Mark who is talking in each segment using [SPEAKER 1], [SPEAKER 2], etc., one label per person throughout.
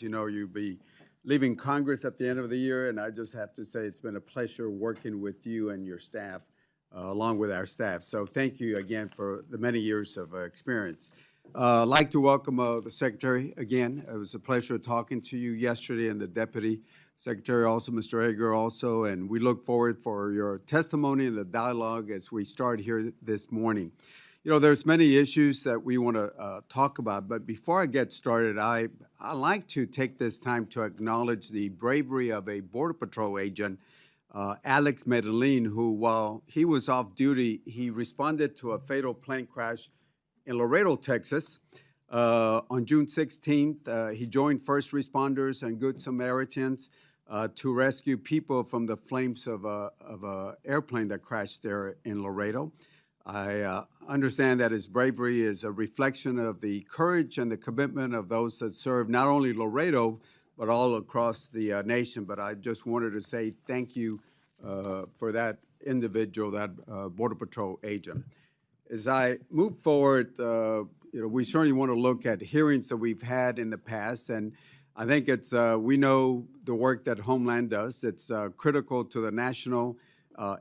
[SPEAKER 1] You know, you'll be leaving Congress at the end of the year, and I just have to say it's been a pleasure working with you and your staff, along with our staff. So thank you again for the many years of experience. I'd like to welcome the Secretary again. It was a pleasure talking to you yesterday, and the Deputy Secretary also, Mr. Hager also, and we look forward for your testimony and the dialogue as we start here this morning. You know, there's many issues that we want to talk about, but before I get started, I like to take this time to acknowledge the bravery of a Border Patrol agent, Alex Medellin, who, while he was off duty, he responded to a fatal plane crash in Laredo, Texas. On June 16th, he joined first responders and Good Samaritans to rescue people from the flames of an airplane that crashed there in Laredo. I understand that his bravery is a reflection of the courage and the commitment of those that serve not only Laredo, but all across the nation. But I just wanted to say thank you for that individual, that Border Patrol agent. As I move forward, we certainly want to look at hearings that we've had in the past, and I think it's we know the work that Homeland does. It's critical to the national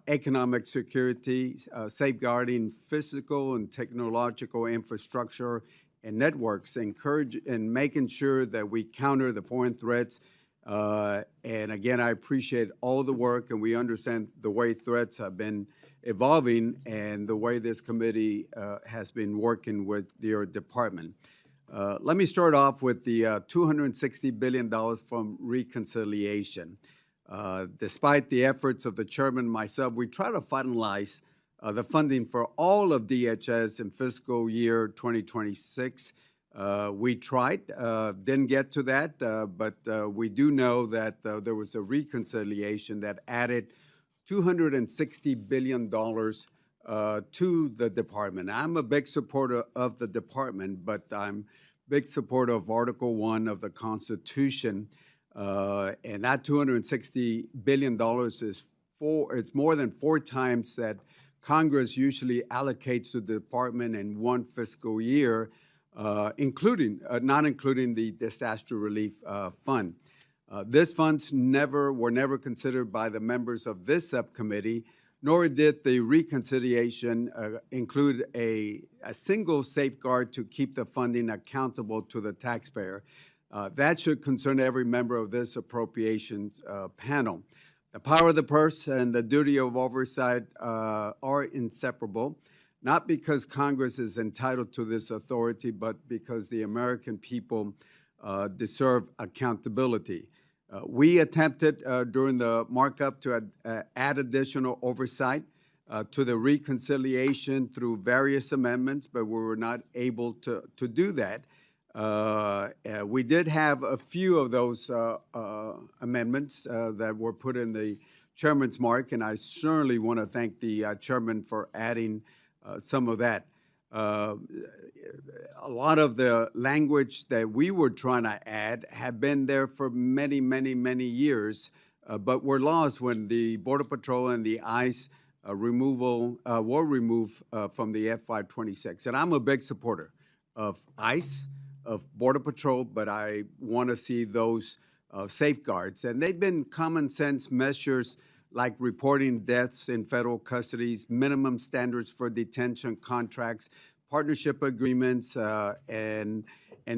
[SPEAKER 1] economic security, safeguarding physical and technological infrastructure and networks, and making sure that we counter the foreign threats. And again, I appreciate all the work, and we understand the way threats have been evolving and the way this committee has been working with your department. Let me start off with the $260 billion from reconciliation. Despite the efforts of the chairman and myself, we try to finalize the funding for all of DHS in fiscal year 2026. We tried, didn't get to that, but we do know that there was a reconciliation that added $260 billion to the department. I'm a big supporter of the department, but I'm a big supporter of Article 1 of the Constitution. And that $260 billion it's more than 4 times that Congress usually allocates to the department in one fiscal year, not including the disaster relief fund. These funds were never considered by the members of this subcommittee, nor did the reconciliation include a single safeguard to keep the funding accountable to the taxpayer. That should concern every member of this appropriations panel. The power of the purse and the duty of oversight are inseparable, not because Congress is entitled to this authority, but because the American people deserve accountability. We attempted during the markup to add additional oversight to the reconciliation through various amendments, but we were not able to do that. We did have a few of those amendments that were put in the chairman's mark, and I certainly want to thank the chairman for adding some of that. A lot of the language that we were trying to add have been there for many, many, many years, but were lost when the Border Patrol and the ICE were removed from the FY26. And I'm a big supporter of ICE, of Border Patrol, but I want to see those safeguards. And they've been common sense measures like reporting deaths in federal custodies, minimum standards for detention contracts, partnership agreements, and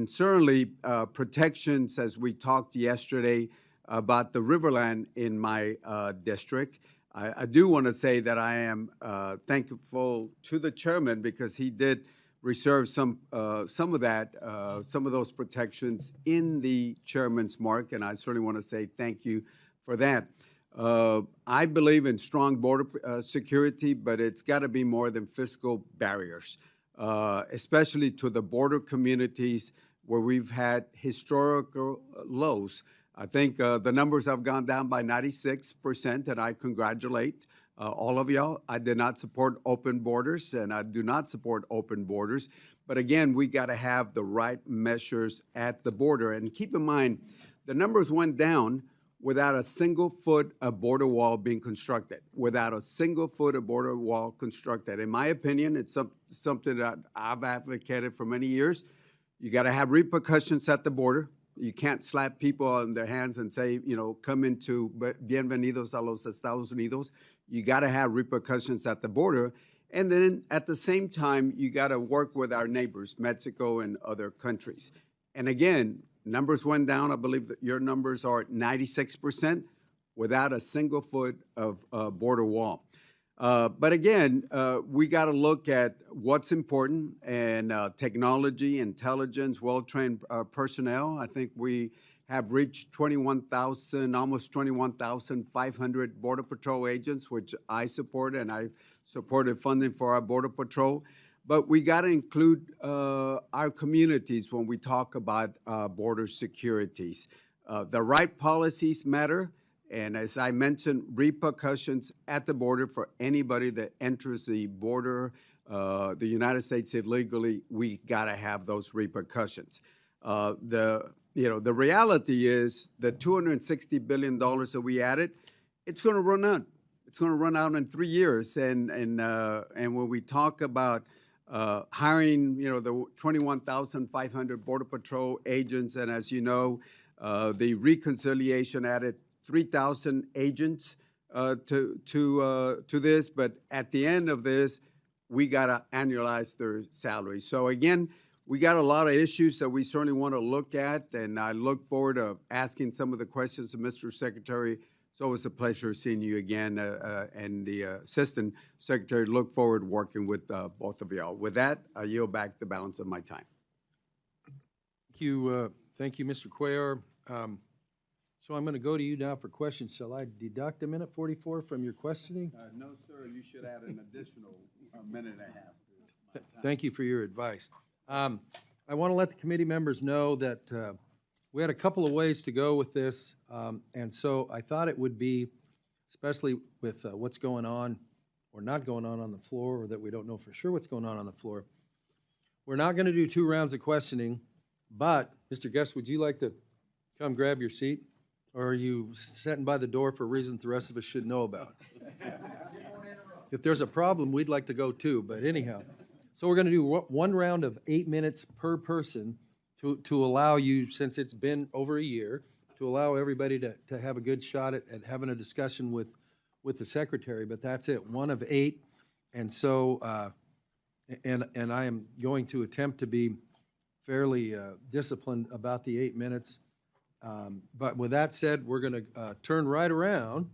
[SPEAKER 1] certainly protections, as we talked yesterday about the Riverland in my district. I do want to say that I am thankful to the chairman because he did reserve some of those protections in the chairman's mark, and I certainly want to say thank you for that. I believe in strong border security, but it's got to be more than fiscal barriers, especially to the border communities where we've had historical lows. I think the numbers have gone down by 96%, and I congratulate all of y'all. I did not support open borders, and I do not support open borders. But again, we got to have the right measures at the border. And keep in mind, the numbers went down without a single foot of border wall being constructed, without a single foot of border wall constructed. In my opinion, it's something that I've advocated for many years. You got to have repercussions at the border. You can't slap people on their hands and say, come into bienvenidos a los Estados Unidos. You got to have repercussions at the border. And then at the same time, you got to work with our neighbors, Mexico and other countries. And again, numbers went down. I believe that your numbers are at 96% without a single foot of border wall. But again, we got to look at what's important, and technology, intelligence, well-trained personnel. I think we have reached 21,000, almost 21,500 Border Patrol agents, which I support, and I supported funding for our Border Patrol. But we got to include our communities when we talk about border securities. The right policies matter. And as I mentioned, repercussions at the border for anybody that enters the border, the United States illegally, we gotta have those repercussions. The reality is the $260 billion that we added, it's gonna run out. It's gonna run out in 3 years. And when we talk about hiring, the 21,500 Border Patrol agents, and as you know, the reconciliation added 3,000 agents to this, but at the end of this, we got to annualize their salaries. So again, we got a lot of issues that we certainly want to look at, and I look forward to asking some of the questions of Mr. Secretary. It's always a pleasure seeing you again, and the Assistant Secretary. Look forward to working with both of y'all. With that, I yield back the balance of my time.
[SPEAKER 2] Thank you, Mr. Cuellar. So I'm going to go to you now for questions. Shall I deduct a minute 44 from your questioning?
[SPEAKER 1] No, sir. You should add an additional minute and a half.
[SPEAKER 2] Thank you for your advice. I want to let the committee members know that we had a couple of ways to go with this, and so I thought it would be, especially with what's going on or not going on the floor, or that we don't know for sure what's going on the floor. We're not going to do 2 rounds of questioning, but Mr. Guest, would you like to come grab your seat? Or are you sitting by the door for reasons the rest of us should know about? If there's a problem, we'd like to go too, but anyhow. So we're going to do 1 round of 8 minutes per person to allow you, since it's been over a year, to allow everybody to have a good shot at having a discussion with the Secretary, but that's it, 1 of 8. And so, and I am going to attempt to be fairly disciplined about the 8 minutes. But with that said, we're going to turn right around.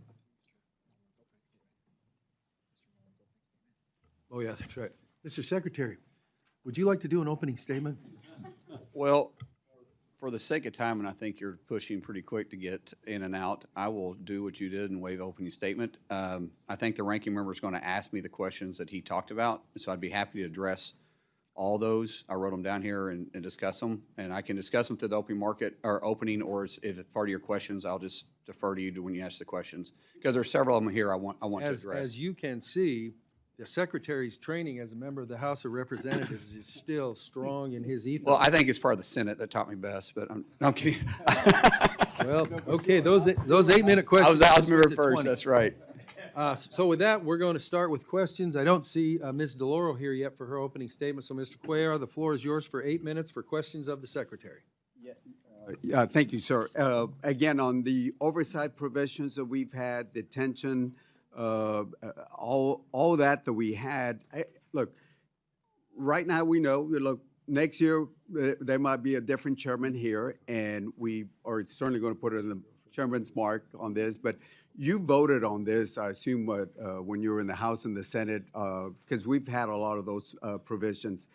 [SPEAKER 2] Oh, yeah, that's right. Mr. Secretary, would you like to do an opening statement?
[SPEAKER 3] Well, for the sake of time, and I think you're pushing pretty quick to get in and out, I will do what you did and waive opening statement. I think the ranking member is going to ask me the questions that he talked about, so I'd be happy to address all those. I wrote them down here and discuss them, and I can discuss them through the open market or opening, or if it's part of your questions, I'll just defer to you when you ask the questions, because there's several of them here I want to address.
[SPEAKER 2] As you can see, the Secretary's training as a member of the House of Representatives is still strong in his ethos.
[SPEAKER 3] Well, I think it's part of the Senate that taught me best, but I'm kidding.
[SPEAKER 2] Well, okay, those 8-minute questions.
[SPEAKER 3] I was member first. That's right.
[SPEAKER 2] So with that, we're going to start with questions. I don't see Ms. DeLauro here yet for her opening statement. So, Mr. Cuellar, the floor is yours for 8 minutes for questions of the Secretary.
[SPEAKER 1] Thank you, sir. Again, on the oversight provisions that we've had, detention, all that we had. Look, right now we know, look, next year there might be a different chairman here, and we are certainly going to put it in the chairman's mark on this, but you voted on this, I assume, when you were in the House and the Senate, because we've had a lot of those provisions,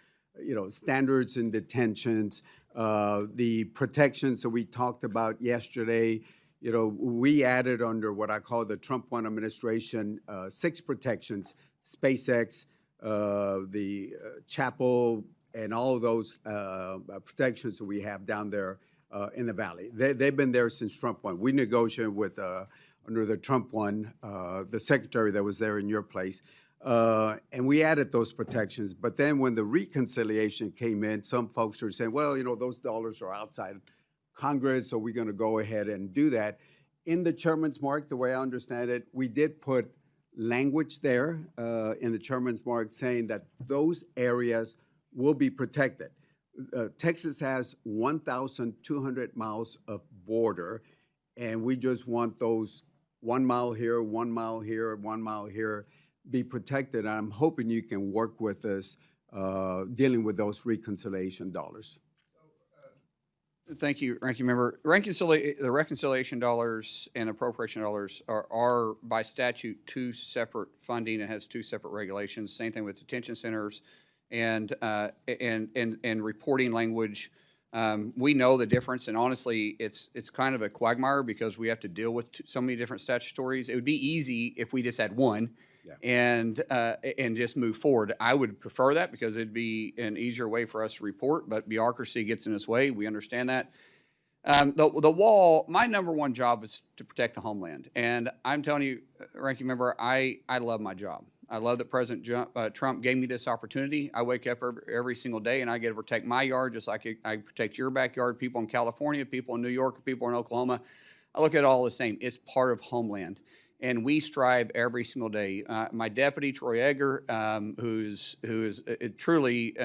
[SPEAKER 1] standards in detentions, the protections that we talked about yesterday. We added under what I call the Trump 1 administration 6 protections: SpaceX, the chapel, and all of those protections that we have down there in the Valley. They've been there since Trump 1. We negotiated with under the Trump 1, the secretary that was there in your place, and we added those protections. But then when the reconciliation came in, some folks were saying, well, those dollars are outside Congress, so we're going to go ahead and do that. In the chairman's mark, the way I understand it, we did put language there in the chairman's mark saying that those areas will be protected. Texas has 1,200 miles of border, and we just want those 1 mile here, 1 mile here, 1 mile here be protected. I'm hoping you can work with us dealing with those reconciliation dollars.
[SPEAKER 3] Thank you, Ranking Member. The reconciliation dollars and appropriation dollars are by statute two separate funding and has two separate regulations. Same thing with detention centers and reporting language. We know the difference, and honestly, it's kind of a quagmire because we have to deal with so many different statutories. It would be easy if we just had one. Yeah. And just move forward. I would prefer that because it'd be an easier way for us to report, but bureaucracy gets in its way. We understand that. The wall, my number one job is to protect the homeland. And I'm telling you, Ranking Member, I love my job. I love that President Trump gave me this opportunity. I wake up every single day and I get to protect my yard just like I protect your backyard, people in California, people in New York, people in Oklahoma. I look at it all the same. It's part of Homeland. And we strive every single day. My deputy, Troy Egger, who is truly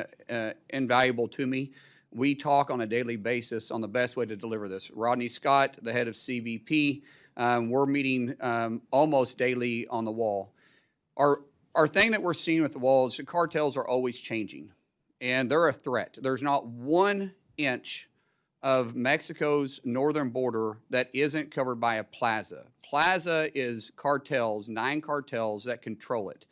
[SPEAKER 3] invaluable to me, we talk on a daily basis on the best way to deliver this. Rodney Scott, the head of CBP, we're meeting almost daily on the wall. Our thing that we're seeing with the wall is the cartels are always changing, and they're a threat. There's not 1 inch of Mexico's northern border that isn't covered by a plaza. Plaza is cartels, 9 cartels that control it.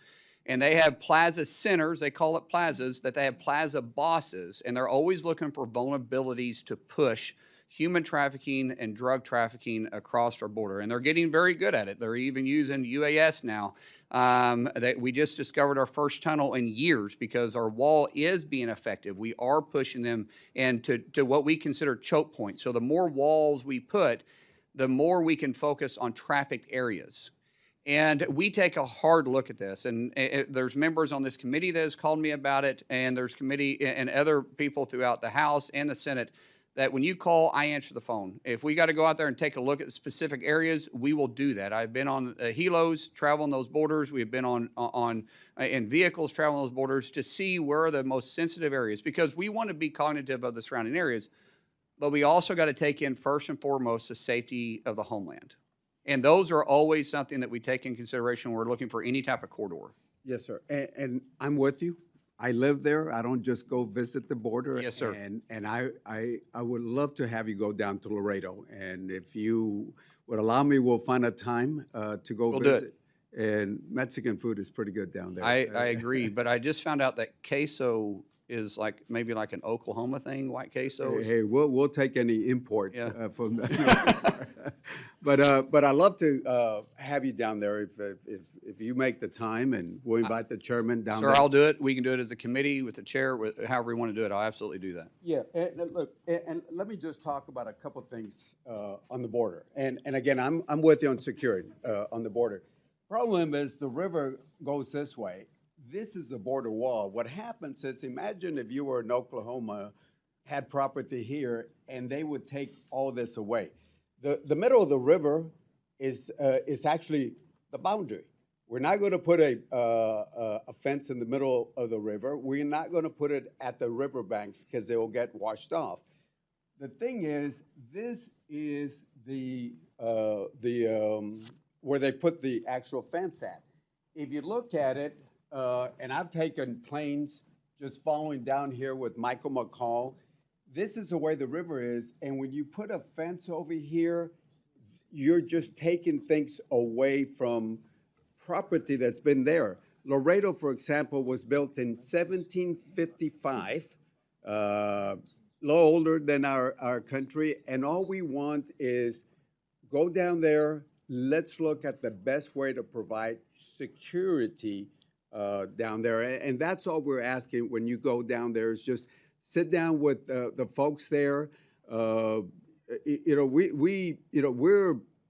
[SPEAKER 3] And they have plaza centers, they call it plazas, that they have plaza bosses, and they're always looking for vulnerabilities to push human trafficking and drug trafficking across our border. And they're getting very good at it. They're even using UAS now. We just discovered our first tunnel in years because our wall is being effective. We are pushing them into what we consider choke points. So the more walls we put, the more we can focus on trafficked areas. And we take a hard look at this. And there's members on this committee that has called me about it, and there's committee and other people throughout the House and the Senate that when you call, I answer the phone. If we got to go out there and take a look at specific areas, we will do that. I've been on helos, traveling those borders. We've been in vehicles traveling those borders to see where are the most sensitive areas, because we want to be cognitive of the surrounding areas, but we also got to take in first and foremost the safety of the homeland. And those are always something that we take in consideration when we're looking for any type of corridor.
[SPEAKER 1] Yes, sir. And I'm with you. I live there. I don't just go visit the border.
[SPEAKER 3] Yes, sir.
[SPEAKER 1] And I would love to have you go down to Laredo. And if you would allow me, we'll find a time to go visit. Do it. And Mexican food is pretty good down there.
[SPEAKER 3] I agree, but I just found out that queso is maybe like an Oklahoma thing, white queso.
[SPEAKER 1] Hey, we'll take any import from that. But I love to have you down there if you make the time, and we'll invite the chairman down there.
[SPEAKER 3] Sir, I'll do it. We can do it as a committee with the chair, however we want to do it. I'll absolutely do that.
[SPEAKER 1] Yeah, and look, and let me just talk about a couple things on the border. And again, I'm with you on security on the border. Problem is the river goes this way. This is a border wall. What happens is, imagine if you were in Oklahoma, had property here, and they would take all this away. The middle of the river is actually the boundary. We're not going to put a fence in the middle of the river. We're not going to put it at the riverbanks because they will get washed off. The thing is, this is where they put the actual fence at. If you look at it, and I've taken planes just following down here with Michael McCall. This is the way the river is, and when you put a fence over here, you're just taking things away from property that's been there. Laredo, for example, was built in 1755, a little older than our country, and all we want is go down there, let's look at the best way to provide security down there, and that's all we're asking when you go down there is just sit down with the folks there. We're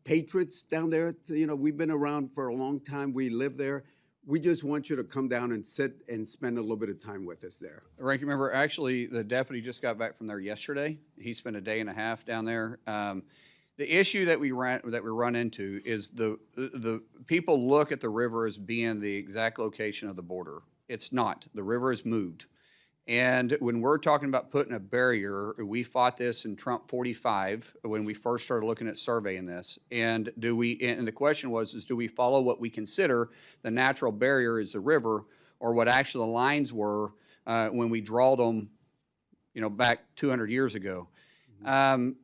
[SPEAKER 1] patriots down there. We've been around for a long time. We live there. We just want you to come down and sit and spend a little bit of time with us there.
[SPEAKER 3] Ranking Member, actually, the deputy just got back from there yesterday. He spent a day and a half down there. The issue that we run into is the people look at the river as being the exact location of the border. It's not. The river is moved. And when we're talking about putting a barrier, we fought this in Trump 45 when we first started looking at surveying this. And and the question was, do we follow what we consider the natural barrier is the river, or what actually the lines were when we draw them, back 200 years ago?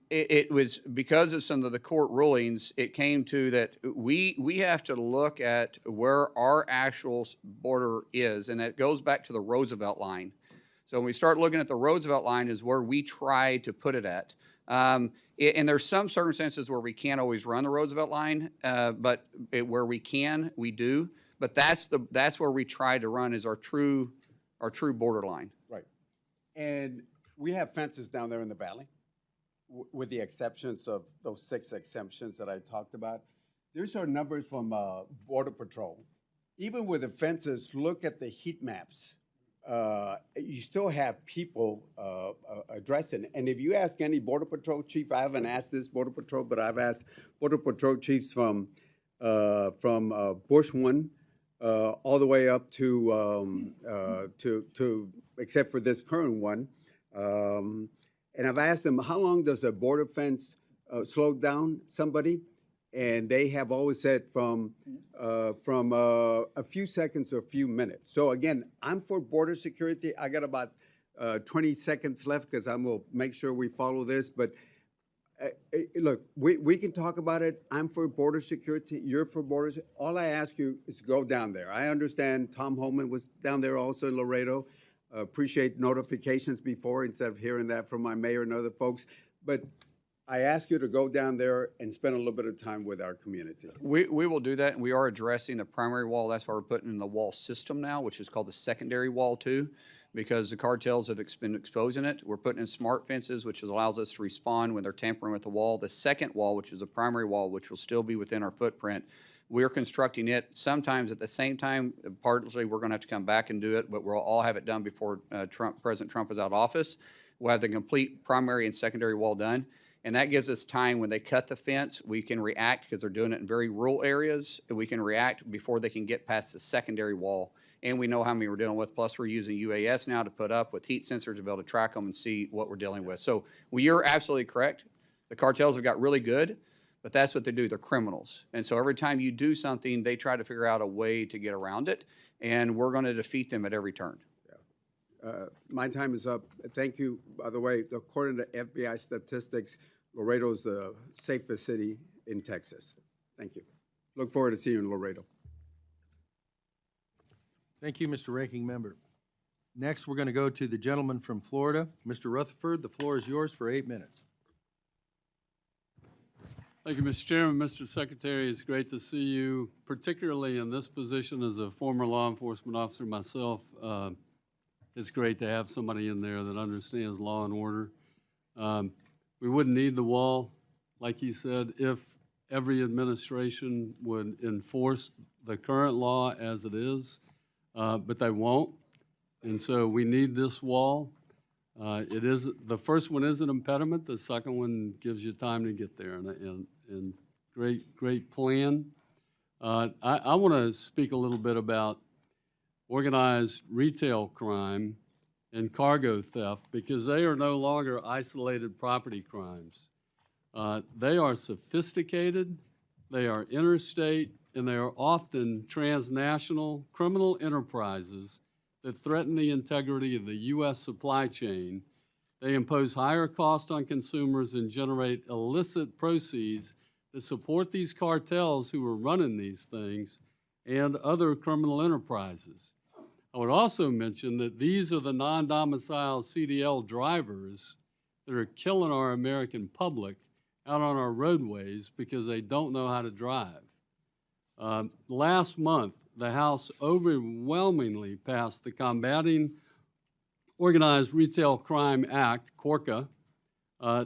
[SPEAKER 3] It was because of some of the court rulings, it came to that we have to look at where our actual border is, and that goes back to the Roosevelt line. So when we start looking at the Roosevelt line is where we try to put it at. And there's some circumstances where we can't always run the Roosevelt line, but where we can, we do. But that's where we try to run is our true border line.
[SPEAKER 1] Right. And we have fences down there in the valley, with the exceptions of those 6 exemptions that I talked about. There's our numbers from Border Patrol. Even with the fences, look at the heat maps. You still have people addressing. And if you ask any Border Patrol chief, I haven't asked this Border Patrol, but I've asked Border Patrol chiefs from Bush 1 all the way up to except for this current one. And I've asked them, how long does a border fence slow down somebody? And they have always said from a few seconds to a few minutes. So again, I'm for border security. I got about 20 seconds left because I'm going to make sure we follow this. But look, we can talk about it. I'm for border security. You're for border. All I ask you is go down there. I understand Tom Homeland was down there also in Laredo. Appreciate notifications before instead of hearing that from my mayor and other folks. But I ask you to go down there and spend a little bit of time with our communities.
[SPEAKER 3] We will do that, and we are addressing the primary wall. That's why we're putting in the wall system now, which is called the secondary wall too, because the cartels have been exposing it. We're putting in smart fences, which allows us to respond when they're tampering with the wall. The second wall, which is the primary wall, which will still be within our footprint, we're constructing it sometimes at the same time. Partly, we're going to have to come back and do it, but we'll all have it done before President Trump is out of office. We'll have the complete primary and secondary wall done. And that gives us time when they cut the fence, we can react because they're doing it in very rural areas. And we can react before they can get past the secondary wall. And we know how many we're dealing with. Plus, we're using UAS now to put up with heat sensors to be able to track them and see what we're dealing with. So you're absolutely correct. The cartels have got really good, but that's what they do. They're criminals. And so every time you do something, they try to figure out a way to get around it. And we're going to defeat them at every turn.
[SPEAKER 1] My time is up. Thank you. By the way, according to FBI statistics, Laredo is the safest city in Texas. Thank you. Look forward to seeing you in Laredo.
[SPEAKER 2] Thank you, Mr. Ranking Member. Next, we're going to go to the gentleman from Florida. Mr. Rutherford, the floor is yours for 8 minutes.
[SPEAKER 4] Thank you, Mr. Chairman. Mr. Secretary, it's great to see you, particularly in this position as a former law enforcement officer myself. It's great to have somebody in there that understands law and order. We wouldn't need the wall, like he said, if every administration would enforce the current law as it is, but they won't. And so we need this wall. The first one is an impediment. The second one gives you time to get there, and great plan. I want to speak a little bit about organized retail crime and cargo theft, because they are no longer isolated property crimes. They are sophisticated, they are interstate, and they are often transnational criminal enterprises that threaten the integrity of the U.S. supply chain. They impose higher costs on consumers and generate illicit proceeds that support these cartels who are running these things and other criminal enterprises. I would also mention that these are the non-domiciled CDL drivers that are killing our American public out on our roadways because they don't know how to drive. Last month, the House overwhelmingly passed the Combating Organized Retail Crime Act, CORCA.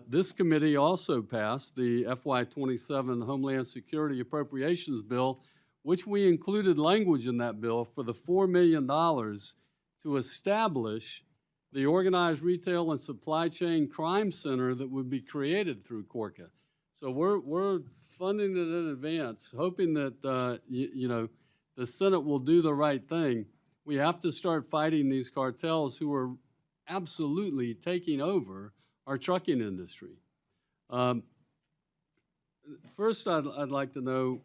[SPEAKER 4] This committee also passed the FY27 Homeland Security Appropriations Bill, which we included language in that bill for the $4 million to establish the Organized Retail and Supply Chain Crime Center that would be created through CORCA. So we're funding it in advance, hoping that the Senate will do the right thing. We have to start fighting these cartels who are absolutely taking over our trucking industry. First, I'd like to know,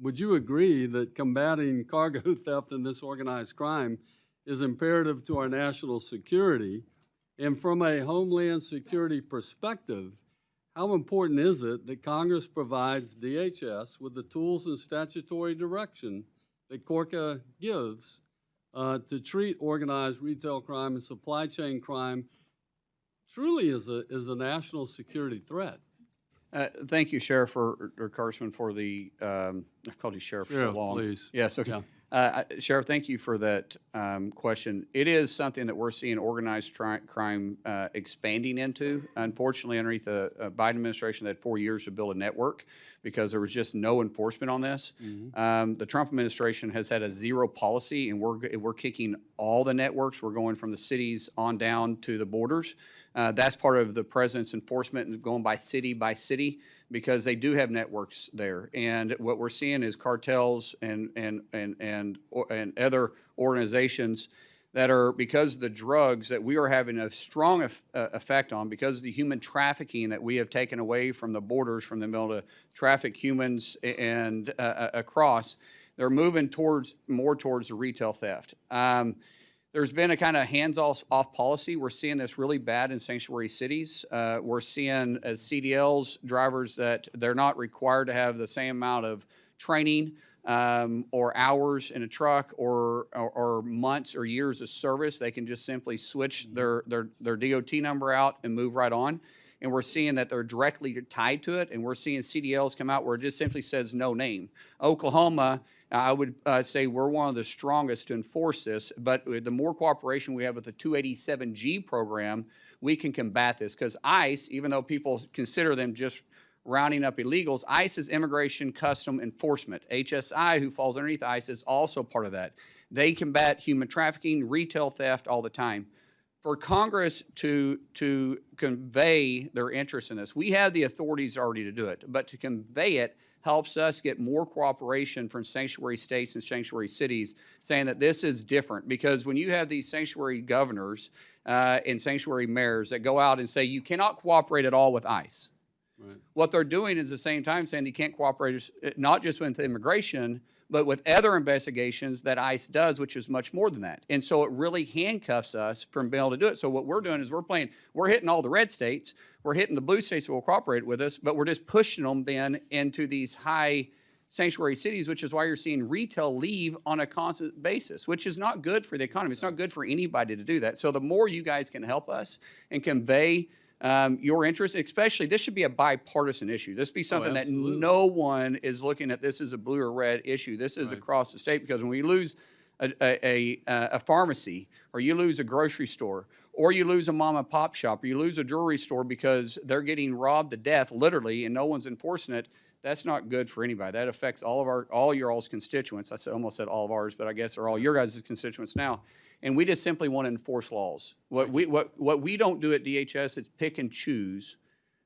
[SPEAKER 4] would you agree that combating cargo theft and this organized crime is imperative to our national security? And from a Homeland Security perspective, how important is it that Congress provides DHS with the tools and statutory direction that CORCA gives to treat organized retail crime and supply chain crime truly as a national security threat?
[SPEAKER 3] Thank you, Sheriff or Congressman, for the, I've called you Sheriff
[SPEAKER 4] Sheriff,
[SPEAKER 3] so long.
[SPEAKER 4] please.
[SPEAKER 3] Yes, okay.
[SPEAKER 4] Yeah.
[SPEAKER 3] Sheriff, thank you for that question. It is something that we're seeing organized crime expanding into. Unfortunately, underneath the Biden administration, they had 4 years to build a network because there was just no enforcement on this. The Trump administration has had a zero policy, and we're kicking all the networks. We're going from the cities on down to the borders. That's part of the president's enforcement and going by city because they do have networks there. And what we're seeing is cartels and other organizations that are, because of the drugs that we are having a strong effect on, because of the human trafficking that we have taken away from the borders, from them able to traffic humans and across, they're moving more towards the retail theft. There's been a kind of hands-off policy. We're seeing this really bad in sanctuary cities. We're seeing as CDLs, drivers, that they're not required to have the same amount of training or hours in a truck or months or years of service. They can just simply switch their DOT number out and move right on. And we're seeing that they're directly tied to it. And we're seeing CDLs come out where it just simply says no name. Oklahoma, I would say we're one of the strongest to enforce this, but the more cooperation we have with the 287G program, we can combat this. Because ICE, even though people consider them just rounding up illegals, ICE is Immigration Custom Enforcement. HSI, who falls underneath ICE, is also part of that. They combat human trafficking, retail theft all the time. For Congress to convey their interest in this, we have the authorities already to do it, but to convey it helps us get more cooperation from sanctuary states and sanctuary cities saying that this is different. Because when you have these sanctuary governors and sanctuary mayors that go out and say you cannot cooperate at all with ICE, right, what they're doing is at the same time saying you can't cooperate not just with immigration, but with other investigations that ICE does, which is much more than that. And so it really handcuffs us from being able to do it. So what we're doing is we're hitting all the red states, we're hitting the blue states that will cooperate with us, but we're just pushing them then into these high sanctuary cities, which is why you're seeing retail leave on a constant basis, which is not good for the economy. It's not good for anybody to do that. So the more you guys can help us and convey your interest, especially, this should be a bipartisan issue. This be something that no one is looking at this as a blue or red issue. This is across the state, because when we lose a pharmacy, or you lose a grocery store, or you lose a mom and pop shop, or you lose a jewelry store because they're getting robbed to death, literally, and no one's enforcing it, that's not good for anybody. That affects all your all's constituents. Almost said all of ours, but I guess they're all your guys' constituents now. And we just simply want to enforce laws. What we don't do at DHS is pick and choose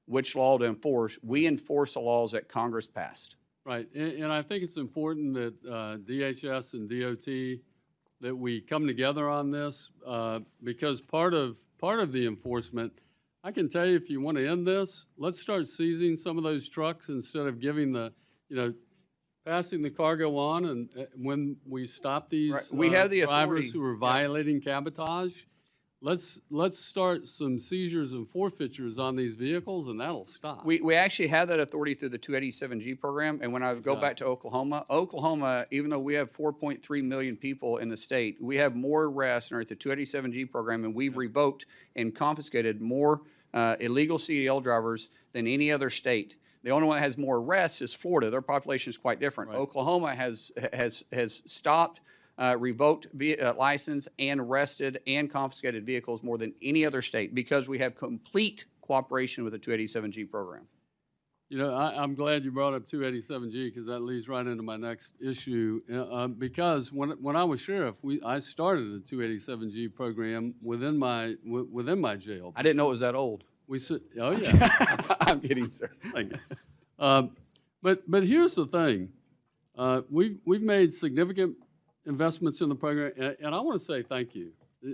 [SPEAKER 3] which law to enforce. We enforce the laws that Congress passed.
[SPEAKER 4] Right, and I think it's important that DHS and DOT, that we come together on this, because part of the enforcement, I can tell you, if you want to end this, let's start seizing some of those trucks instead of giving passing the cargo on, and when we stop these
[SPEAKER 3] we have the
[SPEAKER 4] drivers
[SPEAKER 3] authority
[SPEAKER 4] who are violating cabotage, let's start some seizures and forfeitures on these vehicles, and that'll stop.
[SPEAKER 3] We actually have that authority through the 287G program. And when I go back to Oklahoma, even though we have 4.3 million people in the state, we have more arrests under the 287G program, and we've revoked and confiscated more illegal CDL drivers than any other state. The only one that has more arrests is Florida. Their population is quite different. Right. Oklahoma has stopped, revoked license, and arrested and confiscated vehicles more than any other state, because we have complete cooperation with the 287G program.
[SPEAKER 4] You know, I'm glad you brought up 287G, because that leads right into my next issue. Because when I was sheriff, I started a 287G program within my jail.
[SPEAKER 3] I didn't know it was that old.
[SPEAKER 4] Oh yeah.
[SPEAKER 3] I'm kidding, sir.
[SPEAKER 4] Thank you. But here's the thing: we've made significant investments in the program, and I want to say thank you.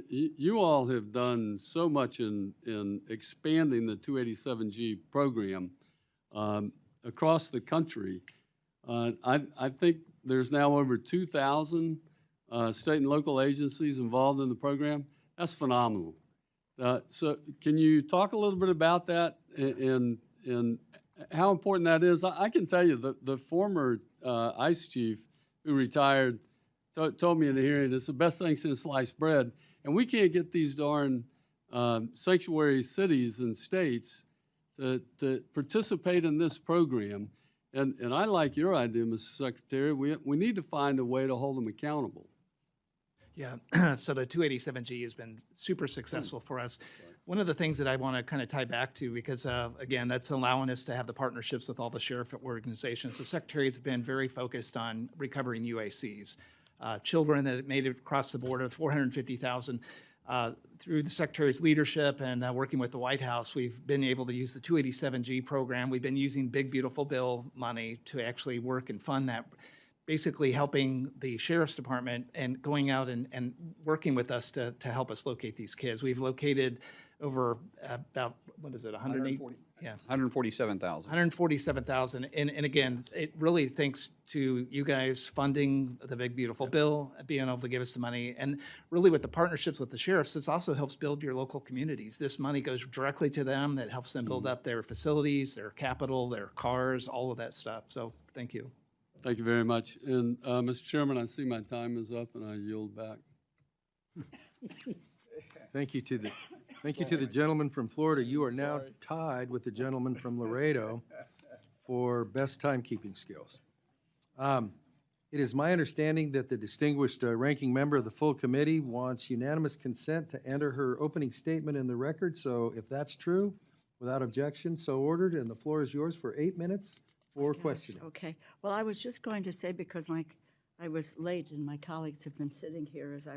[SPEAKER 4] You all have done so much in expanding the 287G program across the country. I think there's now over 2,000 state and local agencies involved in the program. That's phenomenal. So can you talk a little bit about that and how important that is? I can tell you the former ICE chief who retired told me in the hearing, it's the best thing since sliced bread. And we can't get these darn sanctuary cities and states to participate in this program. And I like your idea, Mr. Secretary. We need to find a way to hold them accountable.
[SPEAKER 5] Yeah, so the 287G has been super successful for us. One of the things that I want to kind of tie back to, because again, that's allowing us to have the partnerships with all the sheriff organizations. The Secretary has been very focused on recovering UACs. Children that made it across the border, 450,000. Through the Secretary's leadership and working with the White House, we've been able to use the 287G program. We've been using Big Beautiful Bill money to actually work and fund that, basically helping the Sheriff's Department and going out and working with us to help us locate these kids. We've located over about, what is it, 140? Yeah.
[SPEAKER 3] 147,000.
[SPEAKER 5] 147,000. And again, it really thanks to you guys funding the Big Beautiful Bill, being able to give us the money. And really with the partnerships with the sheriffs, this also helps build your local communities. This money goes directly to them. That helps them build up their facilities, their capital, their cars, all of that stuff. So thank you.
[SPEAKER 4] Thank you very much. And Mr. Chairman, I see my time is up and I yield back.
[SPEAKER 2] Thank you to the gentleman from Florida. You are now tied with the gentleman from Laredo for best timekeeping skills. It is my understanding that the distinguished ranking member of the full committee wants unanimous consent to enter her opening statement in the record. So if that's true, without objection, so ordered, and the floor is yours for 8 minutes for questioning.
[SPEAKER 6] Okay. Well, I was just going to say, because I was late and my colleagues have been sitting here as I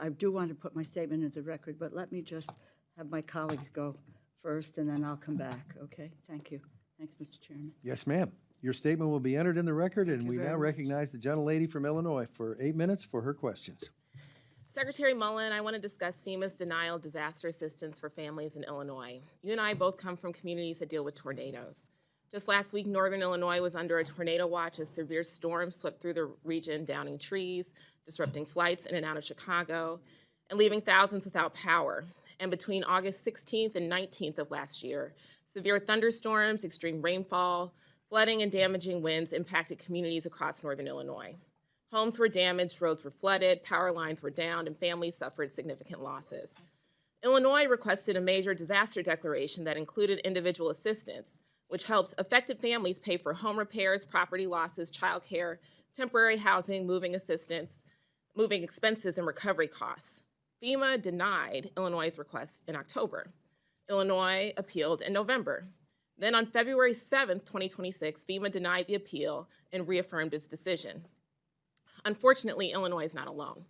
[SPEAKER 6] do want to put my statement into the record, but let me just have my colleagues go first and then I'll come back, okay? Thank you. Thanks, Mr. Chairman.
[SPEAKER 2] Yes, ma'am. Your statement will be entered in the record, and
[SPEAKER 6] you
[SPEAKER 2] we
[SPEAKER 6] very
[SPEAKER 2] now
[SPEAKER 6] much.
[SPEAKER 2] recognize the gentlelady from Illinois for 8 minutes for her questions.
[SPEAKER 7] Secretary Mullin, I want to discuss FEMA's denial of disaster assistance for families in Illinois. You and I both come from communities that deal with tornadoes. Just last week, Northern Illinois was under a tornado watch as severe storms swept through the region, downing trees, disrupting flights in and out of Chicago, and leaving thousands without power. And between August 16th and 19th of last year, severe thunderstorms, extreme rainfall, flooding, and damaging winds impacted communities across Northern Illinois. Homes were damaged, roads were flooded, power lines were down, and families suffered significant losses. Illinois requested a major disaster declaration that included individual assistance, which helps affected families pay for home repairs, property losses, childcare, temporary housing, moving assistance, moving expenses, and recovery costs. FEMA denied Illinois' request in October. Illinois appealed in November. Then on February 7th, 2026, FEMA denied the appeal and reaffirmed its decision. Unfortunately, Illinois is not alone.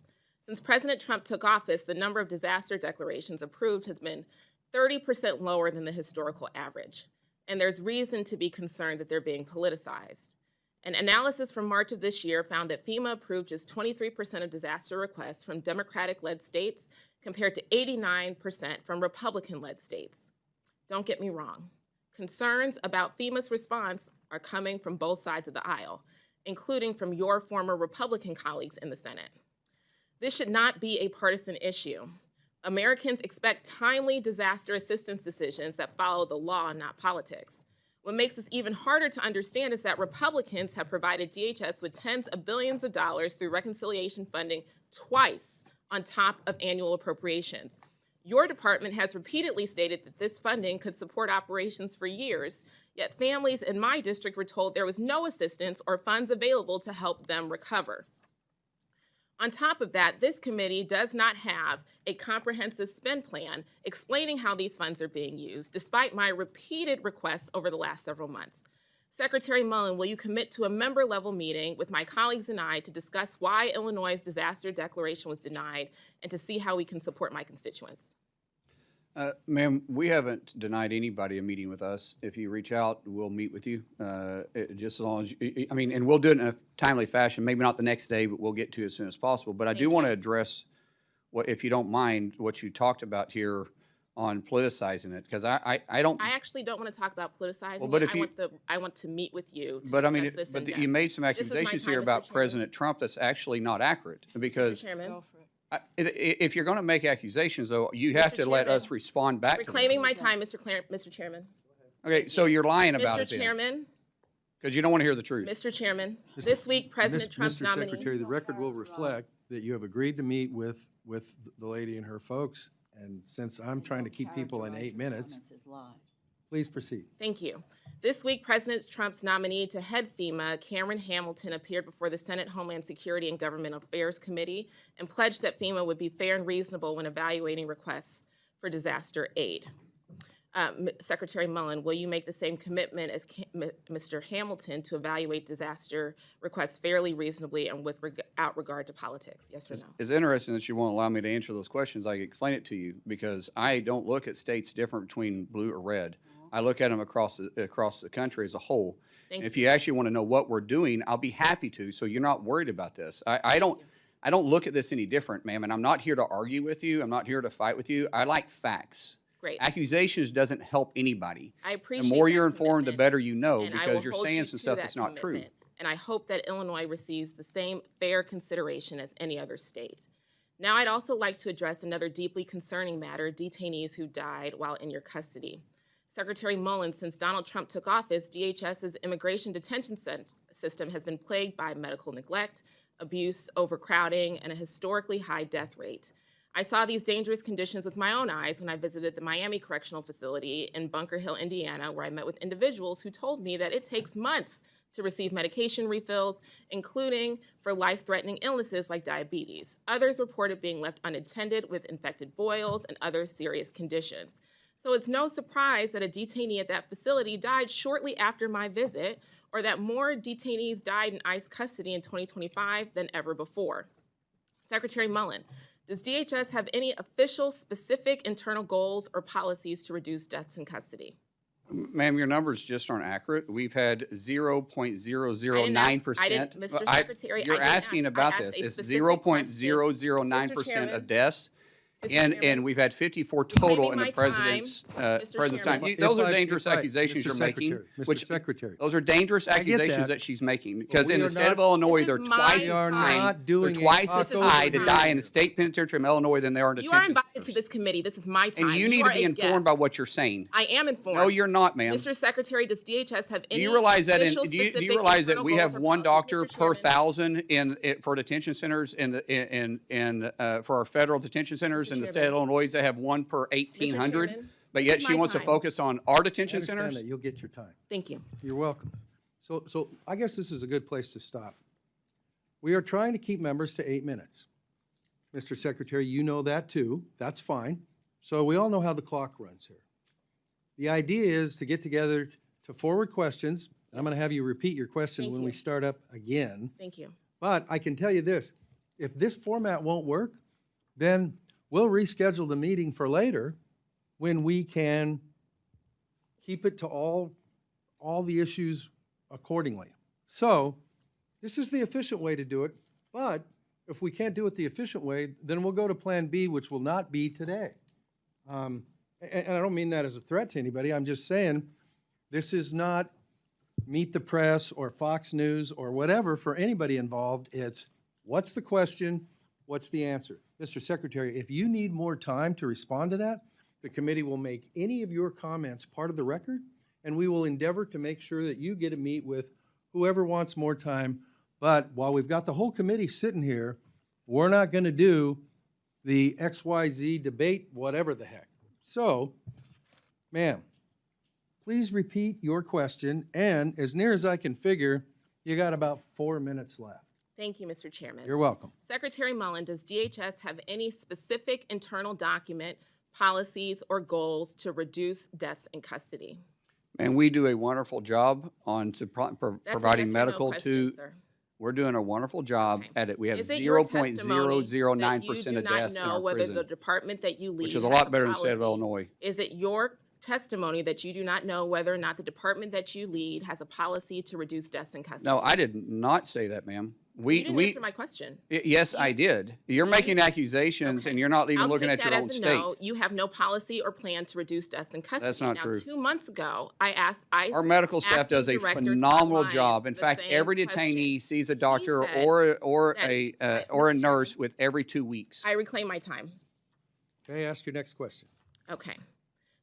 [SPEAKER 7] Since President Trump took office, the number of disaster declarations approved has been 30% lower than the historical average. And there's reason to be concerned that they're being politicized. An analysis from March of this year found that FEMA approved just 23% of disaster requests from Democratic-led states compared to 89% from Republican-led states. Don't get me wrong. Concerns about FEMA's response are coming from both sides of the aisle, including from your former Republican colleagues in the Senate. This should not be a partisan issue. Americans expect timely disaster assistance decisions that follow the law, not politics. What makes this even harder to understand is that Republicans have provided DHS with tens of billions of dollars through reconciliation funding twice on top of annual appropriations. Your department has repeatedly stated that this funding could support operations for years, yet families in my district were told there was no assistance or funds available to help them recover. On top of that, this committee does not have a comprehensive spend plan explaining how these funds are being used, despite my repeated requests over the last several months. Secretary Mullin, will you commit to a member-level meeting with my colleagues and I to discuss why Illinois' disaster declaration was denied and to see how we can support my constituents?
[SPEAKER 3] Ma'am, we haven't denied anybody a meeting with us. If you reach out, we'll meet with you. Just as long as, and we'll do it in a timely fashion, maybe not the next day, but we'll get to it as soon as possible. But I do want to address if you don't mind, what you talked about here on politicizing it, because I don't.
[SPEAKER 7] I actually don't want to talk about politicizing
[SPEAKER 3] Well, but
[SPEAKER 7] it.
[SPEAKER 3] if you-
[SPEAKER 7] I want to meet with you to
[SPEAKER 3] But I mean,
[SPEAKER 7] discuss this in
[SPEAKER 3] you
[SPEAKER 7] depth.
[SPEAKER 3] made some
[SPEAKER 7] This is my
[SPEAKER 3] accusations
[SPEAKER 7] time,
[SPEAKER 3] here
[SPEAKER 7] Mr.
[SPEAKER 3] about
[SPEAKER 7] Chairman.
[SPEAKER 3] President Trump that's actually not accurate, because
[SPEAKER 7] Mr. Chairman,
[SPEAKER 3] if you're going to make accusations, though, you have
[SPEAKER 7] Mr.
[SPEAKER 3] to let us
[SPEAKER 7] Chairman,
[SPEAKER 3] respond back to them.
[SPEAKER 7] reclaiming my time, Mr. Chairman.
[SPEAKER 3] Okay, so you're lying about
[SPEAKER 7] Mr.
[SPEAKER 3] it then,
[SPEAKER 7] Chairman,
[SPEAKER 3] because you don't want to hear the truth.
[SPEAKER 7] Mr. Chairman, this week President Trump's
[SPEAKER 2] Mr.
[SPEAKER 7] nominee.
[SPEAKER 2] Secretary, the record will reflect that you have agreed to meet with the lady and her folks, and since I'm trying to keep people in 8 minutes,
[SPEAKER 6] Comments as lies.
[SPEAKER 2] please proceed.
[SPEAKER 7] Thank you. This week, President Trump's nominee to head FEMA, Cameron Hamilton, appeared before the Senate Homeland Security and Government Affairs Committee and pledged that FEMA would be fair and reasonable when evaluating requests for disaster aid. Secretary Mullin, will you make the same commitment as Mr. Hamilton to evaluate disaster requests fairly, reasonably, and without regard to politics? Yes or no?
[SPEAKER 3] It's interesting that you won't allow me to answer those questions. I can explain it to you, because I don't look at states different between blue or red. I look at them across the country as a whole.
[SPEAKER 7] Thank
[SPEAKER 3] If you actually want to know what we're doing, I'll be happy to, so you're not worried about this. I don't look at this any different, ma'am, and I'm not here to argue with you. I'm not here to fight with you. I like facts.
[SPEAKER 7] Great.
[SPEAKER 3] Accusations doesn't help anybody.
[SPEAKER 7] I appreciate
[SPEAKER 3] The more
[SPEAKER 7] that
[SPEAKER 3] you're informed, the
[SPEAKER 7] commitment,
[SPEAKER 3] better you know,
[SPEAKER 7] and I
[SPEAKER 3] because
[SPEAKER 7] will
[SPEAKER 3] you're
[SPEAKER 7] hold you
[SPEAKER 3] saying some
[SPEAKER 7] to
[SPEAKER 3] stuff
[SPEAKER 7] that
[SPEAKER 3] that's not true.
[SPEAKER 7] commitment. And I hope that Illinois receives the same fair consideration as any other state. Now, I'd also like to address another deeply concerning matter, detainees who died while in your custody. Secretary Mullin, since Donald Trump took office, DHS's immigration detention system has been plagued by medical neglect, abuse, overcrowding, and a historically high death rate. I saw these dangerous conditions with my own eyes when I visited the Miami Correctional Facility in Bunker Hill, Indiana, where I met with individuals who told me that it takes months to receive medication refills, including for life-threatening illnesses like diabetes. Others reported being left unattended with infected boils and other serious conditions. So it's no surprise that a detainee at that facility died shortly after my visit, or that more detainees died in ICE custody in 2025 than ever before. Secretary Mullin, does DHS have any official, specific internal goals or policies to reduce deaths in custody?
[SPEAKER 3] Ma'am, your numbers just aren't accurate. We've had 0.009%.
[SPEAKER 7] I didn't, Mr. Secretary,
[SPEAKER 3] You're
[SPEAKER 7] I didn't
[SPEAKER 3] asking
[SPEAKER 7] ask.
[SPEAKER 3] about
[SPEAKER 7] I
[SPEAKER 3] this.
[SPEAKER 7] asked a
[SPEAKER 3] It's
[SPEAKER 7] specific question.
[SPEAKER 3] 0.009%
[SPEAKER 7] Mr.
[SPEAKER 3] of deaths.
[SPEAKER 7] Mr.
[SPEAKER 3] And
[SPEAKER 7] Chairman,
[SPEAKER 3] we've had 54 total
[SPEAKER 7] reclaiming
[SPEAKER 3] in the
[SPEAKER 7] my
[SPEAKER 3] president's
[SPEAKER 7] time,
[SPEAKER 3] president's time.
[SPEAKER 7] Chairman.
[SPEAKER 3] Those
[SPEAKER 2] If
[SPEAKER 3] are
[SPEAKER 2] I-
[SPEAKER 3] dangerous
[SPEAKER 2] if I-
[SPEAKER 3] accusations
[SPEAKER 2] Mr.
[SPEAKER 3] you're making.
[SPEAKER 2] Secretary, Mr.
[SPEAKER 3] which-
[SPEAKER 2] Secretary.
[SPEAKER 3] Those are dangerous
[SPEAKER 2] get
[SPEAKER 3] accusations
[SPEAKER 2] that.
[SPEAKER 3] that she's making, because
[SPEAKER 2] we
[SPEAKER 3] in
[SPEAKER 2] are
[SPEAKER 3] the state of
[SPEAKER 2] not-
[SPEAKER 3] Illinois,
[SPEAKER 7] This
[SPEAKER 3] they're
[SPEAKER 7] is my
[SPEAKER 3] twice
[SPEAKER 7] We are
[SPEAKER 3] as
[SPEAKER 7] not
[SPEAKER 3] high.
[SPEAKER 2] doing
[SPEAKER 3] They're twice
[SPEAKER 2] a
[SPEAKER 3] as
[SPEAKER 2] taco
[SPEAKER 3] high to
[SPEAKER 2] time.
[SPEAKER 3] die in the state penitentiary of Illinois than they are in
[SPEAKER 7] You are
[SPEAKER 3] detention
[SPEAKER 7] invited to
[SPEAKER 3] centers.
[SPEAKER 7] this committee. This is my time.
[SPEAKER 3] And you need
[SPEAKER 7] are
[SPEAKER 3] to be
[SPEAKER 7] a
[SPEAKER 3] informed
[SPEAKER 7] guest.
[SPEAKER 3] by what you're saying.
[SPEAKER 7] I am informed.
[SPEAKER 3] No, you're not, ma'am.
[SPEAKER 7] Mr. Secretary, does DHS have
[SPEAKER 3] Do
[SPEAKER 7] any
[SPEAKER 3] you realize that
[SPEAKER 7] official,
[SPEAKER 3] do you
[SPEAKER 7] specific
[SPEAKER 3] realize that
[SPEAKER 7] internal
[SPEAKER 3] we
[SPEAKER 7] goals
[SPEAKER 3] have
[SPEAKER 7] or
[SPEAKER 3] one
[SPEAKER 7] policies?
[SPEAKER 3] doctor
[SPEAKER 7] Mr.
[SPEAKER 3] per
[SPEAKER 7] Chairman,
[SPEAKER 3] 1,000 for detention centers for our federal detention centers in the state of
[SPEAKER 7] Chairman.
[SPEAKER 3] Illinois? They have one per 1,800.
[SPEAKER 7] Chairman,
[SPEAKER 3] But
[SPEAKER 7] this
[SPEAKER 3] yet
[SPEAKER 7] is
[SPEAKER 3] she
[SPEAKER 7] my
[SPEAKER 3] wants to
[SPEAKER 7] time.
[SPEAKER 3] focus on our
[SPEAKER 2] I
[SPEAKER 3] detention
[SPEAKER 2] understand
[SPEAKER 3] centers.
[SPEAKER 2] that. You'll get your time.
[SPEAKER 7] Thank you.
[SPEAKER 2] You're welcome. So I guess this is a good place to stop. We are trying to keep members to 8 minutes. Mr. Secretary, you know that too. That's fine. So we all know how the clock runs here. The idea is to get together to forward questions. And I'm going to have you repeat your question
[SPEAKER 7] Thank
[SPEAKER 2] when
[SPEAKER 7] you.
[SPEAKER 2] we start up again.
[SPEAKER 7] Thank you.
[SPEAKER 2] But I can tell you this, if this format won't work, then we'll reschedule the meeting for later when we can keep it to all the issues accordingly. So this is the efficient way to do it, but if we can't do it the efficient way, then we'll go to Plan B, which will not be today. And I don't mean that as a threat to anybody. I'm just saying this is not Meet the Press or Fox News or whatever for anybody involved. It's what's the question, what's the answer? Mr. Secretary, if you need more time to respond to that, the committee will make any of your comments part of the record, and we will endeavor to make sure that you get to meet with whoever wants more time. But while we've got the whole committee sitting here, we're not going to do the XYZ debate, whatever the heck. So, ma'am, please repeat your question, and as near as I can figure, you got about 4 minutes left.
[SPEAKER 7] Thank you, Mr. Chairman.
[SPEAKER 2] You're welcome.
[SPEAKER 7] Secretary Mullin, does DHS have any specific internal document, policies, or goals to reduce deaths in custody?
[SPEAKER 3] And we do a wonderful job on
[SPEAKER 7] That's a
[SPEAKER 3] providing
[SPEAKER 7] yes or no
[SPEAKER 3] medical
[SPEAKER 7] question,
[SPEAKER 3] to,
[SPEAKER 7] sir.
[SPEAKER 3] we're doing a wonderful job
[SPEAKER 7] Okay.
[SPEAKER 3] at it. We have
[SPEAKER 7] Is it your testimony
[SPEAKER 3] 0.009%
[SPEAKER 7] that
[SPEAKER 3] of deaths
[SPEAKER 7] you
[SPEAKER 3] in
[SPEAKER 7] do
[SPEAKER 3] our
[SPEAKER 7] not know whether the
[SPEAKER 3] prison,
[SPEAKER 7] department that you lead
[SPEAKER 3] which is a
[SPEAKER 7] has
[SPEAKER 3] lot better than the state of
[SPEAKER 7] policy?
[SPEAKER 3] Illinois.
[SPEAKER 7] Is it your testimony that you do not know whether or not the department that you lead has a policy to reduce deaths in custody?
[SPEAKER 3] No, I did not say that, ma'am.
[SPEAKER 7] You didn't answer my question.
[SPEAKER 3] Yes, I did. You're making accusations and you're not even
[SPEAKER 7] I'll
[SPEAKER 3] looking
[SPEAKER 7] take
[SPEAKER 3] at your
[SPEAKER 7] that
[SPEAKER 3] own
[SPEAKER 7] as a
[SPEAKER 3] state.
[SPEAKER 7] no. You have no policy or plan to reduce deaths in custody.
[SPEAKER 3] That's not
[SPEAKER 7] now,
[SPEAKER 3] true.
[SPEAKER 7] 2 months ago, I asked ICE
[SPEAKER 3] Our medical staff
[SPEAKER 7] acting
[SPEAKER 3] does a
[SPEAKER 7] director Todd
[SPEAKER 3] phenomenal
[SPEAKER 7] Lyons
[SPEAKER 3] job. In
[SPEAKER 7] the
[SPEAKER 3] fact,
[SPEAKER 7] same
[SPEAKER 3] every
[SPEAKER 7] question.
[SPEAKER 3] detainee sees a doctor
[SPEAKER 7] said
[SPEAKER 3] or
[SPEAKER 7] that-
[SPEAKER 3] a
[SPEAKER 7] Mr.
[SPEAKER 3] nurse with every 2 weeks.
[SPEAKER 7] I reclaim my time.
[SPEAKER 2] Okay, ask your next question.
[SPEAKER 7] Okay.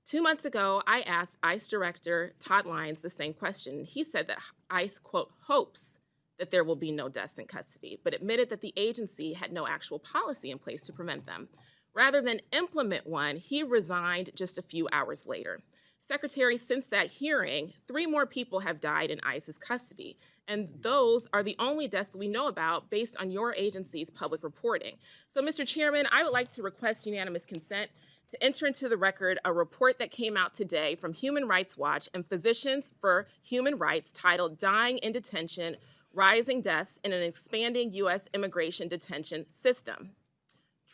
[SPEAKER 7] 2 months ago, I asked ICE Director Todd Lyons the same question. He said that ICE, quote, hopes that there will be no deaths in custody, but admitted that the agency had no actual policy in place to prevent them. Rather than implement one, he resigned just a few hours later. Secretary, since that hearing, 3 more people have died in ICE's custody, and those are the only deaths that we know about based on your agency's public reporting. So, Mr. Chairman, I would like to request unanimous consent to enter into the record a report that came out today from Human Rights Watch and Physicians for Human Rights titled Dying in Detention, Rising Deaths in an Expanding U.S. Immigration Detention System.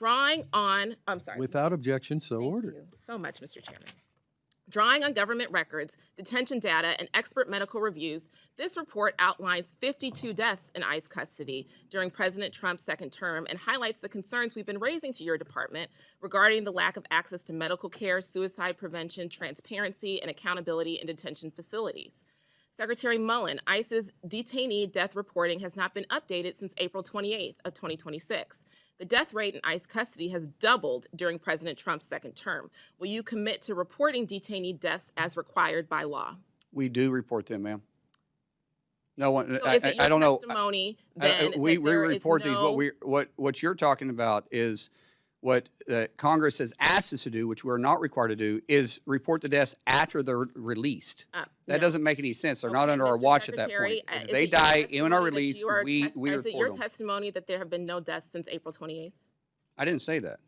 [SPEAKER 7] I'm sorry.
[SPEAKER 2] Without objection, so
[SPEAKER 7] Thank
[SPEAKER 2] ordered.
[SPEAKER 7] you so much, Mr. Chairman. Drawing on government records, detention data, and expert medical reviews, this report outlines 52 deaths in ICE custody during President Trump's second term and highlights the concerns we've been raising to your department regarding the lack of access to medical care, suicide prevention, transparency, and accountability in detention facilities. Secretary Mullin, ICE's detainee death reporting has not been updated since April 28th of 2026. The death rate in ICE custody has doubled during President Trump's second term. Will you commit to reporting detainee deaths as required by law?
[SPEAKER 3] We do report them, ma'am. No one,
[SPEAKER 7] So is it your
[SPEAKER 3] I don't know.
[SPEAKER 7] testimony then
[SPEAKER 3] We
[SPEAKER 7] that there is
[SPEAKER 3] report these.
[SPEAKER 7] no-
[SPEAKER 3] What you're talking about is what Congress has asked us to do, which we're not required to do, is report the deaths after they're released. That
[SPEAKER 7] no.
[SPEAKER 3] doesn't make any sense. They're not
[SPEAKER 7] Okay,
[SPEAKER 3] under our
[SPEAKER 7] Mr.
[SPEAKER 3] watch at that
[SPEAKER 7] Secretary,
[SPEAKER 3] point. If
[SPEAKER 7] is
[SPEAKER 3] they
[SPEAKER 7] it your
[SPEAKER 3] die in our
[SPEAKER 7] testimony that
[SPEAKER 3] release,
[SPEAKER 7] you are
[SPEAKER 3] we
[SPEAKER 7] is it your
[SPEAKER 3] report them.
[SPEAKER 7] testimony that there have been no deaths since April 28th?
[SPEAKER 3] I didn't say that.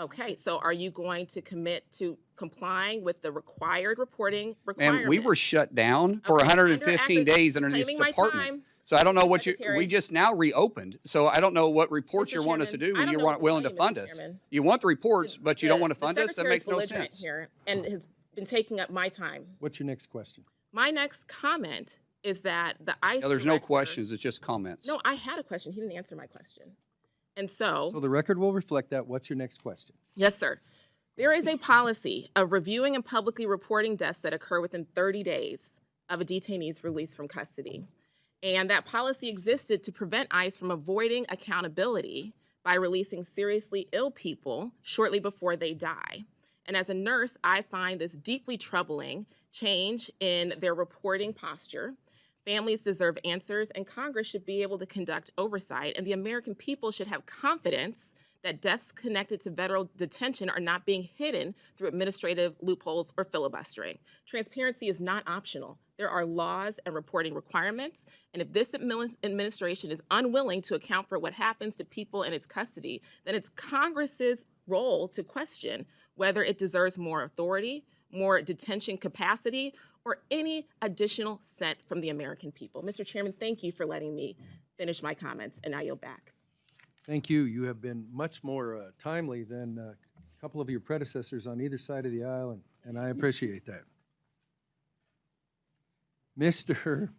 [SPEAKER 7] Okay, so are you going to commit to complying with the required reporting requirement?
[SPEAKER 3] And we were shut down for
[SPEAKER 7] Okay,
[SPEAKER 3] 115
[SPEAKER 7] under
[SPEAKER 3] days under this
[SPEAKER 7] reclaiming my
[SPEAKER 3] department.
[SPEAKER 7] time,
[SPEAKER 3] So I don't know what
[SPEAKER 7] Secretary.
[SPEAKER 3] we just now reopened. So I don't know what reports
[SPEAKER 7] Mr.
[SPEAKER 3] you want us to
[SPEAKER 7] Chairman,
[SPEAKER 3] do
[SPEAKER 7] I
[SPEAKER 3] when
[SPEAKER 7] don't
[SPEAKER 3] you
[SPEAKER 7] know what
[SPEAKER 3] weren't
[SPEAKER 7] to
[SPEAKER 3] willing
[SPEAKER 7] tell
[SPEAKER 3] to
[SPEAKER 7] you,
[SPEAKER 3] fund
[SPEAKER 7] Mr.
[SPEAKER 3] us.
[SPEAKER 7] Chairman.
[SPEAKER 3] You want the reports, but you don't want to fund
[SPEAKER 7] the
[SPEAKER 3] us? That makes no
[SPEAKER 7] Secretary's belligerent
[SPEAKER 3] sense.
[SPEAKER 7] here and has been taking up my time.
[SPEAKER 2] What's your next question?
[SPEAKER 7] My next comment is that the ICE
[SPEAKER 3] No, there's no
[SPEAKER 7] director-
[SPEAKER 3] questions. It's just comments.
[SPEAKER 7] No, I had a question. He didn't answer my question. And so
[SPEAKER 2] So the record will reflect that. What's your next question?
[SPEAKER 7] yes, sir. There is a policy of reviewing and publicly reporting deaths that occur within 30 days of a detainee's release from custody. And that policy existed to prevent ICE from avoiding accountability by releasing seriously ill people shortly before they die. And as a nurse, I find this deeply troubling change in their reporting posture. Families deserve answers, and Congress should be able to conduct oversight, and the American people should have confidence that deaths connected to federal detention are not being hidden through administrative loopholes or filibustering. Transparency is not optional. There are laws and reporting requirements, and if this administration is unwilling to account for what happens to people in its custody, then it's Congress's role to question whether it deserves more authority, more detention capacity, or any additional cent from the American people. Mr. Chairman, thank you for letting me finish my comments, and I yield back.
[SPEAKER 2] Thank you. You have been much more timely than a couple of your predecessors on either side of the aisle, and I appreciate that. Mr.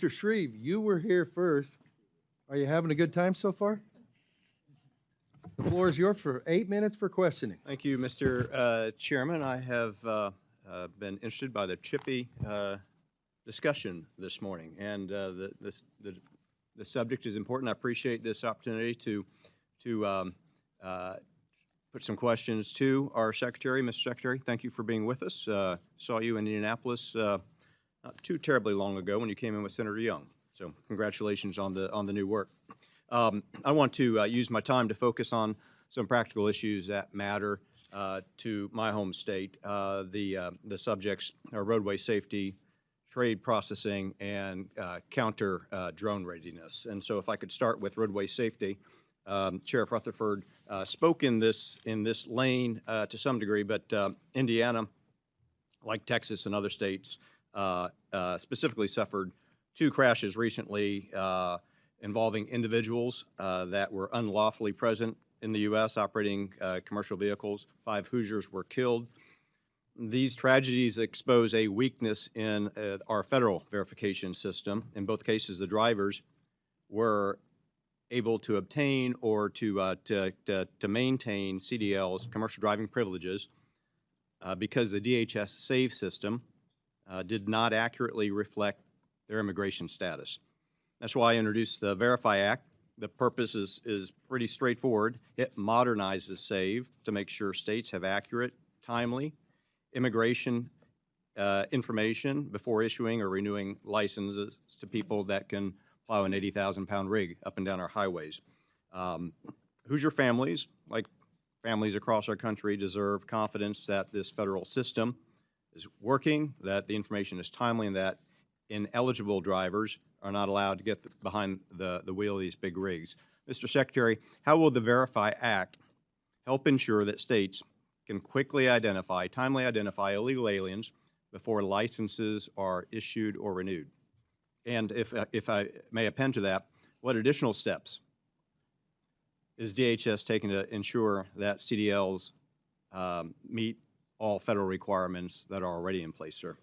[SPEAKER 2] Shreve, you were here first. Are you having a good time so far? The floor is yours for 8 minutes for questioning.
[SPEAKER 8] Thank you, Mr. Chairman. I have been interested by the chippy discussion this morning, and the subject is important. I appreciate this opportunity to put some questions to our Secretary. Mr. Secretary, thank you for being with us. Saw you in Indianapolis not too terribly long ago when you came in with Senator Young. So congratulations on the new work. I want to use my time to focus on some practical issues that matter to my home state. The subjects are roadway safety, trade processing, and counter drone readiness. And so if I could start with roadway safety, Sheriff Rutherford spoke in this lane to some degree, but Indiana, like Texas and other states, specifically suffered 2 crashes recently involving individuals that were unlawfully present in the U.S. operating commercial vehicles. 5 Hoosiers were killed. These tragedies expose a weakness in our federal verification system. In both cases, the drivers were able to obtain or to maintain CDLs, commercial driving privileges, because the DHS SAVE system did not accurately reflect their immigration status. That's why I introduced the Verify Act. The purpose is pretty straightforward. It modernizes SAVE to make sure states have accurate, timely immigration information before issuing or renewing licenses to people that can plow an 80,000-pound rig up and down our highways. Hoosier families, like families across our country, deserve confidence that this federal system is working, that the information is timely, and that ineligible drivers are not allowed to get behind the wheel of these big rigs. Mr. Secretary, how will the Verify Act help ensure that states can quickly identify, timely identify illegal aliens before licenses are issued or renewed? And if I may append to that, what additional steps is DHS taking to ensure that CDLs meet all federal requirements that are already in place, sir?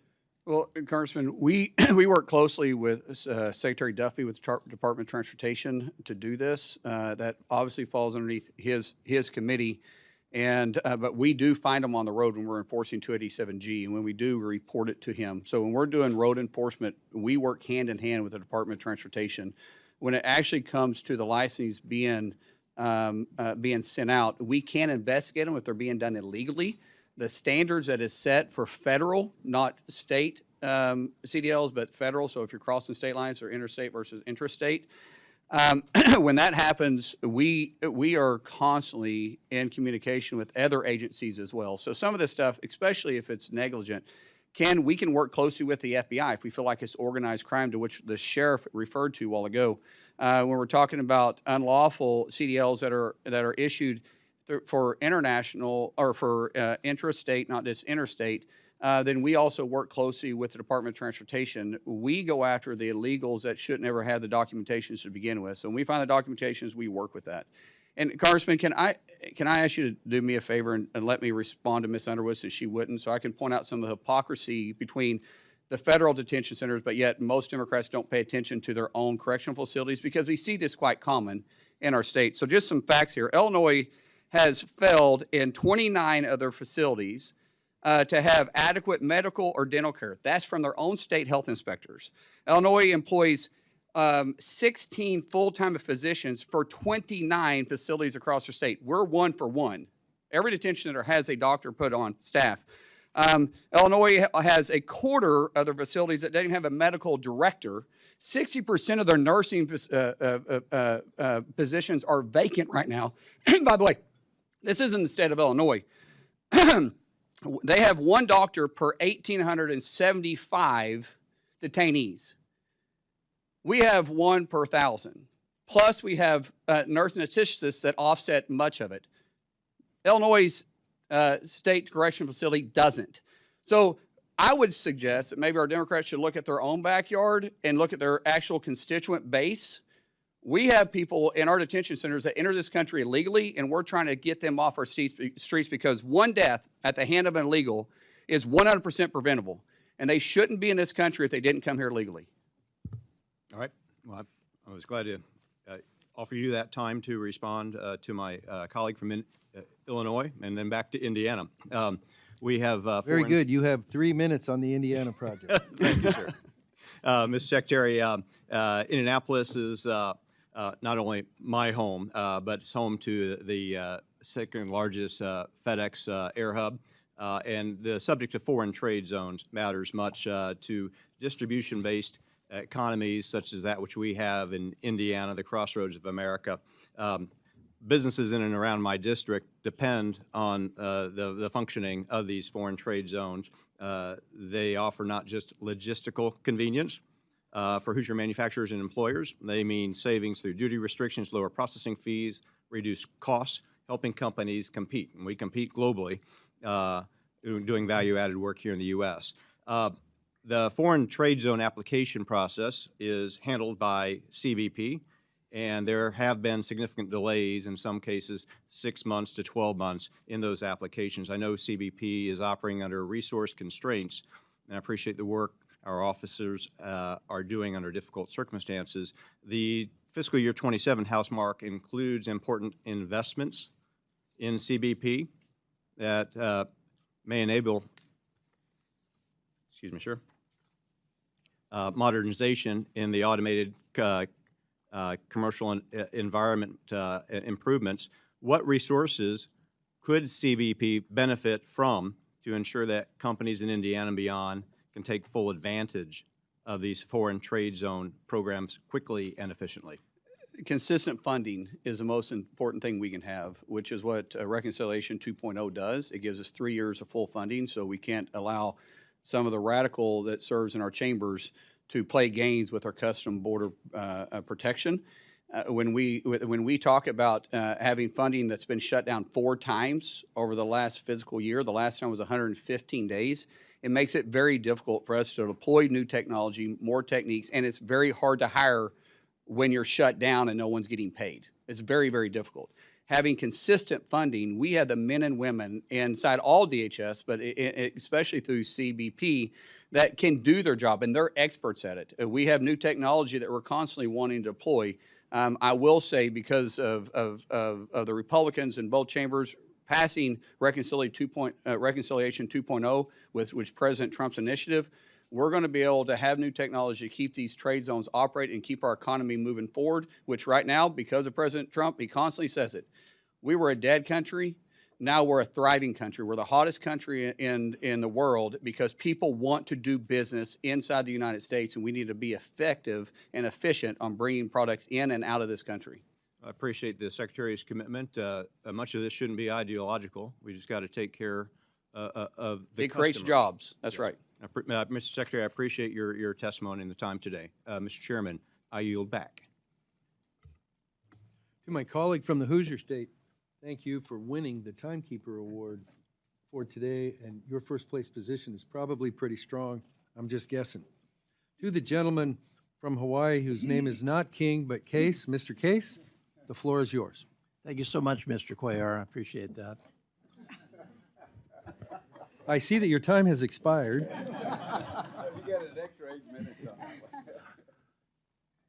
[SPEAKER 3] Well, Congressman, we work closely with Secretary Duffy with the Department of Transportation to do this. That obviously falls underneath his committee. And but we do find them on the road when we're enforcing 287G, and when we do, we report it to him. So when we're doing road enforcement, we work hand in hand with the Department of Transportation. When it actually comes to the license being sent out, we can investigate them if they're being done illegally. The standards that is set for federal, not state CDLs, but federal. So if you're crossing state lines or interstate versus intrastate. When that happens, we are constantly in communication with other agencies as well. So some of this stuff, especially if it's negligent, we can work closely with the FBI if we feel like it's organized crime, to which the sheriff referred to a while ago. When we're talking about unlawful CDLs that are issued for international or for intrastate, not just interstate, then we also work closely with the Department of Transportation. We go after the illegals that shouldn't ever have the documentations to begin with. So when we find the documentations, we work with that. And Congressman, can I ask you to do me a favor and let me respond to Ms. Underwood, since she wouldn't, so I can point out some of the hypocrisy between the federal detention centers, but yet most Democrats don't pay attention to their own correctional facilities, because we see this quite common in our state. So just some facts here. Illinois has failed in 29 of their facilities to have adequate medical or dental care. That's from their own state health inspectors. Illinois employs 16 full-time physicians for 29 facilities across the state. We're 1 for 1. Every detention center has a doctor put on staff. Illinois has a quarter of their facilities that don't even have a medical director. 60% of their nursing positions are vacant right now. By the way, this isn't the state of Illinois. They have 1 doctor per 1,875 detainees. We have 1 per 1,000. Plus, we have nurse anesthetists that offset much of it. Illinois' state correctional facility doesn't. So I would suggest that maybe our Democrats should look at their own backyard and look at their actual constituent base. We have people in our detention centers that enter this country illegally, and we're trying to get them off our streets because 1 death at the hand of an illegal is 100% preventable. And they shouldn't be in this country if they didn't come here legally.
[SPEAKER 8] All right. Well, I was glad to offer you that time to respond to my colleague from Illinois, and then back to Indiana. We have
[SPEAKER 2] Very good. You have 3 minutes on the Indiana project.
[SPEAKER 8] Thank you, sir. Mr. Secretary, Indianapolis is not only my home, but it's home to the second largest FedEx air hub. And the subject of foreign trade zones matters much to distribution-based economies such as that which we have in Indiana, the crossroads of America. Businesses in and around my district depend on the functioning of these foreign trade zones. They offer not just logistical convenience for Hoosier manufacturers and employers. They mean savings through duty restrictions, lower processing fees, reduced costs, helping companies compete. And we compete globally, doing value-added work here in the U.S. The foreign trade zone application process is handled by CBP, And there have been significant delays, in some cases 6 months to 12 months in those applications. I know CBP is operating under resource constraints, and I appreciate the work our officers are doing under difficult circumstances. The fiscal year 27 House Mark includes important investments in CBP that may enable, excuse me, sure, modernization in the automated commercial environment improvements. What resources could CBP benefit from to ensure that companies in Indiana and beyond can take full advantage of these foreign trade zone programs quickly and efficiently?
[SPEAKER 3] Consistent funding is the most important thing we can have, which is what Reconciliation 2.0 does. It gives us 3 years of full funding, so we can't allow some of the radical that serves in our chambers to play games with our custom border protection. When we talk about having funding that's been shut down 4 times over the last fiscal year, the last time was 115 days, it makes it very difficult for us to deploy new technology, more techniques, and it's very hard to hire when you're shut down and no one's getting paid. It's very, very difficult. Having consistent funding, we have the men and women inside all DHS, but especially through CBP, that can do their job, and they're experts at it. We have new technology that we're constantly wanting to deploy. I will say, because of the Republicans in both chambers passing Reconciliation 2.0, which President Trump's initiative, we're going to be able to have new technology to keep these trade zones operate and keep our economy moving forward, which right now, because of President Trump, he constantly says it. We were a dead country. Now we're a thriving country. We're the hottest country in the world because people want to do business inside the United States, and we need to be effective and efficient on bringing products in and out of this country.
[SPEAKER 8] I appreciate the Secretary's commitment. Much of this shouldn't be ideological. We just got to take care of the
[SPEAKER 3] It creates
[SPEAKER 8] customers.
[SPEAKER 3] jobs. That's
[SPEAKER 8] Yes.
[SPEAKER 3] right.
[SPEAKER 8] Mr. Secretary, I appreciate your testimony and the time today. Mr. Chairman, I yield back.
[SPEAKER 2] To my colleague from the Hoosier State, thank you for winning the Timekeeper Award for today, and your first place position is probably pretty strong. I'm just guessing. To the gentleman from Hawaii whose name is not King but Case, Mr. Case, the floor is yours.
[SPEAKER 9] Thank you so much, Mr. Cuellar. I appreciate that.
[SPEAKER 2] I see that your time has expired.
[SPEAKER 1] You get an extra 8 minutes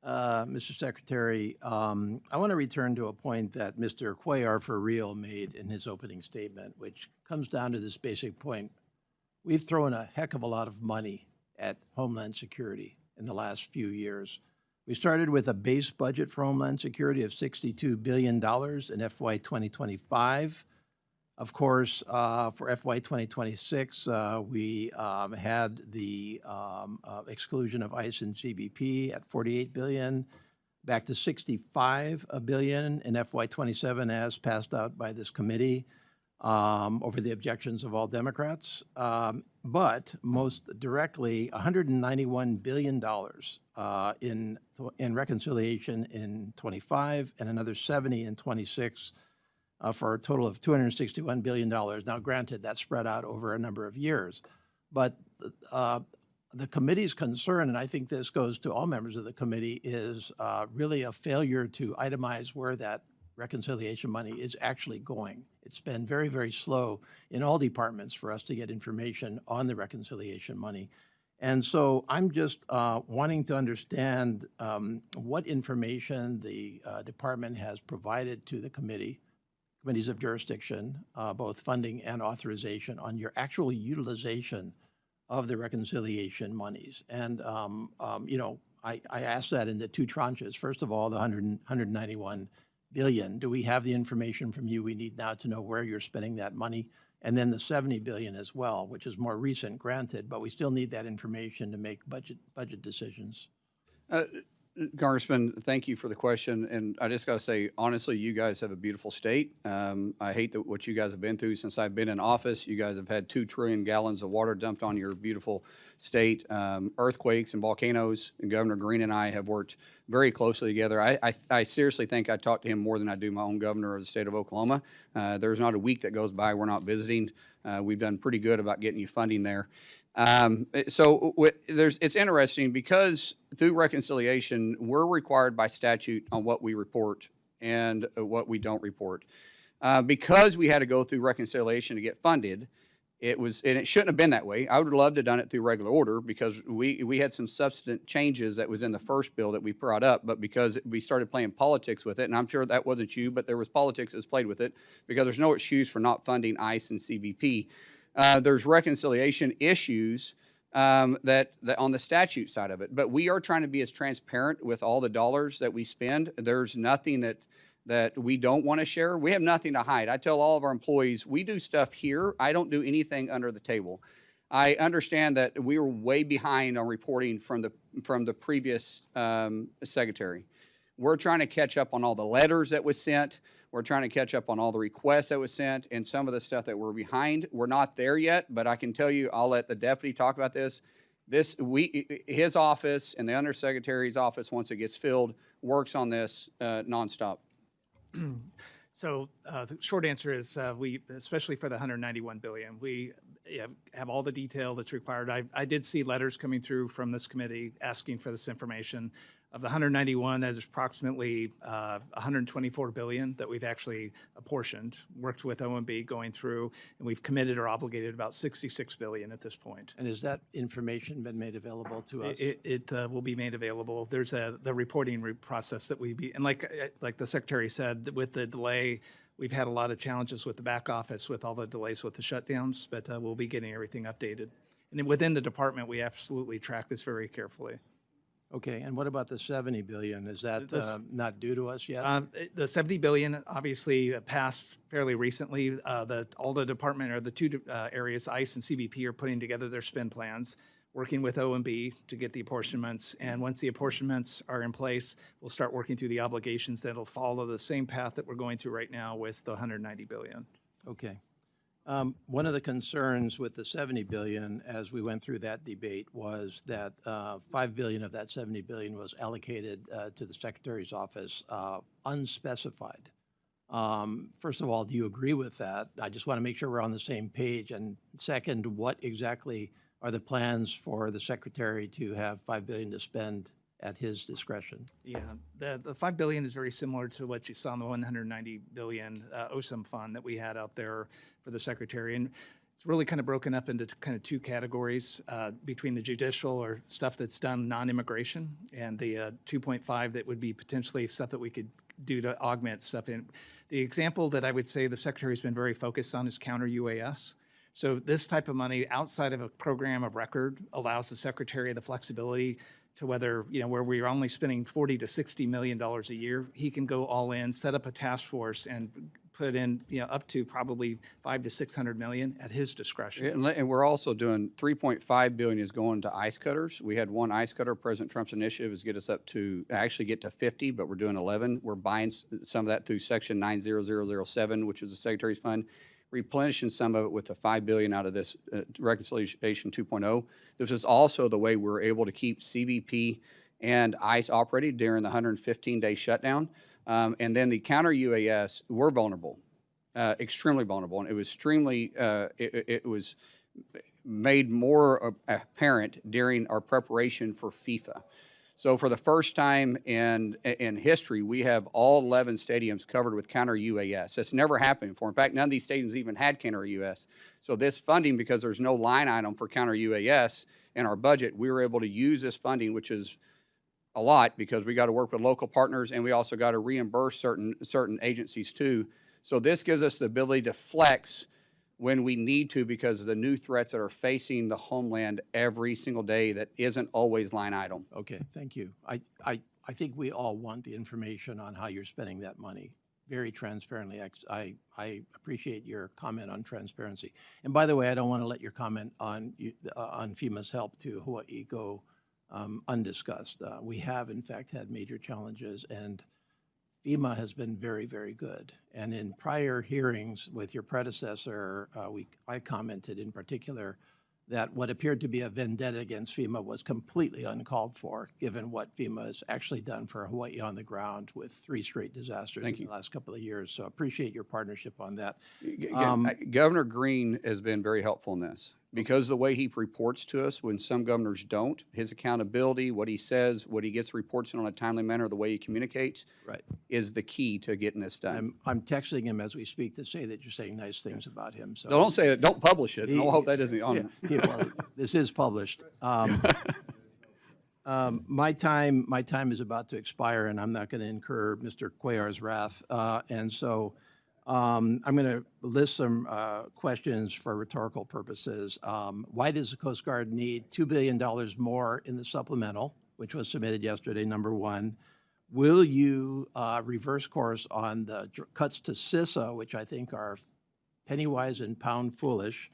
[SPEAKER 1] on
[SPEAKER 9] Mr. Secretary, I want to return to a point that Mr. Cuellar for real made in his opening statement, which comes down to this basic point. We've thrown a heck of a lot of money at Homeland Security in the last few years. We started with a base budget for Homeland Security of $62 billion in FY 2025. Of course, for FY 2026, we had the exclusion of ICE and CBP at $48 billion, back to $65 billion in FY 27 as passed out by this committee over the objections of all Democrats. But most directly, $191 billion in reconciliation in 25 and another 70 in 26. For a total of $261 billion. Now, granted, that's spread out over a number of years. But the committee's concern, and I think this goes to all members of the committee, is really a failure to itemize where that reconciliation money is actually going. It's been very, very slow in all departments for us to get information on the reconciliation money. And so I'm just wanting to understand what information the department has provided to the committees of jurisdiction, both funding and authorization, on your actual utilization of the reconciliation monies. And, you know, I asked that in the 2 tranches. First of all, the $191 billion. Do we have the information from you we need now to know where you're spending that money? And then the $70 billion as well, which is more recent, granted, but we still need that information to make budget decisions.
[SPEAKER 3] Congressman, thank you for the question, and I just got to say, honestly, you guys have a beautiful state. I hate what you guys have been through since I've been in office. You guys have had 2 trillion gallons of water dumped on your beautiful state, earthquakes and volcanoes, and Governor Green and I have worked very closely together. I seriously think I talk to him more than I do my own governor of the state of Oklahoma. There's not a week that goes by we're not visiting. We've done pretty good about getting you funding there. It's interesting because through reconciliation, we're required by statute on what we report and what we don't report. Because we had to go through reconciliation to get funded, and it shouldn't have been that way. I would have loved to have done it through regular order because we had some substantive changes that was in the first bill that we brought up, but because we started playing politics with it, and I'm sure that wasn't you, but there was politics that's played with it because there's no excuse for not funding ICE and CBP. There's reconciliation issues that on the statute side of it, but we are trying to be as transparent with all the dollars that we spend. There's nothing that we don't want to share. We have nothing to hide. I tell all of our employees, we do stuff here. I don't do anything under the table. I understand that we were way behind on reporting from the previous secretary. We're trying to catch up on all the letters that was sent. We're trying to catch up on all the requests that was sent and some of the stuff that we're behind. We're not there yet, but I can tell you, I'll let the deputy talk about this. His office and the undersecretary's office, once it gets filled, works on this nonstop.
[SPEAKER 5] So the short answer is we, especially for the 191 billion, we have all the detail that's required. I did see letters coming through from this committee asking for this information. Of the 191, there's approximately 124 billion that we've actually apportioned, worked with OMB going through, and we've committed or obligated about 66 billion at this point.
[SPEAKER 9] And has that information been made available to us?
[SPEAKER 5] It will be made available. There's the reporting process that and like the secretary said, with the delay, we've had a lot of challenges with the back office with all the delays with the shutdowns, but we'll be getting everything updated. And then within the department, we absolutely track this very carefully.
[SPEAKER 9] Okay, and what about the 70 billion? Is that not due to us yet?
[SPEAKER 5] The 70 billion obviously passed fairly recently. All the department or the two areas, ICE and CBP, are putting together their spend plans, working with OMB to get the apportionments. And once the apportionments are in place, we'll start working through the obligations that'll follow the same path that we're going through right now with the 190 billion.
[SPEAKER 9] Okay. One of the concerns with the 70 billion as we went through that debate was that 5 billion of that 70 billion was allocated to the Secretary's office unspecified. First of all, do you agree with that? I just want to make sure we're on the same page. And second, what exactly are the plans for the Secretary to have 5 billion to spend at his discretion?
[SPEAKER 5] Yeah, the 5 billion is very similar to what you saw in the 190 billion OSAM fund that we had out there for the Secretary. And it's really kind of broken up into kind of two categories between the judicial or stuff that's done non-immigration and the 2.5 that would be potentially stuff that we could do to augment stuff. And the example that I would say the Secretary's been very focused on is counter UAS. So this type of money outside of a program of record allows the Secretary the flexibility to whether, where we're only spending $40 to $60 million a year, he can go all in, set up a task force and put in, up to probably 500 to 600 million at his discretion.
[SPEAKER 3] And we're also doing 3.5 billion is going to ice cutters. We had one ice cutter. President Trump's initiative is get us up to actually get to 50, but we're doing 11. We're buying some of that through Section 90007, which is the Secretary's fund, replenishing some of it with the $5 billion out of this reconciliation 2.0. This is also the way we're able to keep CBP and ICE operating during the 115-day shutdown. And then the counter UAS, we're vulnerable, extremely vulnerable, and it was it was made more apparent during our preparation for FIFA. So for the first time in history, we have all 11 stadiums covered with counter UAS. That's never happened before. In fact, none of these stadiums even had counter UAS. So this funding, because there's no line item for counter UAS in our budget, we were able to use this funding, which is a lot because we got to work with local partners and we also got to reimburse certain agencies too. So this gives us the ability to flex when we need to because of the new threats that are facing the Homeland every single day that isn't always line item.
[SPEAKER 9] Okay, thank you. I think we all want the information on how you're spending that money very transparently. I appreciate your comment on transparency. And by the way, I don't want to let your comment on FEMA's help to Hawaii go undiscussed. We have, in fact, had major challenges, and FEMA has been very, very good. And in prior hearings with your predecessor, I commented in particular that what appeared to be a vendetta against FEMA was completely uncalled for, given what FEMA has actually done for Hawaii on the ground with 3 straight disasters in the last couple of years. So appreciate your partnership on that.
[SPEAKER 3] Governor Green has been very helpful in this. because the way he reports to us, when some governors don't, his accountability, what he says, what he gets reports in a timely manner, the way he communicates,
[SPEAKER 9] Right.
[SPEAKER 3] is the key to getting this done.
[SPEAKER 9] I'm texting him as we speak to say that you're saying nice things about him, so.
[SPEAKER 3] No, don't say it. Don't publish it.
[SPEAKER 9] He-
[SPEAKER 3] I hope that isn't on.
[SPEAKER 9] Well, this is published. My time is about to expire, and I'm not going to incur Mr. Cuellar's wrath. And so I'm going to list some questions for rhetorical purposes. Why does the Coast Guard need $2 billion more in the supplemental, which was submitted yesterday, number one? Will you reverse course on the cuts to CISA, which I think are penny wise and pound foolish?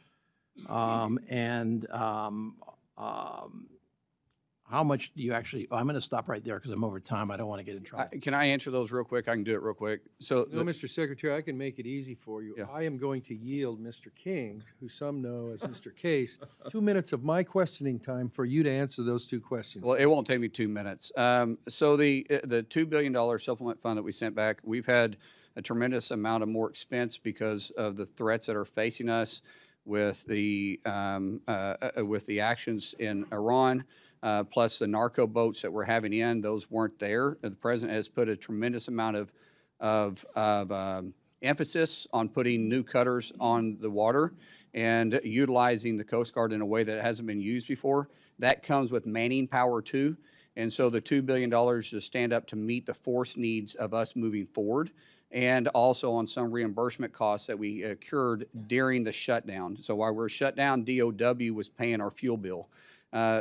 [SPEAKER 9] How much do you actually, I'm going to stop right there because I'm over time. I don't want to get in trouble.
[SPEAKER 3] Can I answer those real quick? I can do it real quick. So,
[SPEAKER 2] No, Mr. Secretary, I can make it easy for you.
[SPEAKER 3] Yeah.
[SPEAKER 2] I am going to yield Mr. King, who some know as Mr. Case, 2 minutes of my questioning time for you to answer those two questions.
[SPEAKER 3] well, it won't take me 2 minutes. So the $2 billion supplement fund that we sent back, we've had a tremendous amount of more expense because of the threats that are facing us with the actions in Iran. Plus the narco boats that we're having in, those weren't there. The president has put a tremendous amount of emphasis on putting new cutters on the water and utilizing the Coast Guard in a way that hasn't been used before. That comes with manning power too. And so the $2 billion to stand up to meet the force needs of us moving forward, and also on some reimbursement costs that we incurred during the shutdown. So while we were shut down, DOW was paying our fuel bill.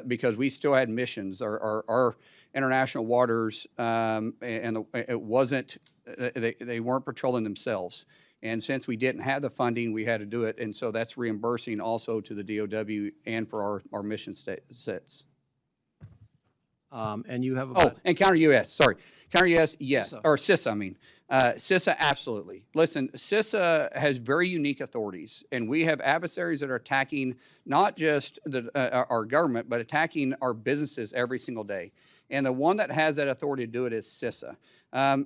[SPEAKER 3] Because we still had missions. Our international waters, it wasn't, they weren't patrolling themselves. And since we didn't have the funding, we had to do it. And so that's reimbursing also to the DOW and for our mission sets.
[SPEAKER 9] And you have
[SPEAKER 3] Oh,
[SPEAKER 9] about,
[SPEAKER 3] and counter-UAS, sorry. Counter-UAS, yes,
[SPEAKER 9] CISA.
[SPEAKER 3] or CISA, I mean. CISA, absolutely. Listen, CISA has very unique authorities, and we have adversaries that are attacking not just our government, but attacking our businesses every single day. And the one that has that authority to do it is CISA.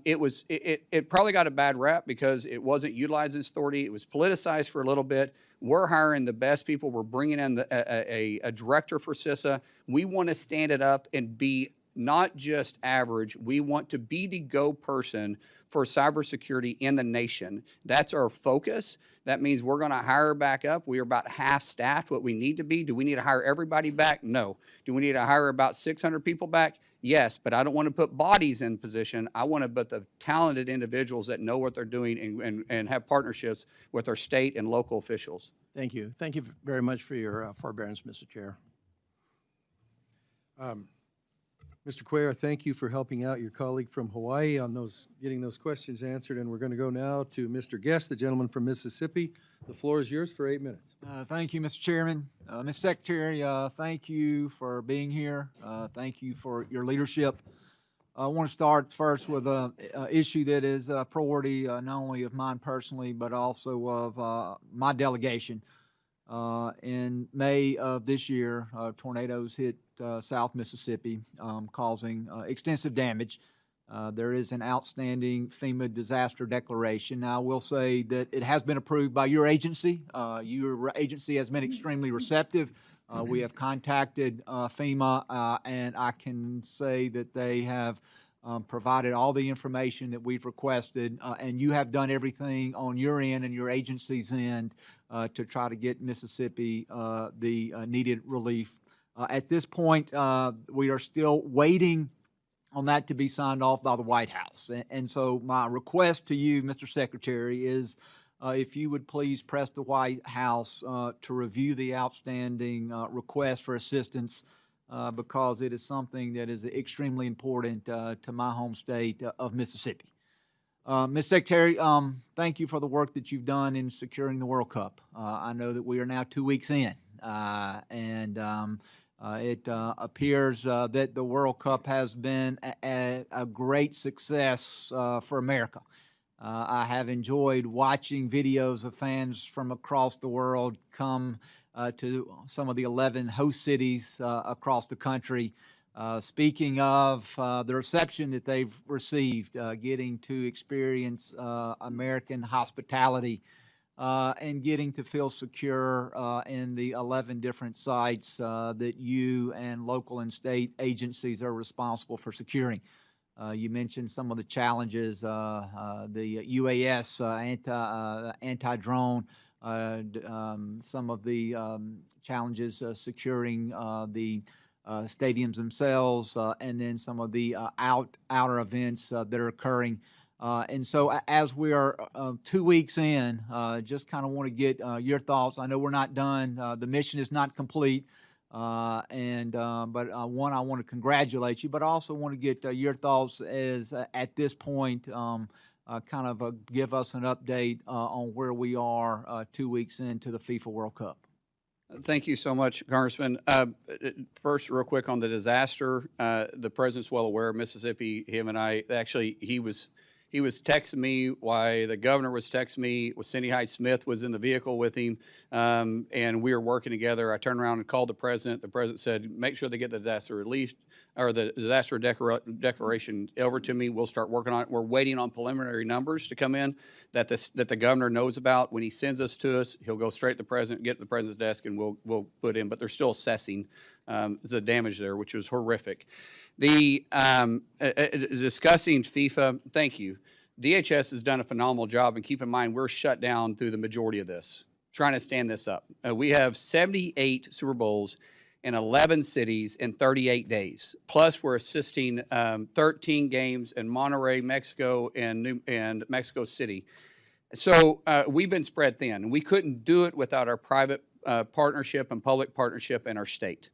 [SPEAKER 3] It probably got a bad rap because it wasn't utilizing its authority. It was politicized for a little bit. We're hiring the best people. We're bringing in a director for CISA. We want to stand it up and be not just average. We want to be the go person for cybersecurity in the nation. That's our focus. That means we're going to hire back up. We are about half staffed what we need to be. Do we need to hire everybody back? No. Do we need to hire about 600 people back? Yes, but I don't want to put bodies in position. I want to put the talented individuals that know what they're doing and have partnerships with our state and local officials.
[SPEAKER 9] thank you. Thank you very much for your forbearance, Mr. Chair.
[SPEAKER 2] Mr. Cuellar, thank you for helping out your colleague from Hawaii on getting those questions answered. And we're going to go now to Mr. Guest, the gentleman from Mississippi. The floor is yours for 8 minutes.
[SPEAKER 10] Thank you, Mr. Chairman. Mr. Secretary, thank you for being here. Thank you for your leadership. I want to start first with an issue that is a priority not only of mine personally, but also of my delegation. In May of this year, tornadoes hit South Mississippi, causing extensive damage. There is an outstanding FEMA disaster declaration. Now, I will say that it has been approved by your agency. Your agency has been extremely receptive. We have contacted FEMA, and I can say that they have provided all the information that we've requested, and you have done everything on your end and your agency's end to try to get Mississippi the needed relief. At this point, we are still waiting on that to be signed off by the White House. And so my request to you, Mr. Secretary, is if you would please press the White House to review the outstanding request for assistance because it is something that is extremely important to my home state of Mississippi. Ms. Secretary, thank you for the work that you've done in securing the World Cup. I know that we are now 2 weeks in, and it appears that the World Cup has been a great success for America. I have enjoyed watching videos of fans from across the world come to some of the 11 host cities across the country. Speaking of the reception that they've received, getting to experience American hospitality and getting to feel secure in the 11 different sites that you and local and state agencies are responsible for securing. You mentioned some of the challenges, the UAS, anti-drone, some of the challenges securing the stadiums themselves, and then some of the outer events that are occurring. And so as we are 2 weeks in, just kind of want to get your thoughts. I know we're not done. The mission is not complete. But one, I want to congratulate you, but I also want to get your thoughts as at this point, kind of give us an update on where we are 2 weeks into the FIFA World Cup.
[SPEAKER 3] Thank you so much, Congressman. First, real quick on the disaster, the president's well aware of Mississippi. Him and I, actually, he was texting me while the governor was texting me. Cindy Hyde-Smith was in the vehicle with him, and we were working together. I turned around and called the president. The president said, make sure they get the disaster relief or the disaster declaration over to me. We'll start working on it. We're waiting on preliminary numbers to come in that the governor knows about. When he sends us to us, he'll go straight to the president, get to the president's desk, and we'll put in. But they're still assessing the damage there, which was horrific. The discussing FIFA, thank you. DHS has done a phenomenal job, and keep in mind, we're shut down through the majority of this, trying to stand this up. We have 78 Super Bowls in 11 cities in 38 days. Plus, we're assisting 13 games in Monterrey, Mexico, and Mexico City. So we've been spread thin. We couldn't do it without our private partnership and public partnership in our state.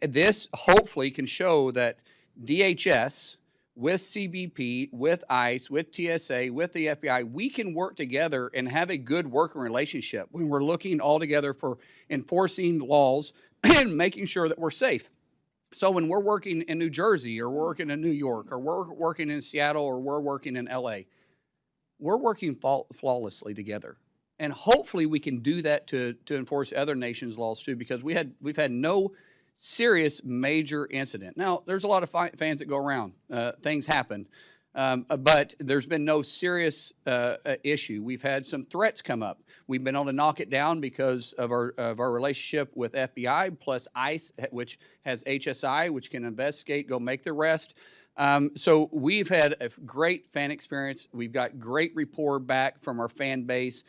[SPEAKER 3] This hopefully can show that DHS, with CBP, with ICE, with TSA, with the FBI, we can work together and have a good working relationship when we're looking all together for enforcing laws and making sure that we're safe. So when we're working in New Jersey or we're working in New York or we're working in Seattle or we're working in LA, we're working flawlessly together. And hopefully we can do that to enforce other nations' laws too, because we've had no serious major incident. Now, there's a lot of fans that go around. Things happen. But there's been no serious issue. We've had some threats come up. We've been able to knock it down because of our relationship with FBI plus ICE, which has HSI, which can investigate, go make the arrest. So we've had a great fan experience. We've got great rapport back from our fan base.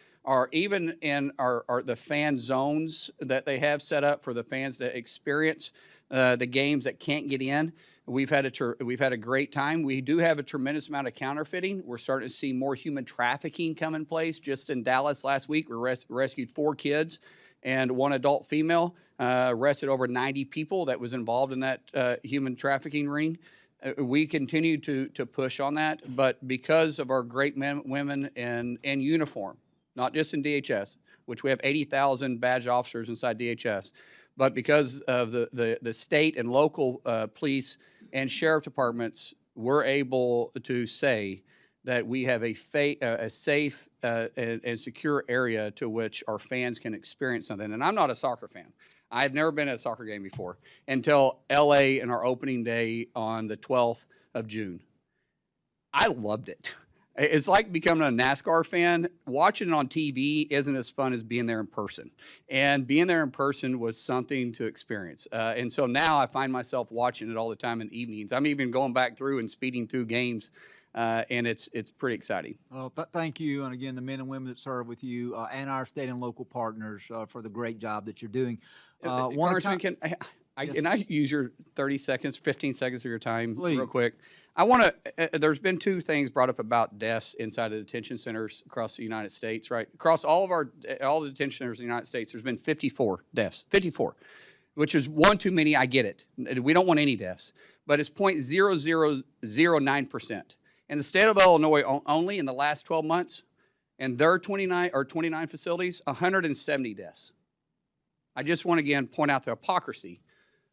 [SPEAKER 3] Even in the fan zones that they have set up for the fans to experience the games that can't get in. We've had a great time. We do have a tremendous amount of counterfeiting. We're starting to see more human trafficking come in place. Just in Dallas last week, we rescued 4 kids and 1 adult female. Arrested over 90 people that was involved in that human trafficking ring. We continue to push on that, but because of our great men, women in uniform, not just in DHS, which we have 80,000 badge officers inside DHS, but because of the state and local police and sheriff departments, we're able to say that we have a safe and secure area to which our fans can experience something. And I'm not a soccer fan. I've never been at a soccer game before until LA in our opening day on the 12th of June. I loved it. It's like becoming a NASCAR fan. Watching it on TV isn't as fun as being there in person. And being there in person was something to experience. And so now I find myself watching it all the time in evenings. I'm even going back through and speeding through games, and it's pretty exciting.
[SPEAKER 10] Well, thank you, and again, the men and women that serve with you and our state and local partners for the great job that you're doing.
[SPEAKER 3] Congressman, can I use your 30 seconds, 15 seconds of your time
[SPEAKER 10] Please.
[SPEAKER 3] real quick? I want to, there's been 2 things brought up about deaths inside of detention centers across the United States, right? Across all the detention centers in the United States, there's been 54 deaths, 54, which is 1 too many. I get it. We don't want any deaths, but it's 0.0009%. In the state of Illinois only in the last 12 months, in their 29 facilities, 170 deaths. I just want to again point out the hypocrisy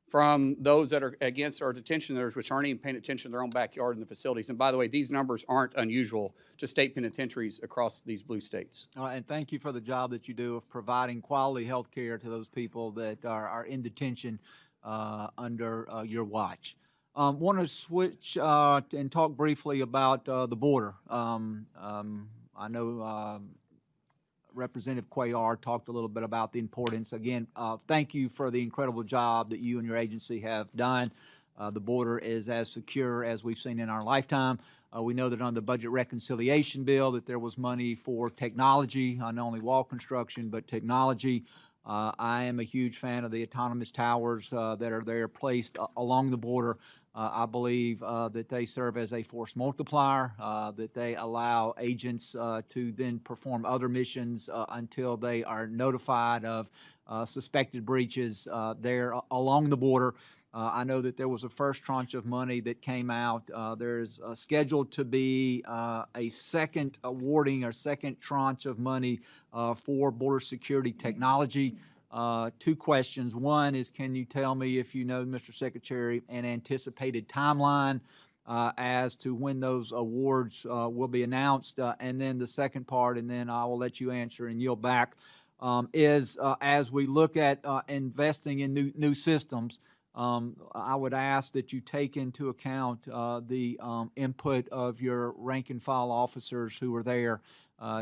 [SPEAKER 3] from those that are against our detention centers, which aren't even paying attention to their own backyard in the facilities. And by the way, these numbers aren't unusual to state penitentiaries across these blue states.
[SPEAKER 10] And thank you for the job that you do of providing quality health care to those people that are in detention under your watch. Want to switch and talk briefly about the border. I know Representative Cuellar talked a little bit about the importance. Again, thank you for the incredible job that you and your agency have done. The border is as secure as we've seen in our lifetime. We know that on the budget reconciliation bill that there was money for technology, not only wall construction, but technology. I am a huge fan of the autonomous towers that are there placed along the border. I believe that they serve as a force multiplier, that they allow agents to then perform other missions until they are notified of suspected breaches there along the border. I know that there was a first tranche of money that came out. There's scheduled to be a second awarding or second tranche of money for border security technology. Two questions. One is, can you tell me, if you know, Mr. Secretary, an anticipated timeline as to when those awards will be announced? And then the second part, and then I will let you answer and yield back, is as we look at investing in new systems, I would ask that you take into account the input of your rank and file officers who are there.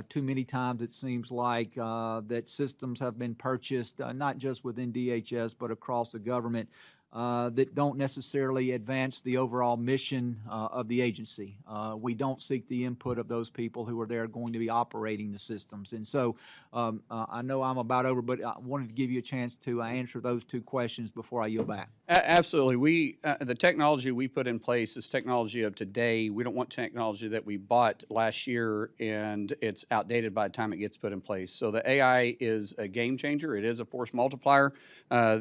[SPEAKER 10] Too many times it seems like that systems have been purchased, not just within DHS, but across the government, that don't necessarily advance the overall mission of the agency. We don't seek the input of those people who are there going to be operating the systems. And so I know I'm about over, but I wanted to give you a chance to answer those two questions before I yield back.
[SPEAKER 3] Absolutely. The technology we put in place is technology of today. We don't want technology that we bought last year and it's outdated by the time it gets put in place. So the AI is a game changer. It is a force multiplier.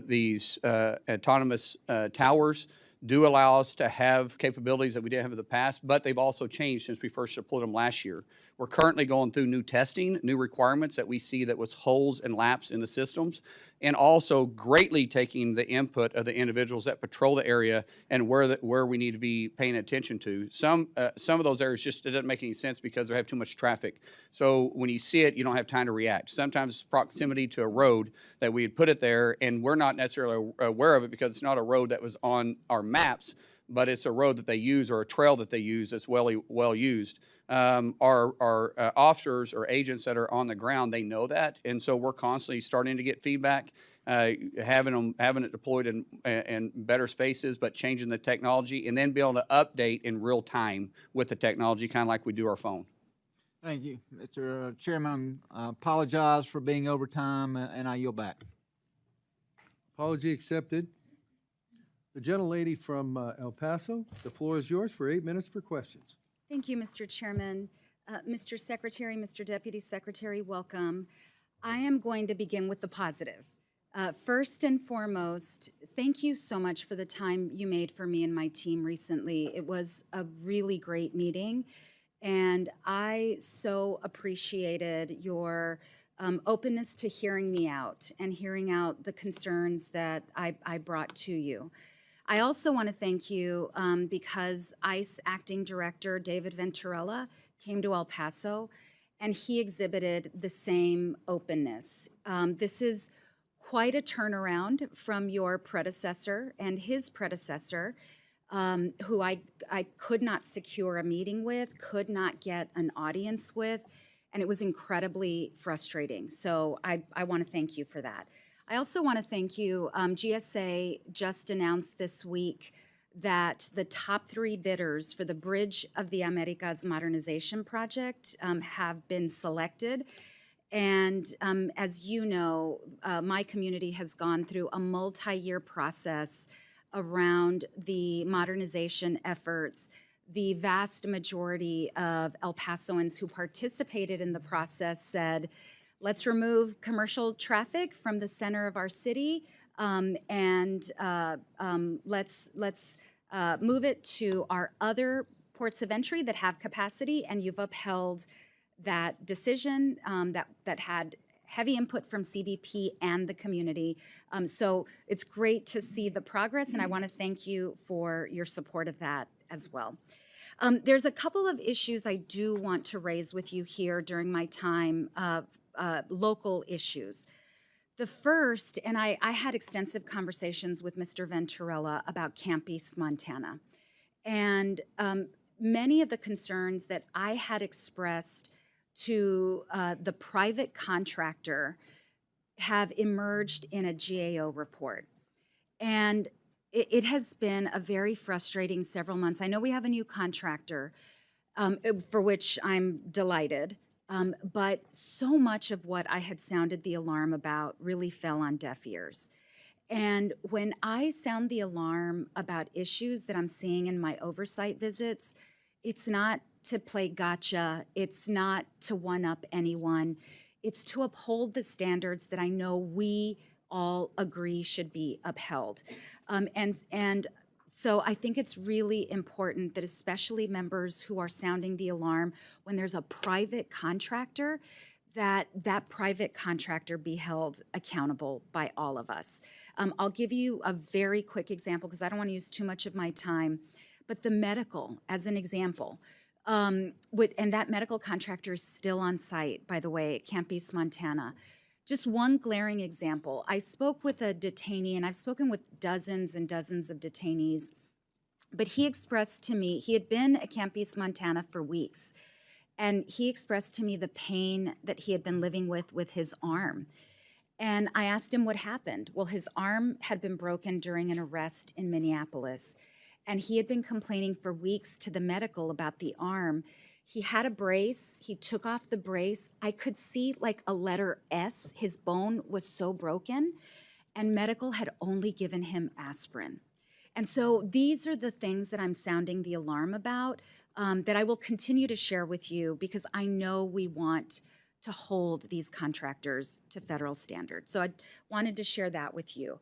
[SPEAKER 3] These autonomous towers do allow us to have capabilities that we didn't have in the past, but they've also changed since we first deployed them last year. We're currently going through new testing, new requirements that we see that was holes and laps in the systems, and also greatly taking the input of the individuals that patrol the area and where we need to be paying attention to. Some of those areas just, it doesn't make any sense because they have too much traffic. So when you see it, you don't have time to react. Sometimes it's proximity to a road that we had put it there, and we're not necessarily aware of it because it's not a road that was on our maps, but it's a road that they use or a trail that they use that's well used. Our officers or agents that are on the ground, they know that, and so we're constantly starting to get feedback, having it deployed in better spaces, but changing the technology, and then be able to update in real time with the technology, kind of like we do our phone.
[SPEAKER 10] Thank you, Mr. Chairman. I apologize for being over time, and I yield back.
[SPEAKER 2] Apology accepted. The gentlelady from El Paso, the floor is yours for 8 minutes for questions.
[SPEAKER 11] Thank you, Mr. Chairman. Mr. Secretary, Mr. Deputy Secretary, welcome. I am going to begin with the positive. First and foremost, thank you so much for the time you made for me and my team recently. It was a really great meeting, and I so appreciated your openness to hearing me out and hearing out the concerns that I brought to you. I also want to thank you because ICE Acting Director David Venturella came to El Paso and he exhibited the same openness. This is quite a turnaround from your predecessor and his predecessor, who I could not secure a meeting with, could not get an audience with, and it was incredibly frustrating. So I want to thank you for that. I also want to thank you. GSA just announced this week that the top 3 bidders for the Bridge of the Americas modernization project have been selected. And as you know, my community has gone through a multi-year process around the modernization efforts. The vast majority of El Pasoans who participated in the process said, let's remove commercial traffic from the center of our city and let's move it to our other ports of entry that have capacity, and you've upheld that decision that had heavy input from CBP and the community. So it's great to see the progress, and I want to thank you for your support of that as well. There's a couple of issues I do want to raise with you here during my time, local issues. The first, and I had extensive conversations with Mr. Venturella about Camp East, Montana. And many of the concerns that I had expressed to the private contractor have emerged in a GAO report. And it has been a very frustrating several months. I know we have a new contractor, for which I'm delighted, but so much of what I had sounded the alarm about really fell on deaf ears. And when I sound the alarm about issues that I'm seeing in my oversight visits, it's not to play gotcha, it's not to one-up anyone, it's to uphold the standards that I know we all agree should be upheld. And so I think it's really important that especially members who are sounding the alarm when there's a private contractor, that private contractor be held accountable by all of us. I'll give you a very quick example because I don't want to use too much of my time, but the medical as an example. And that medical contractor is still on site, by the way, at Camp East, Montana. Just one glaring example. I spoke with a detainee, and I've spoken with dozens and dozens of detainees, but he expressed to me, he had been at Camp East, Montana for weeks, and he expressed to me the pain that he had been living with his arm. And I asked him what happened. Well, his arm had been broken during an arrest in Minneapolis, and he had been complaining for weeks to the medical about the arm. He had a brace, he took off the brace. I could see like a letter S, his bone was so broken, and medical had only given him aspirin. And so these are the things that I'm sounding the alarm about, that I will continue to share with you because I know we want to hold these contractors to federal standards. So I wanted to share that with you.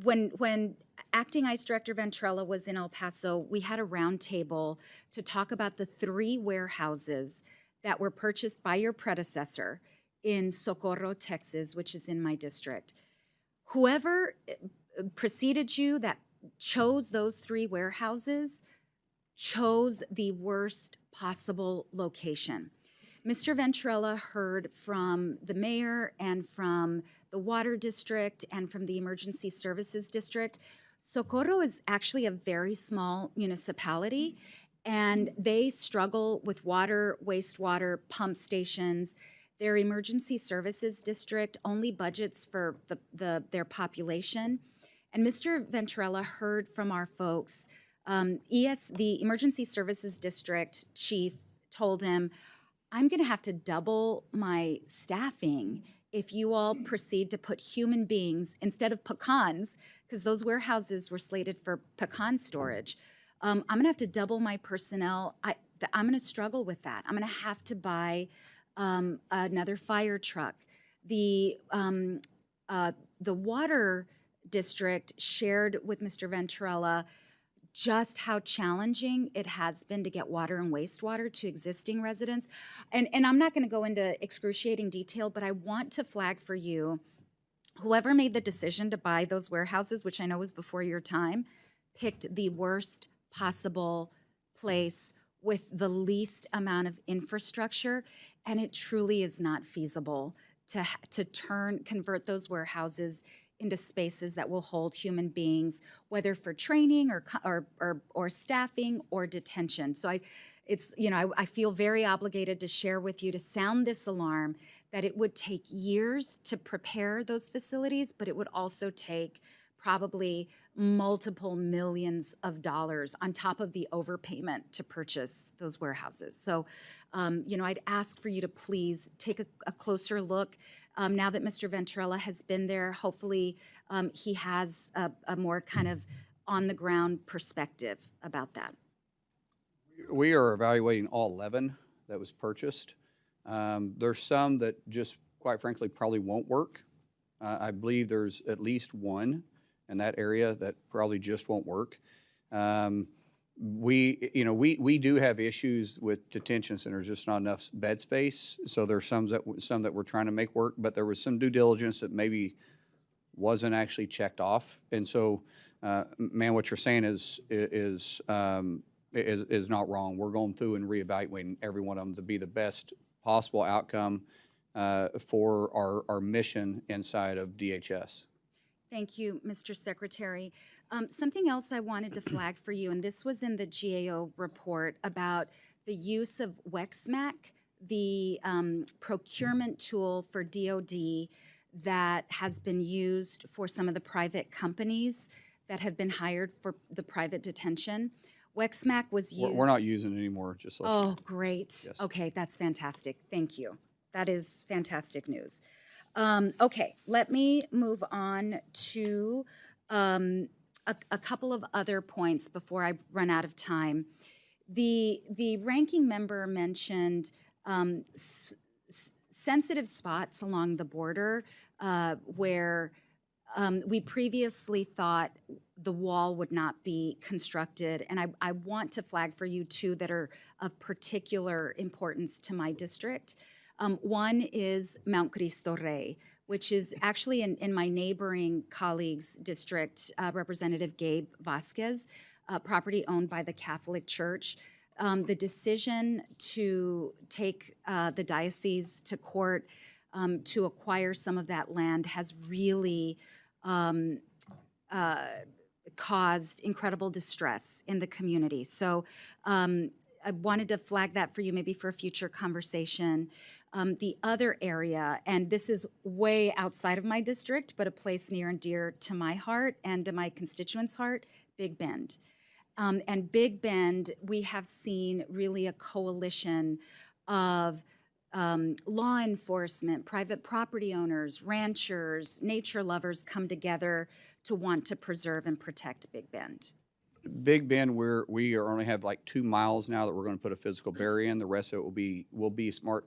[SPEAKER 11] When Acting ICE Director Ventrella was in El Paso, we had a roundtable to talk about the 3 warehouses that were purchased by your predecessor in Socorro, Texas, which is in my district. Whoever preceded you that chose those 3 warehouses chose the worst possible location. Mr. Ventrella heard from the mayor and from the water district and from the emergency services district. Socorro is actually a very small municipality, and they struggle with water, wastewater, pump stations. Their emergency services district only budgets for their population. And Mr. Ventrella heard from our folks. The emergency services district chief told him, I'm going to have to double my staffing if you all proceed to put human beings instead of pecans, because those warehouses were slated for pecan storage. I'm going to have to double my personnel. I'm going to struggle with that. I'm going to have to buy another fire truck. The water district shared with Mr. Ventrella just how challenging it has been to get water and wastewater to existing residents. And I'm not going to go into excruciating detail, but I want to flag for you, whoever made the decision to buy those warehouses, which I know was before your time, picked the worst possible place with the least amount of infrastructure, and it truly is not feasible to convert those warehouses into spaces that will hold human beings, whether for training or staffing or detention. So I feel very obligated to share with you, to sound this alarm, that it would take years to prepare those facilities, but it would also take probably multiple millions of dollars on top of the overpayment to purchase those warehouses. So, I'd ask for you to please take a closer look. Now that Mr. Ventrella has been there, hopefully he has a more kind of on-the-ground perspective about that.
[SPEAKER 3] We are evaluating all 11 that was purchased. There's some that just, quite frankly, probably won't work. I believe there's at least one in that area that probably just won't work. We do have issues with detention centers, just not enough bed space. So there's some that we're trying to make work, but there was some due diligence that maybe wasn't actually checked off. And so, man, what you're saying is not wrong. We're going through and reevaluating every one of them to be the best possible outcome for our mission inside of DHS.
[SPEAKER 11] Thank you, Mr. Secretary. Something else I wanted to flag for you, and this was in the GAO report about the use of Wexmac, the procurement tool for DOD that has been used for some of the private companies that have been hired for the private detention. WEXMAC was used.
[SPEAKER 3] We're not using it anymore, just so.
[SPEAKER 11] Oh, great.
[SPEAKER 3] Yes.
[SPEAKER 11] Okay, that's fantastic. Thank you. That is fantastic news. Okay, let me move on to a couple of other points before I run out of time. The ranking member mentioned sensitive spots along the border where we previously thought the wall would not be constructed. And I want to flag for you two that are of particular importance to my district. One is Mount Cristo Rey, which is actually in my neighboring colleague's district, Representative Gabe Vasquez, property owned by the Catholic Church. The decision to take the diocese to court to acquire some of that land has really caused incredible distress in the community. So I wanted to flag that for you, maybe for a future conversation. The other area, and this is way outside of my district, but a place near and dear to my heart and to my constituents' heart, Big Bend. And Big Bend, we have seen really a coalition of law enforcement, private property owners, ranchers, nature lovers come together to want to preserve and protect Big Bend.
[SPEAKER 3] Big Bend, we only have like 2 miles now that we're going to put a physical barrier in. The rest of it will be smart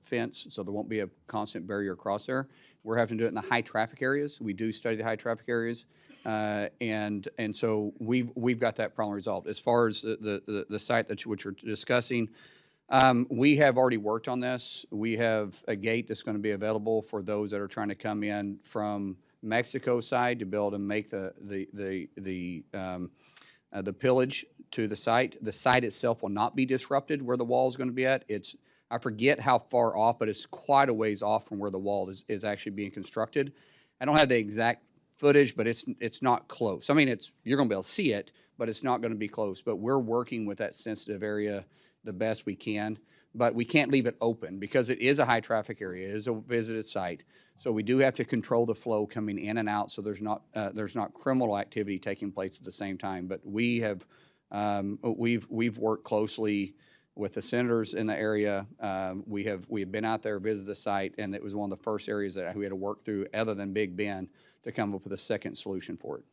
[SPEAKER 3] fence, so there won't be a constant barrier across there. We're having to do it in the high traffic areas. We do study the high traffic areas, and so we've got that problem resolved. As far as the site which you're discussing, we have already worked on this. We have a gate that's going to be available for those that are trying to come in from Mexico side to be able to make the pillage to the site. The site itself will not be disrupted where the wall is going to be at. I forget how far off, but it's quite a ways off from where the wall is actually being constructed. I don't have the exact footage, but it's not close. I mean, you're going to be able to see it, but it's not going to be close. But we're working with that sensitive area the best we can. But we can't leave it open because it is a high traffic area. It is a visited site. So we do have to control the flow coming in and out so there's not criminal activity taking place at the same time. But we've worked closely with the senators in the area. We have been out there, visited the site, and it was one of the first areas that we had to work through other than Big Bend to come up with a second solution for it.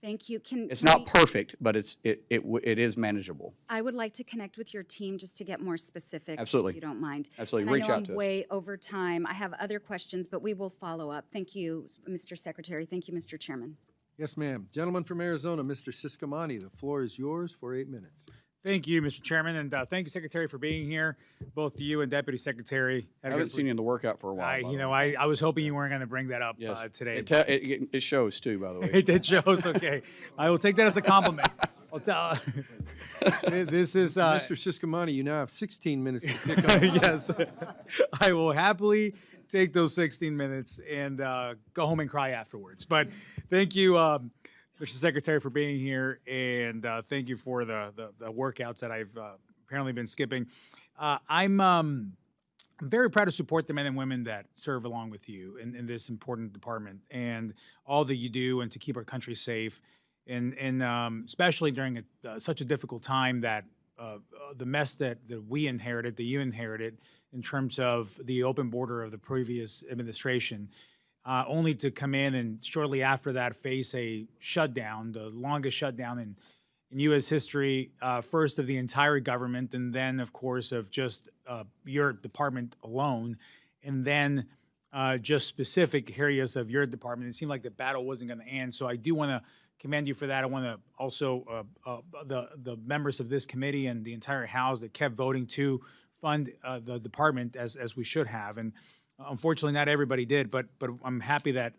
[SPEAKER 11] Thank you.
[SPEAKER 3] It's not perfect, but it is manageable.
[SPEAKER 11] I would like to connect with your team just to get more specifics.
[SPEAKER 3] Absolutely.
[SPEAKER 11] If you don't mind.
[SPEAKER 3] Absolutely.
[SPEAKER 11] And
[SPEAKER 3] Reach
[SPEAKER 11] I know
[SPEAKER 3] out to
[SPEAKER 11] I'm
[SPEAKER 3] us.
[SPEAKER 11] way over time. I have other questions, but we will follow up. Thank you, Mr. Secretary. Thank you, Mr. Chairman.
[SPEAKER 2] Yes, ma'am. Gentleman from Arizona, Mr. Siscomani, the floor is yours for 8 minutes.
[SPEAKER 12] Thank you, Mr. Chairman, and thank you, Secretary, for being here. Both you and Deputy Secretary.
[SPEAKER 3] I haven't seen you in the workout for a while.
[SPEAKER 12] I was hoping you weren't going to bring that up today.
[SPEAKER 3] It shows too, by the way.
[SPEAKER 12] It shows. Okay, I will take that as a compliment. I'll tell. This is
[SPEAKER 2] Mr. Siscomani, you now have 16 minutes to pick up.
[SPEAKER 12] Yes, I will happily take those 16 minutes and go home and cry afterwards. But thank you, Mr. Secretary, for being here, and thank you for the workouts that I've apparently been skipping. I'm very proud to support the men and women that serve along with you in this important department and all that you do and to keep our country safe, and especially during such a difficult time that the mess that we inherited, that you inherited in terms of the open border of the previous administration. Only to come in and shortly after that face a shutdown, the longest shutdown in U.S. history, first of the entire government, and then, of course, of just your department alone, and then just specific areas of your department. It seemed like the battle wasn't going to end, so I do want to commend you for that. I want to also the members of this committee and the entire House that kept voting to fund the department as we should have. And unfortunately, not everybody did, but I'm happy that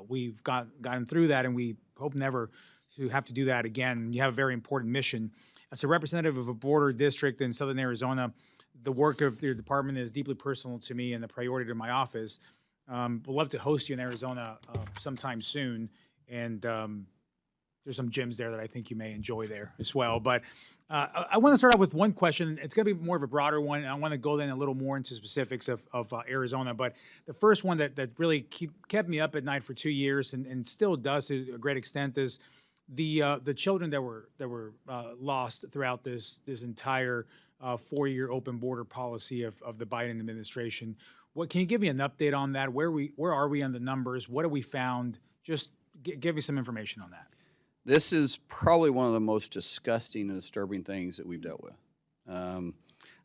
[SPEAKER 12] we've gotten through that, and we hope never to have to do that again. You have a very important mission. As a representative of a border district in southern Arizona, the work of your department is deeply personal to me and a priority to my office. We'd love to host you in Arizona sometime soon, and there's some gyms there that I think you may enjoy there as well. But I want to start off with one question. It's going to be more of a broader one, and I want to go then a little more into specifics of Arizona. But the first one that really kept me up at night for 2 years and still does to a great extent is the children that were lost throughout this entire 4-year open border policy of the Biden administration. What can you give me an update on that? Where are we on the numbers? What have we found? Just give me some information on that.
[SPEAKER 3] This is probably one of the most disgusting and disturbing things that we've dealt with.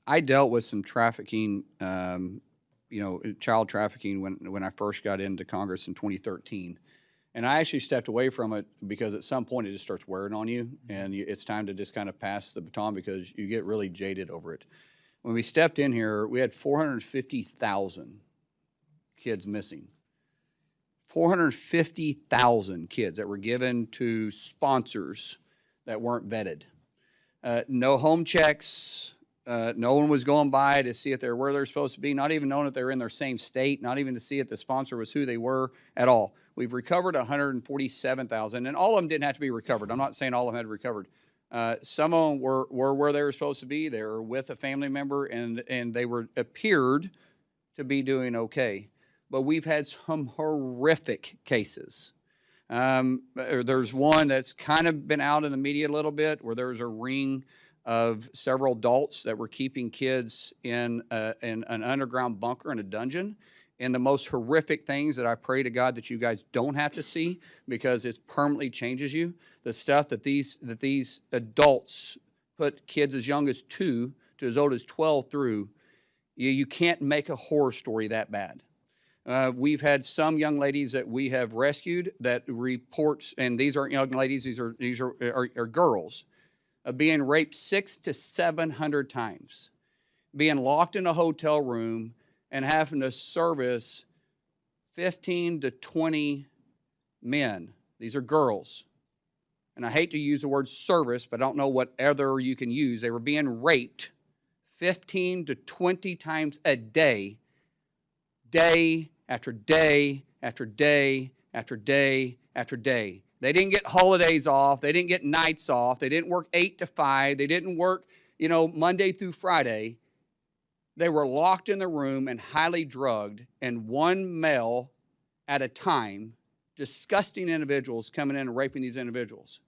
[SPEAKER 3] I dealt with some trafficking, child trafficking when I first got into Congress in 2013. And I actually stepped away from it because at some point it just starts wearing on you, and it's time to just kind of pass the baton because you get really jaded over it. When we stepped in here, we had 450,000 kids missing. 450,000 kids that were given to sponsors that weren't vetted. No home checks. No one was going by to see if they're where they're supposed to be, not even knowing if they're in their same state, not even to see if the sponsor was who they were at all. We've recovered 147,000, and all of them didn't have to be recovered. I'm not saying all of them had recovered. Some of them were where they were supposed to be. They were with a family member, and they appeared to be doing okay. But we've had some horrific cases. There's one that's kind of been out in the media a little bit where there was a ring of several adults that were keeping kids in an underground bunker in a dungeon. And the most horrific things that I pray to God that you guys don't have to see because it permanently changes you. The stuff that these adults put kids as young as 2 to as old as 12 through, you can't make a horror story that bad. We've had some young ladies that we have rescued that reports, and these aren't young ladies, these are girls, being raped 600 to 700 times, being locked in a hotel room and having to service 15 to 20 men. These are girls. And I hate to use the word service, but I don't know what other you can use. They were being raped 15 to 20 times a day, day after day after day after day after day. They didn't get holidays off. They didn't get nights off. They didn't work 8 to 5. They didn't work, Monday through Friday. They were locked in the room and highly drugged, and one male at a time, disgusting individuals coming in and raping these individuals.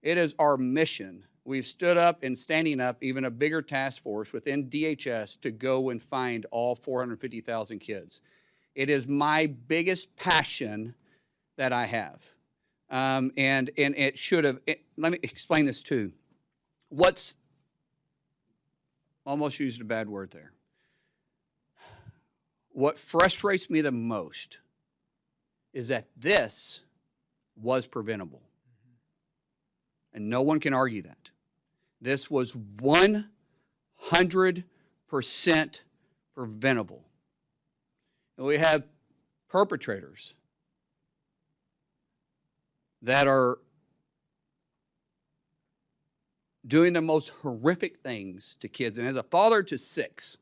[SPEAKER 3] It is our mission. We've stood up and standing up even a bigger task force within DHS to go and find all 450,000 kids. It is my biggest passion that I have. And it should have, let me explain this too. Almost used a bad word there. What frustrates me the most is that this was preventable. And no one can argue that. This was 100% preventable. And we have perpetrators that are doing the most horrific things to kids. And as a father to 6,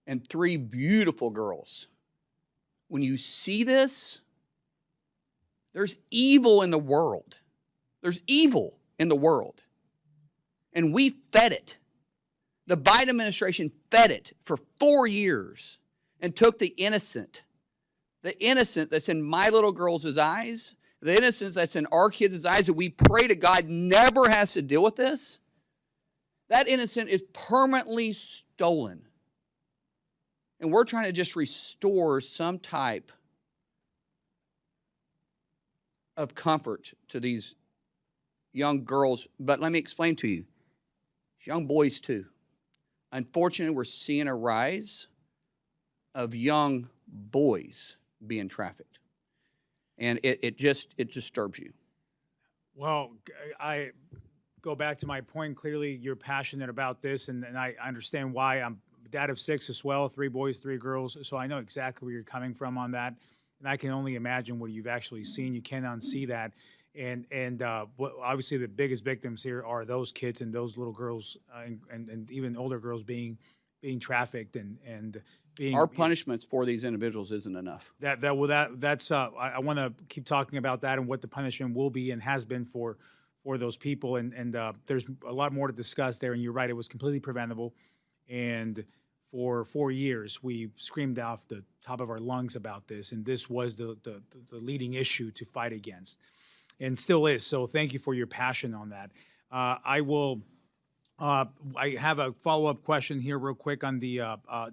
[SPEAKER 3] and 3 beautiful girls, when you see this, there's evil in the world. There's evil in the world. And we fed it. The Biden administration fed it for 4 years and took the innocent that's in my little girls' eyes, the innocence that's in our kids' eyes that we pray to God never has to deal with this, that innocent is permanently stolen. And we're trying to just restore some type of comfort to these young girls. But let me explain to you, young boys too. Unfortunately, we're seeing a rise of young boys being trafficked. And it disturbs you.
[SPEAKER 12] Well, I go back to my point. Clearly, you're passionate about this, and I understand why. I'm a dad of 6 as well, 3 boys, 3 girls, so I know exactly where you're coming from on that. And I can only imagine what you've actually seen. You can't unsee that. And obviously, the biggest victims here are those kids and those little girls and even older girls being trafficked. And being.
[SPEAKER 3] Our punishments for these individuals isn't enough.
[SPEAKER 12] That's I want to keep talking about that and what the punishment will be and has been for those people, and there's a lot more to discuss there. And you're right, it was completely preventable, and for 4 years we screamed off the top of our lungs about this, and this was the leading issue to fight against, and still is. So thank you for your passion on that. I have a follow-up question here real quick on the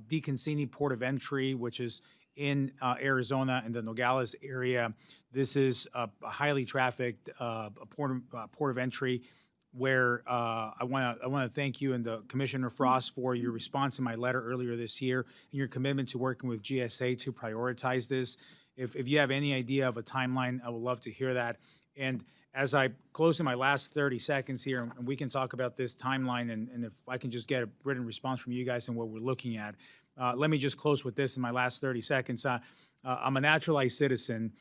[SPEAKER 12] DeConcini Port of Entry, which is in Arizona in the Nogales area. This is a highly trafficked port of entry where I want to thank you and the Commissioner Frost for your response in my letter earlier this year and your commitment to working with GSA to prioritize this. If you have any idea of a timeline, I would love to hear that. And as I close in my last 30 seconds here, and we can talk about this timeline, and if I can just get a written response from you guys and what we're looking at. Let me just close with this in my last 30 seconds. I'm a naturalized citizen.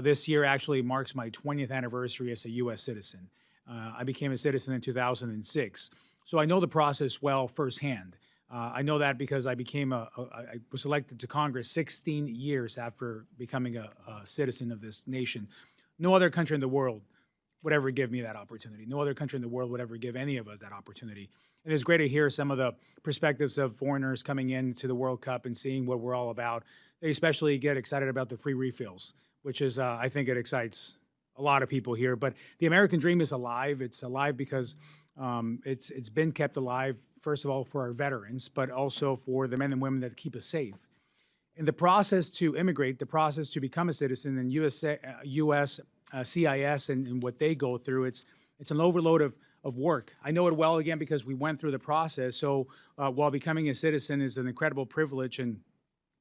[SPEAKER 12] This year actually marks my 20th anniversary as a U.S. citizen. I became a citizen in 2006. So I know the process well firsthand. I know that because I was elected to Congress 16 years after becoming a citizen of this nation. No other country in the world would ever give me that opportunity. No other country in the world would ever give any of us that opportunity. And it's great to hear some of the perspectives of foreigners coming into the World Cup and seeing what we're all about. They especially get excited about the free refills, which is, I think it excites a lot of people here. But the American dream is alive. It's alive because it's been kept alive, first of all, for our veterans, but also for the men and women that keep us safe. In the process to immigrate, the process to become a citizen in U.S. CIS and what they go through, it's an overload of work. I know it well, again, because we went through the process. So while becoming a citizen is an incredible privilege and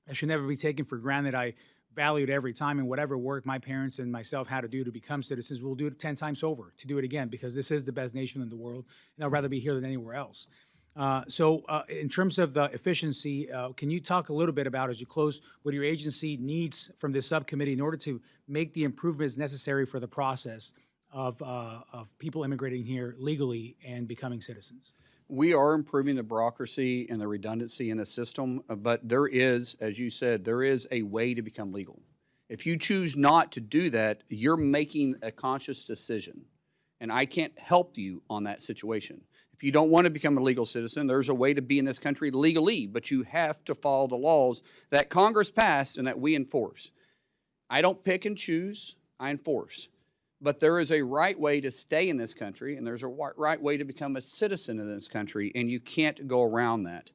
[SPEAKER 12] it should never be taken for granted, I valued every time and whatever work my parents and myself had to do to become citizens, we'll do it 10 times over to do it again because this is the best nation in the world, and I'd rather be here than anywhere else. So in terms of the efficiency, can you talk a little bit about, as you close, what your agency needs from this subcommittee in order to make the improvements necessary for the process of people immigrating here legally and becoming citizens?
[SPEAKER 3] We are improving the bureaucracy and the redundancy in the system, but there is, as you said, there is a way to become legal. If you choose not to do that, you're making a conscious decision, and I can't help you on that situation. If you don't want to become a legal citizen, there's a way to be in this country legally, but you have to follow the laws that Congress passed and that we enforce. I don't pick and choose, I enforce. But there is a right way to stay in this country, and there's a right way to become a citizen in this country, and you can't go around that.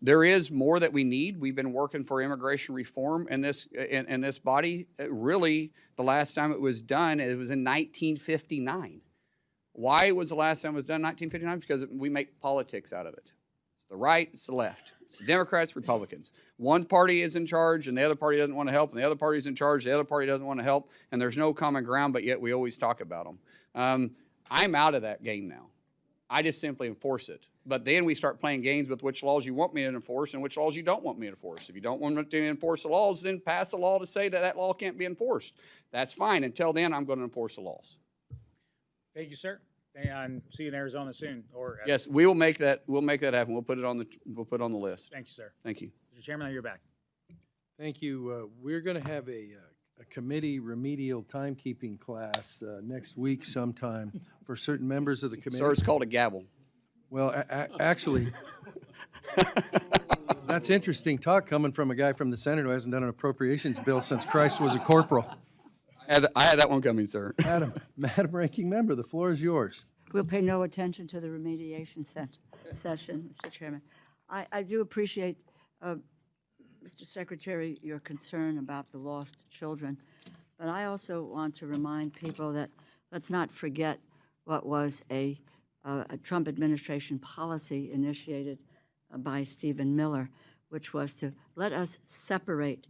[SPEAKER 3] There is more that we need. We've been working for immigration reform in this body. Really, the last time it was done, it was in 1959. Why was the last time it was done in 1959? Because we make politics out of it. It's the right, it's the left. It's the Democrats, Republicans. One party is in charge and the other party doesn't want to help, and the other party is in charge, the other party doesn't want to help, and there's no common ground, but yet we always talk about them. I'm out of that game now. I just simply enforce it. But then we start playing games with which laws you want me to enforce and which laws you don't want me to enforce. If you don't want me to enforce the laws, then pass a law to say that that law can't be enforced. That's fine. Until then, I'm going to enforce the laws.
[SPEAKER 12] Thank you, sir. And see you in Arizona soon.
[SPEAKER 3] Yes, we will make that. We'll make that happen. We'll put it on the list.
[SPEAKER 12] Thank you, sir.
[SPEAKER 3] Thank you,
[SPEAKER 12] Mr. Chairman. Now you're back.
[SPEAKER 2] Thank you. We're going to have a committee remedial timekeeping class next week sometime for certain members of the committee.
[SPEAKER 3] Sir, it's called a gavel.
[SPEAKER 2] Well, actually, that's interesting talk coming from a guy from the Senate who hasn't done an appropriations bill since Christ was a corporal.
[SPEAKER 3] I had that one coming, sir.
[SPEAKER 2] Madam Ranking Member, the floor is yours.
[SPEAKER 6] We'll pay no attention to the remediation session, Mr. Chairman. I do appreciate, Mr. Secretary, your concern about the lost children, but I also want to remind people that let's not forget what was a Trump administration policy initiated by Stephen Miller, which was to let us separate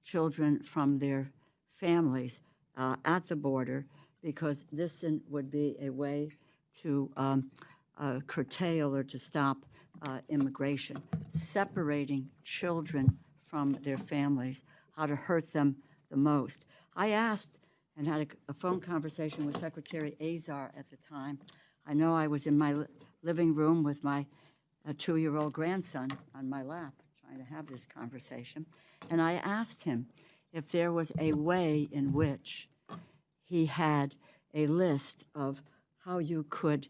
[SPEAKER 6] children from their families at the border, because this would be a way to curtail or to stop immigration, separating children from their families, how to hurt them the most. I asked and had a phone conversation with Secretary Azar at the time. I know I was in my living room with my 2-year-old grandson on my lap, trying to have this conversation, and I asked him if there was a way in which he had a list of how you could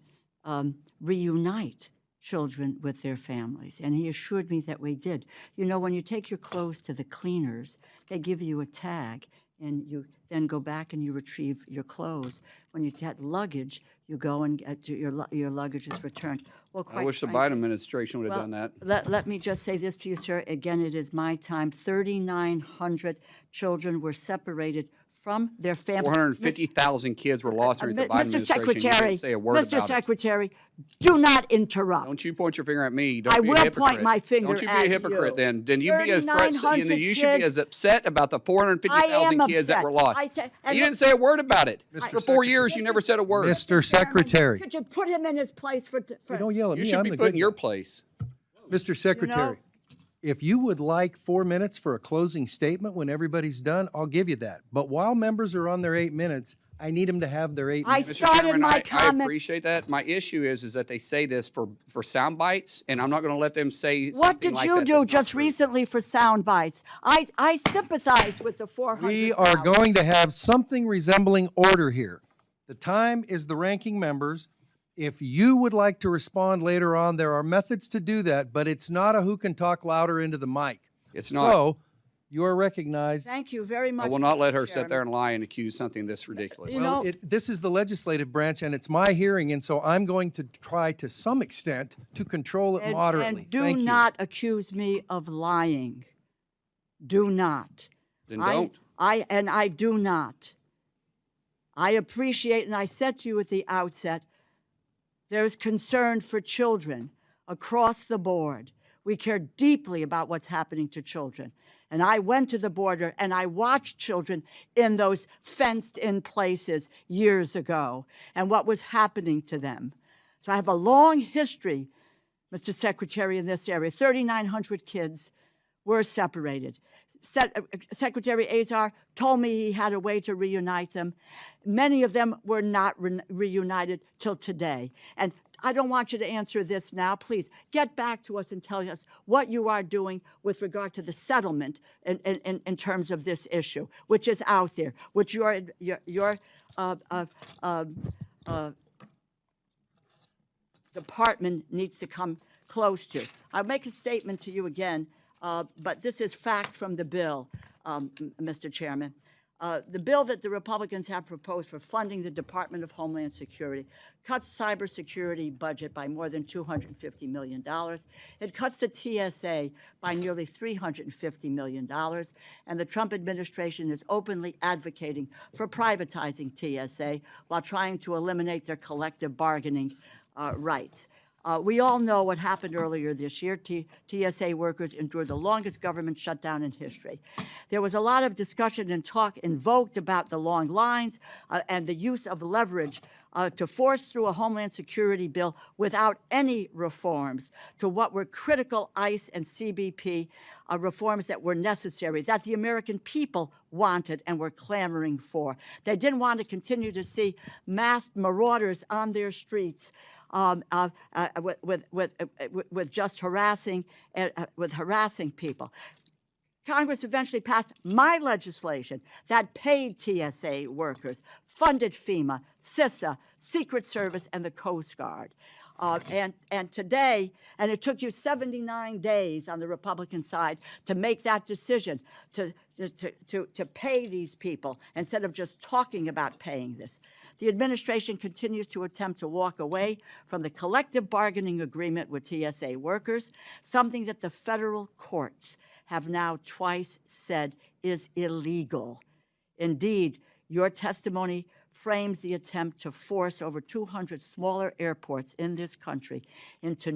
[SPEAKER 6] reunite children with their families, and he assured me that we did. You know, when you take your clothes to the cleaners, they give you a tag, and you then go back and you retrieve your clothes. When you get luggage, you go and get your luggage is returned. Well, quite
[SPEAKER 3] I wish the
[SPEAKER 6] frankly,
[SPEAKER 3] Biden administration would have done that.
[SPEAKER 6] Let me just say this to you, sir. Again, it is my time. 3,900 children were separated from their families.
[SPEAKER 3] 450,000 kids were lost during the Biden
[SPEAKER 6] Mr.
[SPEAKER 3] administration. You
[SPEAKER 6] Secretary,
[SPEAKER 3] didn't say a word
[SPEAKER 6] Mr.
[SPEAKER 3] about it.
[SPEAKER 6] Secretary, do not interrupt.
[SPEAKER 3] Don't you point your finger at me. Don't
[SPEAKER 6] I
[SPEAKER 3] be a
[SPEAKER 6] will
[SPEAKER 3] hypocrite.
[SPEAKER 6] point my finger
[SPEAKER 3] Don't you be
[SPEAKER 6] at
[SPEAKER 3] a hypocrite
[SPEAKER 6] you.
[SPEAKER 3] then. Then you be as
[SPEAKER 6] 3,900
[SPEAKER 3] you should be
[SPEAKER 6] kids.
[SPEAKER 3] as upset about the
[SPEAKER 6] I
[SPEAKER 3] 450,000
[SPEAKER 6] am
[SPEAKER 3] kids that
[SPEAKER 6] upset.
[SPEAKER 3] were lost.
[SPEAKER 6] And
[SPEAKER 3] You didn't say a word about it. For 4 years, you
[SPEAKER 6] Mr.
[SPEAKER 3] never said a word.
[SPEAKER 2] Mr. Secretary,
[SPEAKER 6] Could you put him in his place for
[SPEAKER 2] don't yell at
[SPEAKER 3] You
[SPEAKER 2] me,
[SPEAKER 3] should
[SPEAKER 2] I'm
[SPEAKER 3] be
[SPEAKER 2] the
[SPEAKER 3] put in
[SPEAKER 2] good
[SPEAKER 3] your
[SPEAKER 2] guy.
[SPEAKER 3] place.
[SPEAKER 2] Mr. Secretary, if you would like 4 minutes for a closing statement when everybody's done, I'll give you that. But while members are on their 8 minutes, I need them to have their 8
[SPEAKER 6] I
[SPEAKER 2] minutes.
[SPEAKER 3] Mr.
[SPEAKER 6] started
[SPEAKER 3] Chairman,
[SPEAKER 6] my
[SPEAKER 3] I
[SPEAKER 6] comments.
[SPEAKER 3] appreciate that. My issue is that they say this for sound bites, and I'm not going to let them say
[SPEAKER 6] What
[SPEAKER 3] something
[SPEAKER 6] did
[SPEAKER 3] like
[SPEAKER 6] you
[SPEAKER 3] that.
[SPEAKER 6] do
[SPEAKER 3] That's not
[SPEAKER 6] just
[SPEAKER 3] true.
[SPEAKER 6] recently for sound bites? I sympathize with the 400,000.
[SPEAKER 2] We are going to have something resembling order here. The time is the ranking members. If you would like to respond later on, there are methods to do that, but it's not a who can talk louder into the mic.
[SPEAKER 3] It's not.
[SPEAKER 2] So, you are recognized.
[SPEAKER 6] Thank you very much.
[SPEAKER 3] I will not let her
[SPEAKER 6] Mr.
[SPEAKER 3] sit there
[SPEAKER 6] Chairman.
[SPEAKER 3] and lie and accuse something this ridiculous.
[SPEAKER 6] You
[SPEAKER 2] Well,
[SPEAKER 6] know-
[SPEAKER 2] this is the legislative branch, and it's my hearing, and so I'm going to try to some extent to control it moderately.
[SPEAKER 6] And do
[SPEAKER 2] Thank you.
[SPEAKER 6] not accuse me of lying. Do not.
[SPEAKER 3] Then don't.
[SPEAKER 6] I do not. I appreciate, and I said to you at the outset, there's concern for children across the board. We care deeply about what's happening to children. And I went to the border and I watched children in those fenced-in places years ago and what was happening to them. So I have a long history, Mr. Secretary, in this area. 3,900 kids were separated. Secretary Azar told me he had a way to reunite them. Many of them were not reunited till today. And I don't want you to answer this now. Please get back to us and tell us what you are doing with regard to the settlement in terms of this issue, which is out there, which your department needs to come close to. I'll make a statement to you again. But this is fact from the bill, Mr. Chairman. The bill that the Republicans have proposed for funding the Department of Homeland Security cuts cybersecurity budget by more than $250 million. It cuts the TSA by nearly $350 million. And the Trump administration is openly advocating for privatizing TSA while trying to eliminate their collective bargaining rights. We all know what happened earlier this year. TSA workers endured the longest government shutdown in history. There was a lot of discussion and talk invoked about the long lines and the use of leverage to force through a Homeland Security bill without any reforms to what were critical ICE and CBP reforms that were necessary, that the American people wanted and were clamoring for. They didn't want to continue to see masked marauders on their streets with just harassing people. Congress eventually passed my legislation that paid TSA workers, funded FEMA, CISA, Secret Service, and the Coast Guard. And today, and it took you 79 days on the Republican side to make that decision to pay these people instead of just talking about paying this. The administration continues to attempt to walk away from the collective bargaining agreement with TSA workers, something that the federal courts have now twice said is illegal. Indeed, your testimony frames the attempt to force over 200 smaller airports in this country into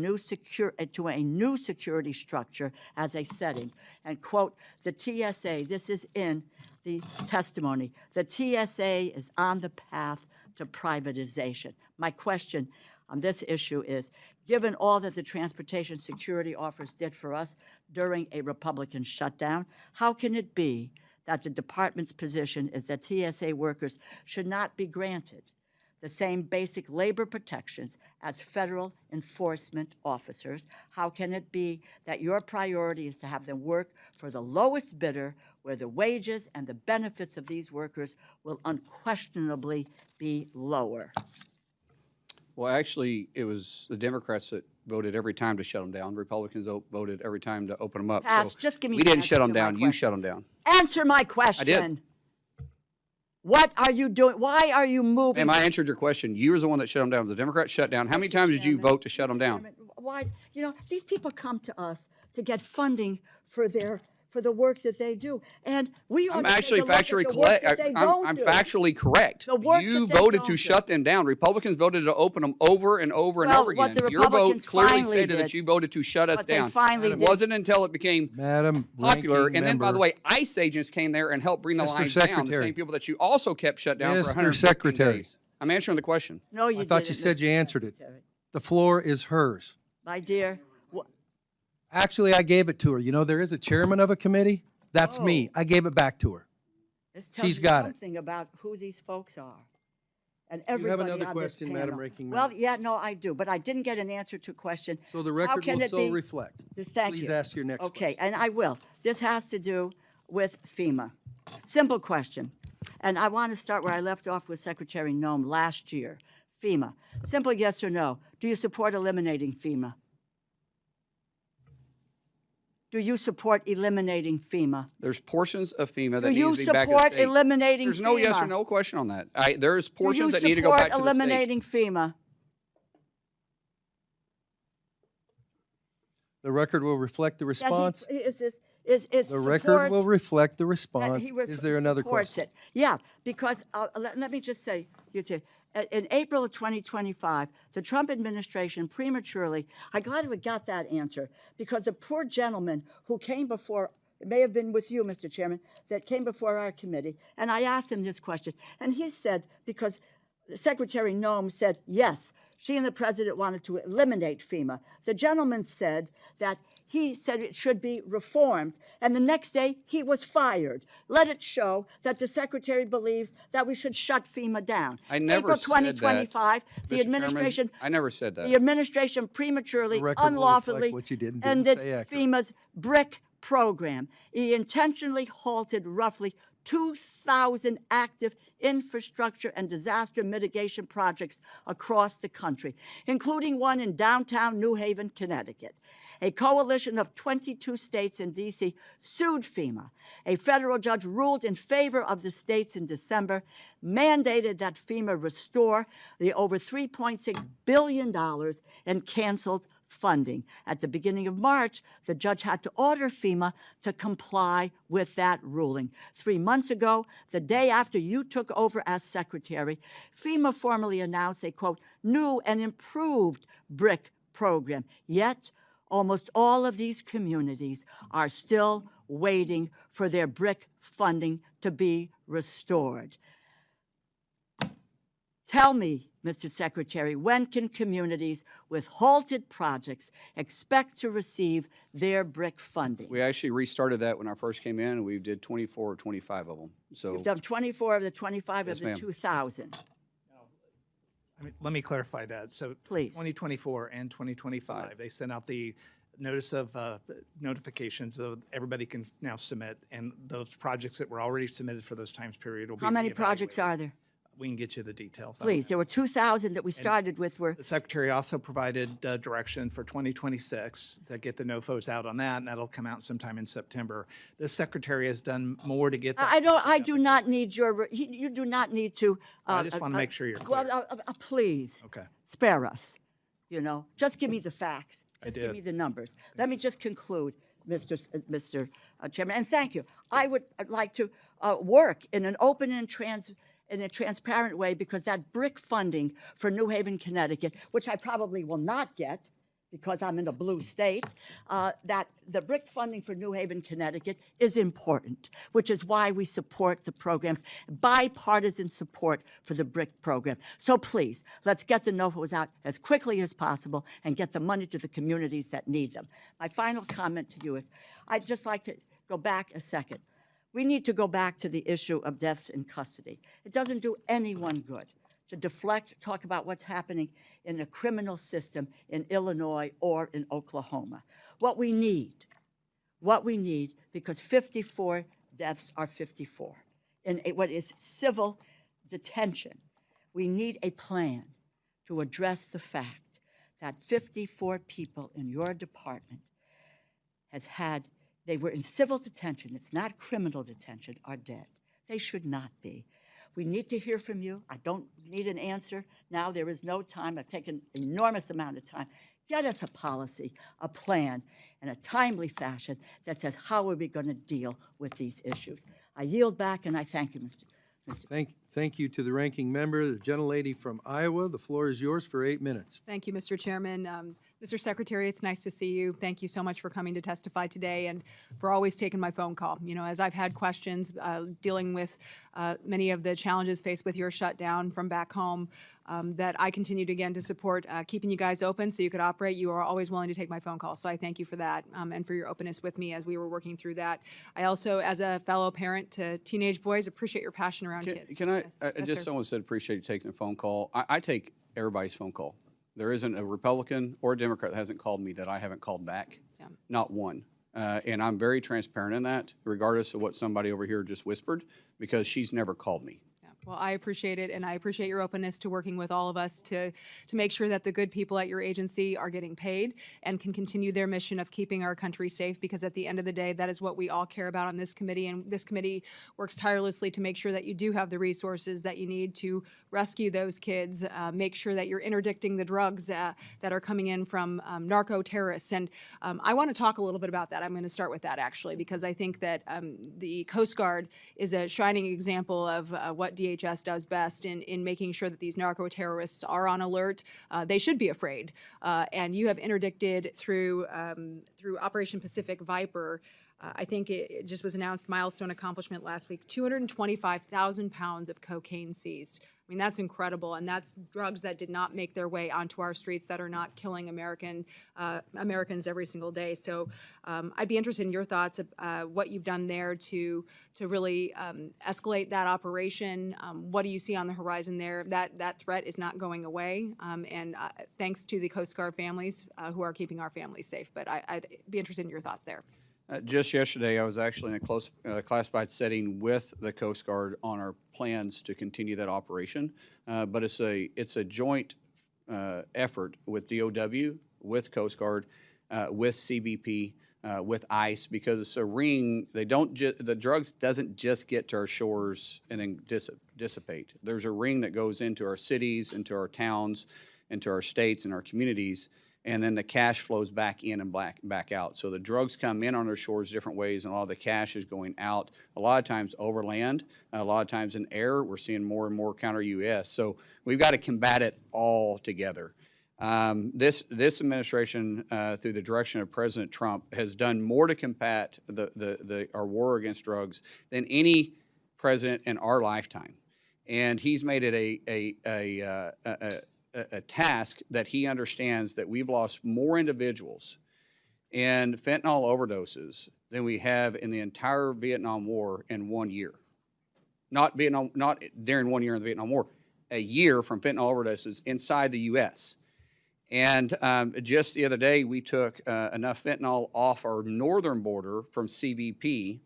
[SPEAKER 6] a new security structure as a setting. And quote, the TSA, this is in the testimony, the TSA is on the path to privatization. My question on this issue is, given all that the transportation security offers did for us during a Republican shutdown, how can it be that the department's position is that TSA workers should not be granted the same basic labor protections as federal enforcement officers? How can it be that your priority is to have them work for the lowest bidder, where the wages and the benefits of these workers will unquestionably be lower?
[SPEAKER 3] Well, actually, it was the Democrats that voted every time to shut them down. Republicans voted every time to open them up.
[SPEAKER 6] Pass,
[SPEAKER 3] So
[SPEAKER 6] just give me
[SPEAKER 3] we
[SPEAKER 6] the
[SPEAKER 3] didn't
[SPEAKER 6] answer
[SPEAKER 3] shut them
[SPEAKER 6] to my
[SPEAKER 3] down. You
[SPEAKER 6] question.
[SPEAKER 3] shut them down.
[SPEAKER 6] Answer my question. What are you doing? Why are you moving?
[SPEAKER 3] Ma'am, I answered your question. You were the one that shut them down. The Democrats shut down. How many times did you
[SPEAKER 6] Chairman,
[SPEAKER 3] vote to shut them
[SPEAKER 6] Mr.
[SPEAKER 3] down?
[SPEAKER 6] Chairman, why, you know, these people come to us to get funding for the work that they do, and we ought
[SPEAKER 3] I'm
[SPEAKER 6] to take
[SPEAKER 3] actually
[SPEAKER 6] a look at
[SPEAKER 3] factually
[SPEAKER 6] the work
[SPEAKER 3] correct.
[SPEAKER 6] that they
[SPEAKER 3] I'm
[SPEAKER 6] don't do.
[SPEAKER 3] factually correct.
[SPEAKER 6] The work
[SPEAKER 3] You
[SPEAKER 6] that they
[SPEAKER 3] voted
[SPEAKER 6] don't
[SPEAKER 3] to
[SPEAKER 6] do.
[SPEAKER 3] shut them down. Republicans voted to open them over and over and
[SPEAKER 6] Well,
[SPEAKER 3] over
[SPEAKER 6] what
[SPEAKER 3] again.
[SPEAKER 6] the
[SPEAKER 3] Your vote
[SPEAKER 6] Republicans
[SPEAKER 3] clearly
[SPEAKER 6] finally
[SPEAKER 3] stated
[SPEAKER 6] did-
[SPEAKER 3] that you voted to shut us
[SPEAKER 6] what they
[SPEAKER 3] down.
[SPEAKER 6] finally
[SPEAKER 3] It
[SPEAKER 6] did-
[SPEAKER 3] wasn't until it became
[SPEAKER 2] Madam
[SPEAKER 3] popular,
[SPEAKER 2] Ranking
[SPEAKER 3] and then, by the
[SPEAKER 2] Member-
[SPEAKER 3] way, ICE agents came there and helped bring the
[SPEAKER 2] Mr.
[SPEAKER 3] lines down. The
[SPEAKER 2] Secretary.
[SPEAKER 3] same people that you also kept shut down for
[SPEAKER 2] Mr.
[SPEAKER 3] 115
[SPEAKER 2] Secretary.
[SPEAKER 3] days. I'm answering the question.
[SPEAKER 6] No, you
[SPEAKER 2] I thought you
[SPEAKER 6] didn't,
[SPEAKER 2] said
[SPEAKER 6] Mr.
[SPEAKER 2] you answered it.
[SPEAKER 6] Secretary.
[SPEAKER 2] The floor is hers.
[SPEAKER 6] My dear,
[SPEAKER 2] Actually, I gave it to her. You know, there is a chairman of a committee. That's me. I gave it back to her.
[SPEAKER 6] this tells
[SPEAKER 2] She's
[SPEAKER 6] you
[SPEAKER 2] got it.
[SPEAKER 6] something about who these folks are. And
[SPEAKER 2] have
[SPEAKER 6] everybody
[SPEAKER 2] another
[SPEAKER 6] on
[SPEAKER 2] question,
[SPEAKER 6] this
[SPEAKER 2] Madam
[SPEAKER 6] panel.
[SPEAKER 2] Ranking
[SPEAKER 6] Well,
[SPEAKER 2] Member?
[SPEAKER 6] yeah, no, I do, but I didn't get an answer to a question.
[SPEAKER 2] So the
[SPEAKER 6] How
[SPEAKER 2] record
[SPEAKER 6] can
[SPEAKER 2] will
[SPEAKER 6] it
[SPEAKER 2] so
[SPEAKER 6] be-
[SPEAKER 2] reflect.
[SPEAKER 6] Thank you.
[SPEAKER 2] Please ask your next
[SPEAKER 6] Okay,
[SPEAKER 2] question.
[SPEAKER 6] and I will. This has to do with FEMA. Simple question. And I want to start where I left off with Secretary Noem last year. FEMA. Simple yes or no. Do you support eliminating FEMA? Do you support eliminating FEMA?
[SPEAKER 3] There's portions of FEMA that
[SPEAKER 6] Do
[SPEAKER 3] need
[SPEAKER 6] you
[SPEAKER 3] to be back to
[SPEAKER 6] support
[SPEAKER 3] state.
[SPEAKER 6] eliminating
[SPEAKER 3] There's no yes or
[SPEAKER 6] FEMA?
[SPEAKER 3] no question on that. There's
[SPEAKER 6] Do you
[SPEAKER 3] portions that need to go back
[SPEAKER 6] support
[SPEAKER 3] to the state.
[SPEAKER 6] eliminating FEMA?
[SPEAKER 2] The record will reflect the
[SPEAKER 6] That he-
[SPEAKER 2] response.
[SPEAKER 6] is
[SPEAKER 2] The record will
[SPEAKER 6] supports-
[SPEAKER 2] reflect the
[SPEAKER 6] that
[SPEAKER 2] response.
[SPEAKER 6] he was-
[SPEAKER 2] Is there another
[SPEAKER 6] supports
[SPEAKER 2] question?
[SPEAKER 6] it. Yeah, because let me just say, in April of 2025, the Trump administration prematurely, I'm glad we got that answer, because the poor gentleman who came before, it may have been with you, Mr. Chairman, that came before our committee, and I asked him this question, and he said, because Secretary Noem said, yes, she and the president wanted to eliminate FEMA. The gentleman said that he said it should be reformed, and the next day he was fired. Let it show that the secretary believes that we should shut FEMA down.
[SPEAKER 3] I never
[SPEAKER 6] April
[SPEAKER 3] said that.
[SPEAKER 6] 2025, the
[SPEAKER 3] Mr.
[SPEAKER 6] administration.
[SPEAKER 3] Chairman, I never said that.
[SPEAKER 6] The administration prematurely,
[SPEAKER 2] The record will reflect
[SPEAKER 6] unlawfully
[SPEAKER 2] what you did and didn't
[SPEAKER 6] ended
[SPEAKER 2] say accurately.
[SPEAKER 6] FEMA's BRIC program. He intentionally halted roughly 2,000 active infrastructure and disaster mitigation projects across the country, including one in downtown New Haven, Connecticut. A coalition of 22 states and D.C. sued FEMA. A federal judge ruled in favor of the states in December, mandated that FEMA restore the over $3.6 billion in canceled funding. At the beginning of March, the judge had to order FEMA to comply with that ruling. 3 months ago, the day after you took over as secretary, FEMA formally announced a, quote, new and improved BRIC program. Yet, almost all of these communities are still waiting for their BRIC funding to be restored. Tell me, Mr. Secretary, when can communities with halted projects expect to receive their BRIC funding?
[SPEAKER 3] We actually restarted that when I first came in, and we did 24 or 25 of them. So
[SPEAKER 6] You've done 24 of the 25
[SPEAKER 3] Yes,
[SPEAKER 6] of the
[SPEAKER 3] ma'am.
[SPEAKER 6] 2,000.
[SPEAKER 5] Let me clarify that. So
[SPEAKER 6] Please.
[SPEAKER 5] 2024 and 2025, they sent out the notice of notification, so everybody can now submit, and those projects that were already submitted for those times period will be
[SPEAKER 6] How many projects
[SPEAKER 5] reevaluated.
[SPEAKER 6] are there?
[SPEAKER 5] We can get you the details. on
[SPEAKER 6] Please,
[SPEAKER 5] that.
[SPEAKER 6] there were 2,000 that we started with were,
[SPEAKER 5] The secretary also provided direction for 2026 to get the NOFOs out on that, and that'll come out sometime in September. The secretary has done more to get. that-
[SPEAKER 6] I do not need your, you do not need to.
[SPEAKER 5] I just want to make sure you're
[SPEAKER 6] Well,
[SPEAKER 5] clear.
[SPEAKER 6] please.
[SPEAKER 5] Okay.
[SPEAKER 6] Spare us, you know, just give me the facts.
[SPEAKER 5] I
[SPEAKER 6] Just give
[SPEAKER 5] did.
[SPEAKER 6] me the numbers. Let me just conclude, Mr. Chairman, and thank you. I would like to work in an open and in a transparent way, because that BRIC funding for New Haven, Connecticut, which I probably will not get because I'm in a blue state, that the BRIC funding for New Haven, Connecticut is important, which is why we support the programs, bipartisan support for the BRIC program. So please, let's get the NOFOs out as quickly as possible and get the money to the communities that need them. My final comment to you is, I'd just like to go back a second. We need to go back to the issue of deaths in custody. It doesn't do anyone good to deflect, talk about what's happening in the criminal system in Illinois or in Oklahoma. What we need, because 54 deaths are 54, in what is civil detention, we need a plan to address the fact that 54 people in your department they were in civil detention, it's not criminal detention, are dead. They should not be. We need to hear from you. I don't need an answer now. There is no time. I've taken an enormous amount of time. Get us a policy, a plan, in a timely fashion that says how are we going to deal with these issues. I yield back, and I thank you, Mr.
[SPEAKER 2] Thank you to the ranking member, the gentlelady from Iowa. The floor is yours for 8 minutes.
[SPEAKER 13] Thank you, Mr. Chairman. Mr. Secretary, it's nice to see you. Thank you so much for coming to testify today and for always taking my phone call. You know, as I've had questions dealing with many of the challenges faced with your shutdown from back home, that I continued again to support keeping you guys open so you could operate. You are always willing to take my phone call, so I thank you for that and for your openness with me as we were working through that. I also, as a fellow parent to teenage boys, appreciate your passion around kids.
[SPEAKER 3] Can I,
[SPEAKER 13] Yes. Yes,
[SPEAKER 3] just
[SPEAKER 13] sir.
[SPEAKER 3] someone said appreciate you taking the phone call. I take everybody's phone call. There isn't a Republican or a Democrat that hasn't called me that I haven't called back.
[SPEAKER 13] Yeah.
[SPEAKER 3] Not one. And I'm very transparent in that, regardless of what somebody over here just whispered, because she's never called me.
[SPEAKER 13] Yeah. Well, I appreciate it, and I appreciate your openness to working with all of us to make sure that the good people at your agency are getting paid and can continue their mission of keeping our country safe, because at the end of the day, that is what we all care about on this committee, and this committee works tirelessly to make sure that you do have the resources that you need to rescue those kids, make sure that you're interdicting the drugs that are coming in from narco-terrorists. And I want to talk a little bit about that. I'm going to start with that, actually, because I think that the Coast Guard is a shining example of what DHS does best in making sure that these narco-terrorists are on alert. They should be afraid. And you have interdicted through Operation Pacific Viper, I think it just was announced, milestone accomplishment last week, 225,000 pounds of cocaine seized. I mean, that's incredible, and that's drugs that did not make their way onto our streets, that are not killing Americans every single day. So I'd be interested in your thoughts of what you've done there to really escalate that operation. What do you see on the horizon there? That threat is not going away, and thanks to the Coast Guard families who are keeping our families safe. But I'd be interested in your thoughts there.
[SPEAKER 3] Just yesterday, I was actually in a close classified setting with the Coast Guard on our plans to continue that operation. But it's a joint effort with DOW, with Coast Guard, with CBP, with ICE, because it's a ring. The drugs doesn't just get to our shores and then dissipate. There's a ring that goes into our cities, into our towns, into our states and our communities, and then the cash flows back in and back out. So the drugs come in on our shores different ways, and a lot of the cash is going out, a lot of times over land, a lot of times in air. We're seeing more and more counter-UAS. So we've got to combat it all together. This administration, through the direction of President Trump, has done more to combat our war against drugs than any president in our lifetime. And he's made it a task that he understands that we've lost more individuals in fentanyl overdoses than we have in the entire Vietnam War in 1 year. Not during 1 year in the Vietnam War, a year from fentanyl overdoses inside the U.S. And just the other day, we took enough fentanyl off our northern border from CBP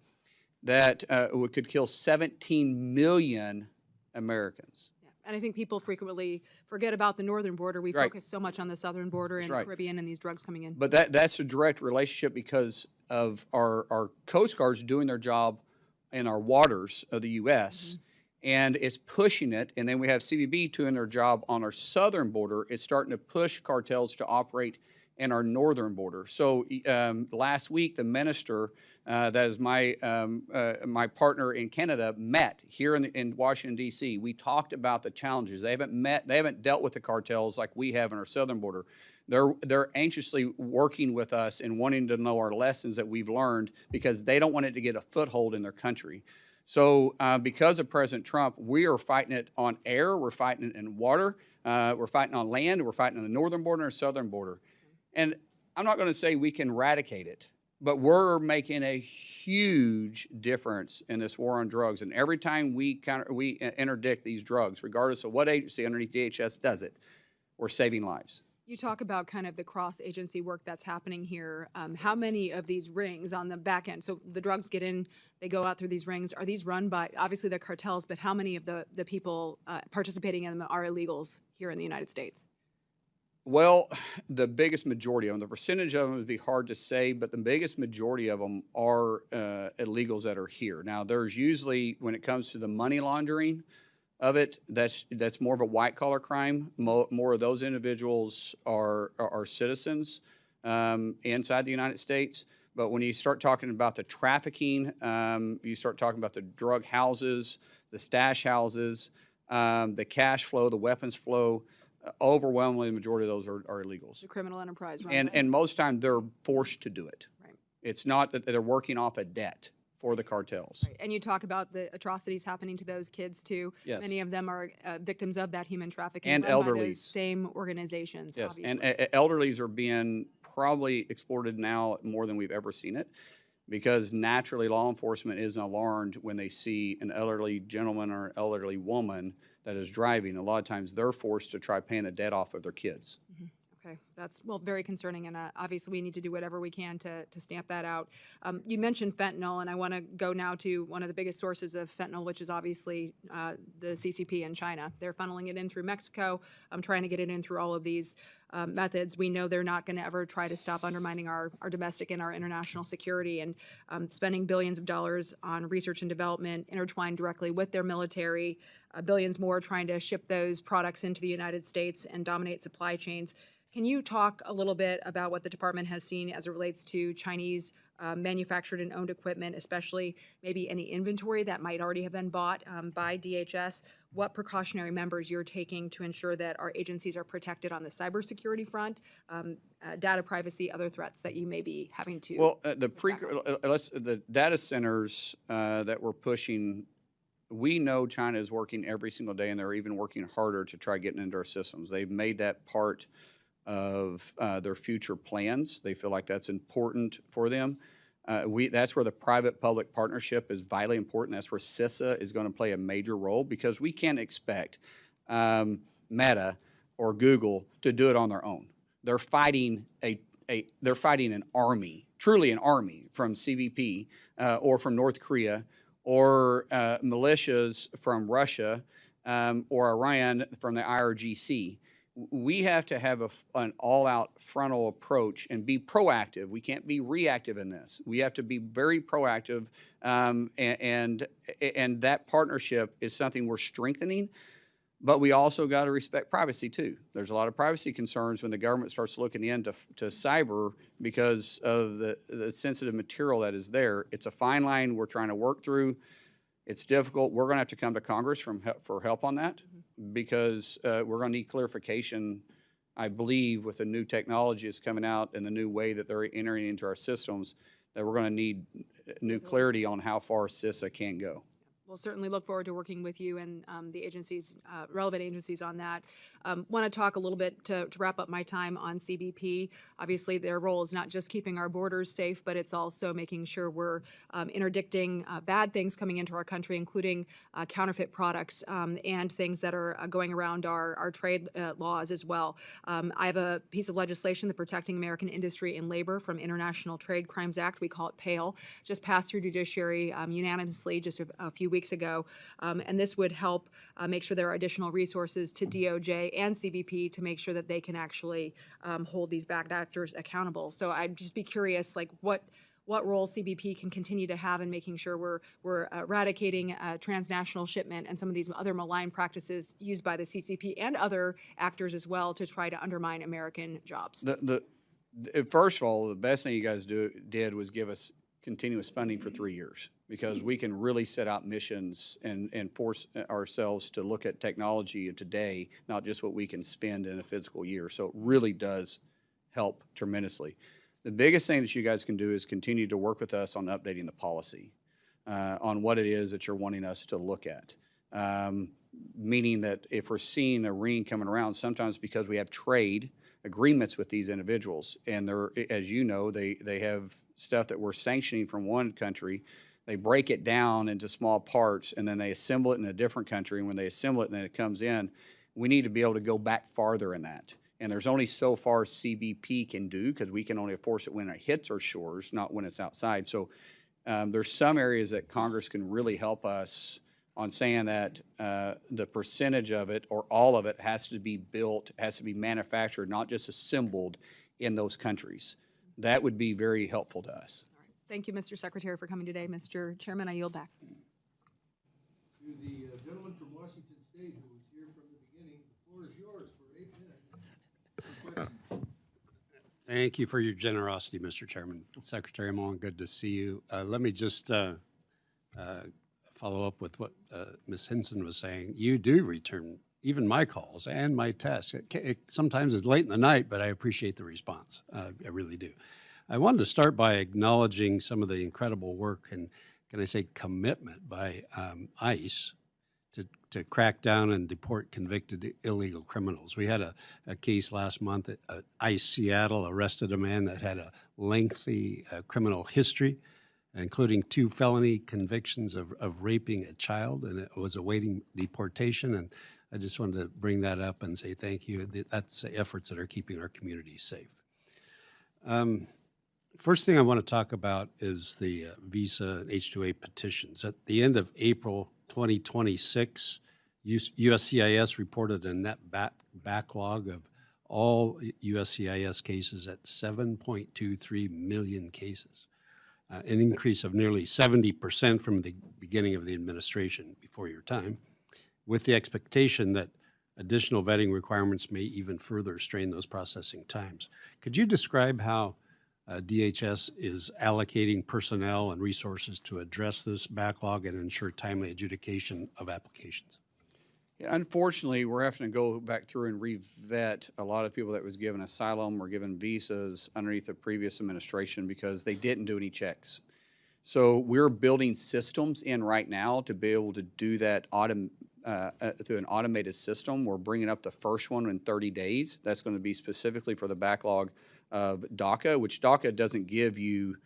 [SPEAKER 3] that could kill 17 million Americans.
[SPEAKER 13] And I think people frequently forget about the northern border. We
[SPEAKER 3] Right.
[SPEAKER 13] focus so much on the southern border and the Caribbean and these drugs coming in.
[SPEAKER 3] But that's a direct relationship because of our Coast Guards doing their job in our waters of the U.S., and it's pushing it. And then we have CBP doing their job on our southern border. It's starting to push cartels to operate in our northern border. So last week, the minister, that is my partner in Canada, met here in Washington, D.C. We talked about the challenges. They haven't dealt with the cartels like we have in our southern border. They're anxiously working with us and wanting to know our lessons that we've learned, because they don't want it to get a foothold in their country. So because of President Trump, we are fighting it on air, we're fighting it in water, we're fighting on land, we're fighting on the northern border and southern border. And I'm not going to say we can eradicate it, But we're making a huge difference in this war on drugs. And every time we interdict these drugs, regardless of what agency underneath DHS does it, we're saving lives.
[SPEAKER 13] You talk about kind of the cross-agency work that's happening here. How many of these rings on the back end, so the drugs get in, they go out through these rings, are these run by, obviously they're cartels, but how many of the people participating in them are illegals here in the United States?
[SPEAKER 3] Well, the biggest majority of them, the percentage of them would be hard to say, but the biggest majority of them are illegals that are here. Now, there's usually, when it comes to the money laundering of it, that's more of a white-collar crime. More of those individuals are citizens inside the United States. But when you start talking about the trafficking, you start talking about the drug houses, the stash houses, the cash flow, the weapons flow, overwhelmingly the majority of those are illegals.
[SPEAKER 13] The criminal enterprise.
[SPEAKER 3] And most time they're forced to do it.
[SPEAKER 13] Right.
[SPEAKER 3] It's not that they're working off a debt for the cartels.
[SPEAKER 13] Right. And you talk about the atrocities happening to those kids too.
[SPEAKER 3] Yes.
[SPEAKER 13] Many of them are victims of that human trafficking.
[SPEAKER 3] And
[SPEAKER 13] run by
[SPEAKER 3] elderlies.
[SPEAKER 13] those same organizations,
[SPEAKER 3] Yes,
[SPEAKER 13] obviously.
[SPEAKER 3] and elderlies are being probably exploited now more than we've ever seen it, because naturally law enforcement isn't alarmed when they see an elderly gentleman or an elderly woman that is driving. A lot of times they're forced to try paying the debt off of their kids.
[SPEAKER 13] Okay, that's, well, very concerning, and obviously we need to do whatever we can to stamp that out. You mentioned fentanyl, and I want to go now to one of the biggest sources of fentanyl, which is obviously the CCP in China. They're funneling it in through Mexico. I'm trying to get it in through all of these methods. We know they're not going to ever try to stop undermining our domestic and our international security, and spending billions of dollars on research and development intertwined directly with their military, billions more trying to ship those products into the United States and dominate supply chains. Can you talk a little bit about what the department has seen as it relates to Chinese manufactured and owned equipment, especially maybe any inventory that might already have been bought by DHS? What precautionary measures you're taking to ensure that our agencies are protected on the cybersecurity front, data privacy, other threats that you may be having to?
[SPEAKER 3] Well, the data centers that we're pushing, we know China is working every single day, and they're even working harder to try getting into our systems. They've made that part of their future plans. They feel like that's important for them. That's where the private-public partnership is vitally important. That's where CISA is going to play a major role, because we can't expect Meta or Google to do it on their own. They're fighting they're fighting an army, truly an army, from CBP or from North Korea, or militias from Russia, or Iran from the IRGC. We have to have an all-out frontal approach and be proactive. We can't be reactive in this. We have to be very proactive, and that partnership is something we're strengthening. But we also got to respect privacy too. There's a lot of privacy concerns when the government starts looking into cyber because of the sensitive material that is there. It's a fine line we're trying to work through. It's difficult. We're going to have to come to Congress for help on that, because we're going to need clarification, I believe, with the new technology that's coming out and the new way that they're entering into our systems, that we're going to need new clarity on how far CISA can go.
[SPEAKER 13] We'll certainly look forward to working with you and the agencies, relevant agencies on that. Want to talk a little bit to wrap up my time on CBP. Obviously, their role is not just keeping our borders safe, but it's also making sure we're interdicting bad things coming into our country, including counterfeit products and things that are going around our trade laws as well. I have a piece of legislation, the Protecting American Industry and Labor from International Trade Crimes Act. We call it PALE, just passed through judiciary unanimously just a few weeks ago, and this would help make sure there are additional resources to DOJ and CBP to make sure that they can actually hold these bad actors accountable. So I'd just be curious, like what role CBP can continue to have in making sure we're eradicating transnational shipment and some of these other malign practices used by the CCP and other actors as well to try to undermine American jobs.
[SPEAKER 3] First of all, the best thing you guys did was give us continuous funding for 3 years, because we can really set out missions and force ourselves to look at technology of today, not just what we can spend in a physical year. So it really does help tremendously. The biggest thing that you guys can do is continue to work with us on updating the policy on what it is that you're wanting us to look at. Meaning that if we're seeing a ring coming around, sometimes because we have trade agreements with these individuals, and they're, as you know, they have stuff that we're sanctioning from one country, they break it down into small parts, and then they assemble it in a different country. And when they assemble it and then it comes in, we need to be able to go back farther in that. And there's only so far CBP can do, because we can only enforce it when it hits our shores, not when it's outside. So there's some areas that Congress can really help us on saying that the percentage of it or all of it has to be built, has to be manufactured, not just assembled in those countries. That would be very helpful to us.
[SPEAKER 13] Thank you, Mr. Secretary, for coming today. Mr. Chairman, I yield back.
[SPEAKER 2] To the gentleman from Washington State who was here from the beginning, the floor is yours for 8 minutes.
[SPEAKER 14] Thank you for your generosity, Mr. Chairman. Secretary Mullin, good to see you. Let me just follow up with what Ms. Hinson was saying. You do return even my calls and my texts. Sometimes it's late in the night, but I appreciate the response. I really do. I wanted to start by acknowledging some of the incredible work and, can I say, commitment by ICE to crack down and deport convicted illegal criminals. We had a case last month at ICE Seattle arrested a man that had a lengthy criminal history, including 2 felony convictions of raping a child, and it was awaiting deportation. And I just wanted to bring that up and say thank you. That's the efforts that are keeping our community safe. First thing I want to talk about is the visa and H-2A petitions. At the end of April 2026, USCIS reported a net backlog of all USCIS cases at 7.23 million cases, an increase of nearly 70% from the beginning of the administration before your time, with the expectation that additional vetting requirements may even further strain those processing times. Could you describe how DHS is allocating personnel and resources to address this backlog and ensure timely adjudication of applications?
[SPEAKER 3] Yeah, unfortunately, we're having to go back through and re-vet a lot of people that was given asylum or given visas underneath the previous administration because they didn't do any checks. So we're building systems in right now to be able to do that through an automated system. We're bringing up the first one in 30 days. That's going to be specifically for the backlog of DACA, which DACA doesn't give you,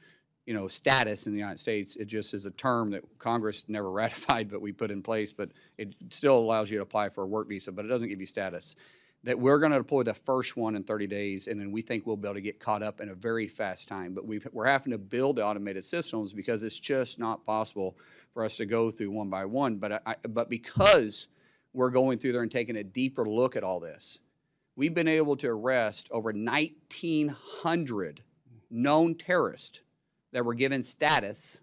[SPEAKER 3] status in the United States. It just is a term that Congress never ratified, but we put in place. But it still allows you to apply for a work visa, but it doesn't give you status. That we're going to deploy the first one in 30 days, and then we think we'll be able to get caught up in a very fast time. But we're having to build the automated systems because it's just not possible for us to go through one by one. But because we're going through there and taking a deeper look at all this, we've been able to arrest over 1,900 known terrorists that were given status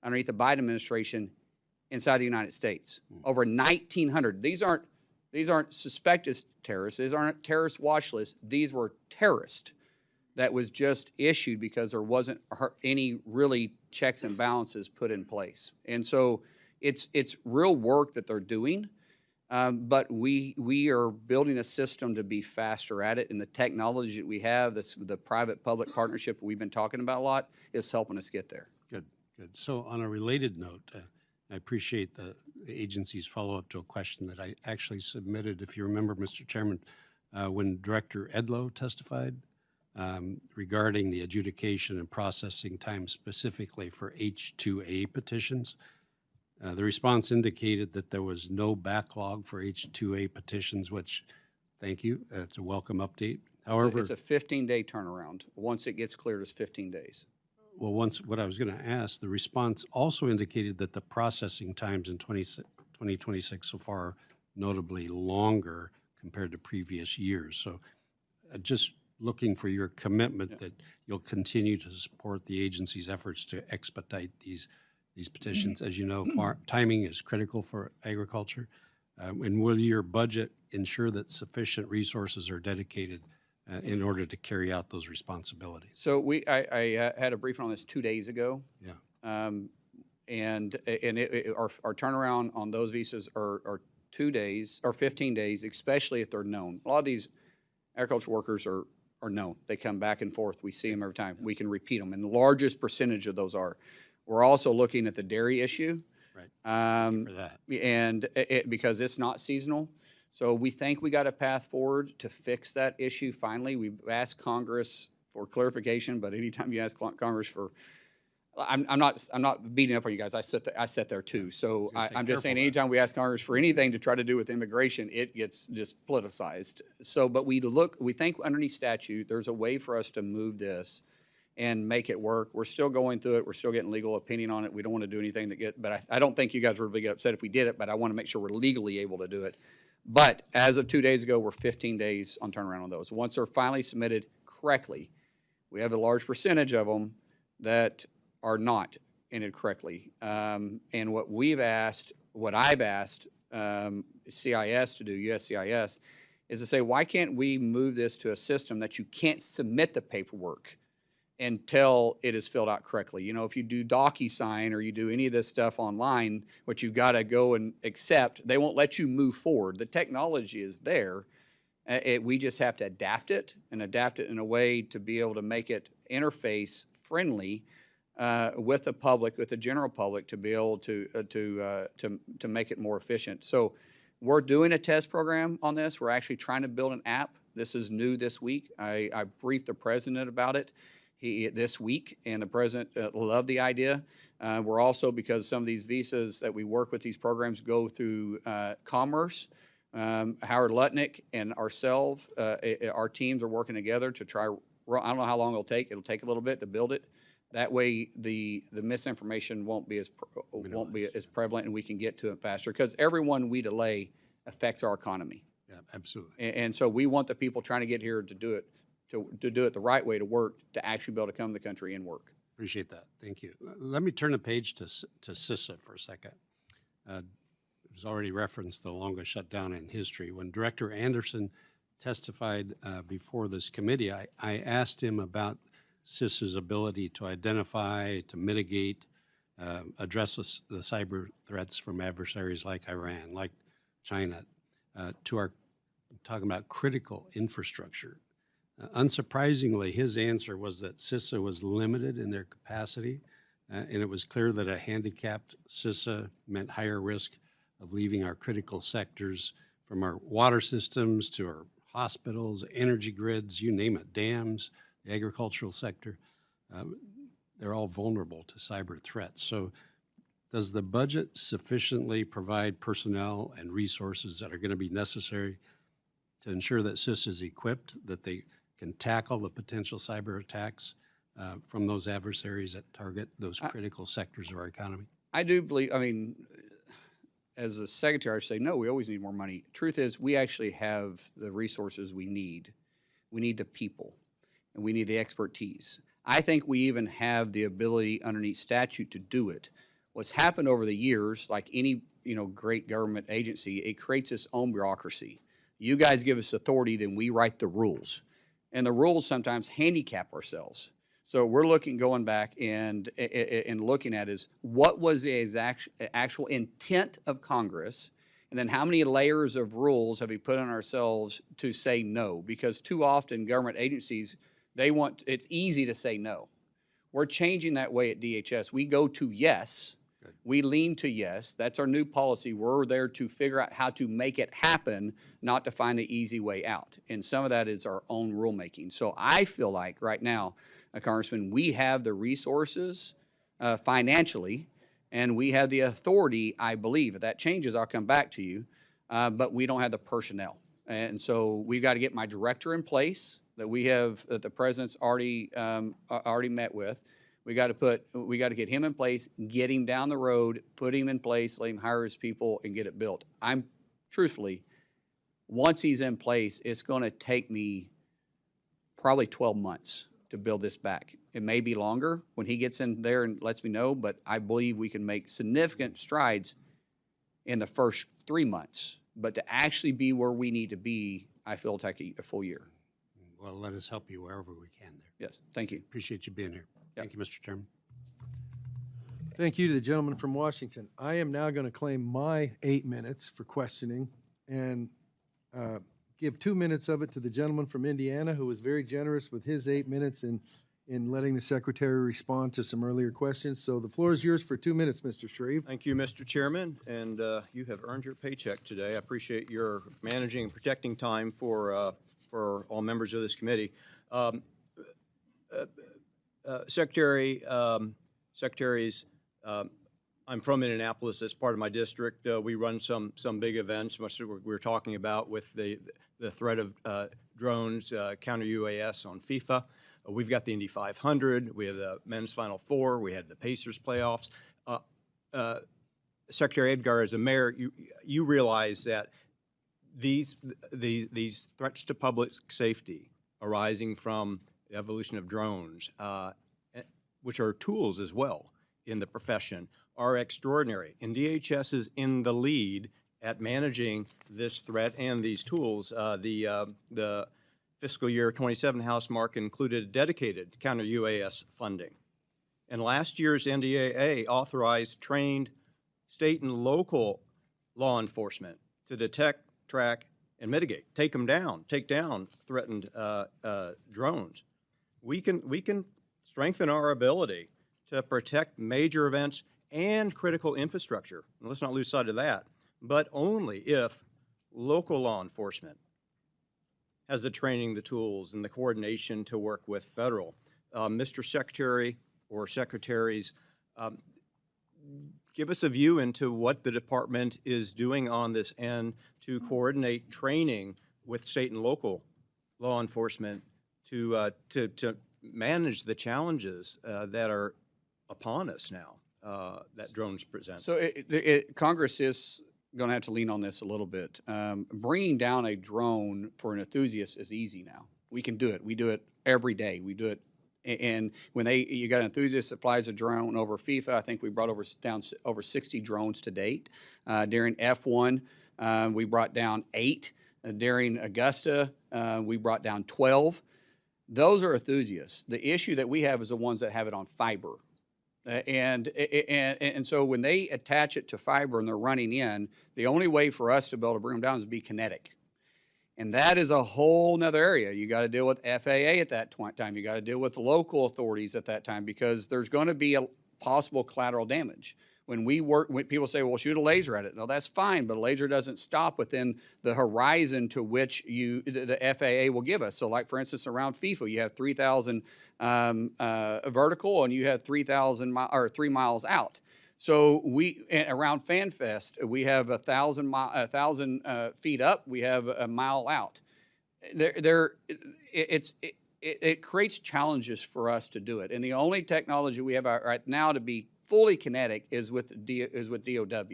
[SPEAKER 3] underneath the Biden administration inside the United States. Over 1,900. These aren't suspected terrorists. These aren't terrorist watch lists. These were terrorists that was just issued because there wasn't any really checks and balances put in place. And so it's real work that they're doing. But we are building a system to be faster at it, and the technology that we have, the private-public partnership we've been talking about a lot, is helping us get there.
[SPEAKER 14] Good. So on a related note, I appreciate the agency's follow-up to a question that I actually submitted, if you remember, Mr. Chairman, when Director Edlow testified regarding the adjudication and processing time specifically for H-2A petitions. The response indicated that there was no backlog for H-2A petitions, which, thank you, that's a welcome update. However,
[SPEAKER 3] it's a 15-day turnaround. Once it gets cleared, it's 15 days.
[SPEAKER 14] Well, what I was going to ask, the response also indicated that the processing times in 2026 so far are notably longer compared to previous years. So just looking for your commitment that you'll continue to support the agency's efforts to expedite these petitions. As you know, timing is critical for agriculture. And will your budget ensure that sufficient resources are dedicated in order to carry out those responsibilities?
[SPEAKER 3] So I had a briefing on this 2 days ago.
[SPEAKER 14] Yeah.
[SPEAKER 3] And our turnaround on those visas are 2 days or 15 days, especially if they're known. A lot of these agriculture workers are known. They come back and forth. We see them every time. We can repeat them, and the largest percentage of those are. We're also looking at the dairy issue.
[SPEAKER 14] Right. Thank you for that.
[SPEAKER 3] And because it's not seasonal. So we think we got a path forward to fix that issue finally. We've asked Congress for clarification, but anytime you ask Congress for, I'm not beating up on you guys. I sit there too. So I'm just saying, anytime we ask Congress for anything to try to do with immigration, it gets just politicized. So, but we think underneath statute, there's a way for us to move this and make it work. We're still going through it. We're still getting legal opinion on it. We don't want to do anything but I don't think you guys would be upset if we did it, but I want to make sure we're legally able to do it. But as of 2 days ago, we're 15 days on turnaround on those. Once they're finally submitted correctly, we have a large percentage of them that are not entered correctly. And what I've asked CIS to do, USCIS, is to say, why can't we move this to a system that you can't submit the paperwork until it is filled out correctly? You know, if you do DocuSign or you do any of this stuff online, what you've got to go and accept, they won't let you move forward. The technology is there. We just have to adapt it and adapt it in a way to be able to make it interface friendly with the public, with the general public, to be able to make it more efficient. So we're doing a test program on this. We're actually trying to build an app. This is new this week. I briefed the president about it this week, and the president loved the idea. We're also, because some of these visas that we work with, these programs go through Commerce. Howard Lutnick and ourselves, our teams are working together to try. I don't know how long it'll take. It'll take a little bit to build it. That way, the misinformation won't be as prevalent, and we can get to it faster. Because every one we delay affects our economy.
[SPEAKER 14] Yeah, absolutely.
[SPEAKER 3] And so we want the people trying to get here to do it, to do it the right way, to work, to actually be able to come to the country and work.
[SPEAKER 14] Appreciate that. Thank you. Let me turn the page to CISA for a second. It was already referenced the longest shutdown in history. When Director Anderson testified before this committee, I asked him about CISA's ability to identify, to mitigate, address the cyber threats from adversaries like Iran, like China, talking about critical infrastructure. Unsurprisingly, his answer was that CISA was limited in their capacity, and it was clear that a handicapped CISA meant higher risk of leaving our critical sectors, from our water systems to our hospitals, energy grids, you name it, dams, the agricultural sector. They're all vulnerable to cyber threats. So does the budget sufficiently provide personnel and resources that are going to be necessary to ensure that CISA is equipped, that they can tackle the potential cyber attacks from those adversaries that target those critical sectors of our economy?
[SPEAKER 3] I do believe, as a secretary, I say, no, we always need more money. Truth is, we actually have the resources we need. We need the people, and we need the expertise. I think we even have the ability underneath statute to do it. What's happened over the years, like any great government agency, it creates its own bureaucracy. You guys give us authority, then we write the rules. And the rules sometimes handicap ourselves. So we're going back and looking at is what was the actual intent of Congress, and then how many layers of rules have we put on ourselves to say no? Because too often government agencies, it's easy to say no. We're changing that way at DHS. We go to yes. Good. We lean to yes. That's our new policy. We're there to figure out how to make it happen, not to find the easy way out. And some of that is our own rulemaking. So I feel like right now, Congressman, we have the resources financially, and we have the authority, I believe. If that changes, I'll come back to you. But we don't have the personnel. And so we've got to get my director in place that the president's already met with. We got to get him in place, get him down the road, put him in place, let him hire his people, and get it built. Truthfully, once he's in place, it's going to take me probably 12 months to build this back. It may be longer when he gets in there and lets me know, but I believe we can make significant strides in the first 3 months. But to actually be where we need to be, I feel it'll take a full year.
[SPEAKER 14] Well, let us help you wherever we can there.
[SPEAKER 3] Yes, thank you.
[SPEAKER 14] Appreciate you being here.
[SPEAKER 3] Yep.
[SPEAKER 14] Thank you, Mr. Chairman.
[SPEAKER 2] Thank you to the gentleman from Washington. I am now going to claim my 8 minutes for questioning and give 2 minutes of it to the gentleman from Indiana, who was very generous with his 8 minutes in letting the secretary respond to some earlier questions. So the floor is yours for 2 minutes, Mr. Shreve.
[SPEAKER 8] Thank you, Mr. Chairman, and you have earned your paycheck today. I appreciate your managing and protecting time for all members of this committee. Secretaries, I'm from Indianapolis. That's part of my district. We run some big events, much like we were talking about with the threat of drones, counter UAS on FIFA. We've got the Indy 500. We have the men's Final Four. We had the Pacers playoffs. Secretary Edgar, as a mayor, you realize that these threats to public safety arising from the evolution of drones, which are tools as well in the profession, are extraordinary. And DHS is in the lead at managing this threat and these tools. The fiscal year 27 House mark included dedicated counter UAS funding. And last year's NDAA authorized trained state and local law enforcement to detect, track, and mitigate, take down threatened drones. We can strengthen our ability to protect major events and critical infrastructure. And let's not lose sight of that, but only if local law enforcement has the training, the tools, and the coordination to work with federal. Mr. Secretary or Secretaries, give us a view into what the department is doing on this end to coordinate training with state and local law enforcement to manage the challenges that are upon us now that drones present.
[SPEAKER 3] So Congress is going to have to lean on this a little bit. Bringing down a drone for an enthusiast is easy now. We can do it. We do it every day. We do it. And when you got an enthusiast that flies a drone over FIFA, I think we brought down over 60 drones to date. During F1, we brought down 8. During Augusta, we brought down 12. Those are enthusiasts. The issue that we have is the ones that have it on fiber. And so when they attach it to fiber and they're running in, the only way for us to be able to bring them down is to be kinetic. And that is a whole nother area. You got to deal with FAA at that time. You got to deal with the local authorities at that time because there's going to be a possible collateral damage. When people say, well, shoot a laser at it. No, that's fine, but a laser doesn't stop within the horizon to which the FAA will give us. So like, for instance, around FIFA, you have 3,000 vertical and you have 3,000 or 3 miles out. So around FanFest, we have 1,000 feet up, we have a mile out. It creates challenges for us to do it. And the only technology we have right now to be fully kinetic is with DOW.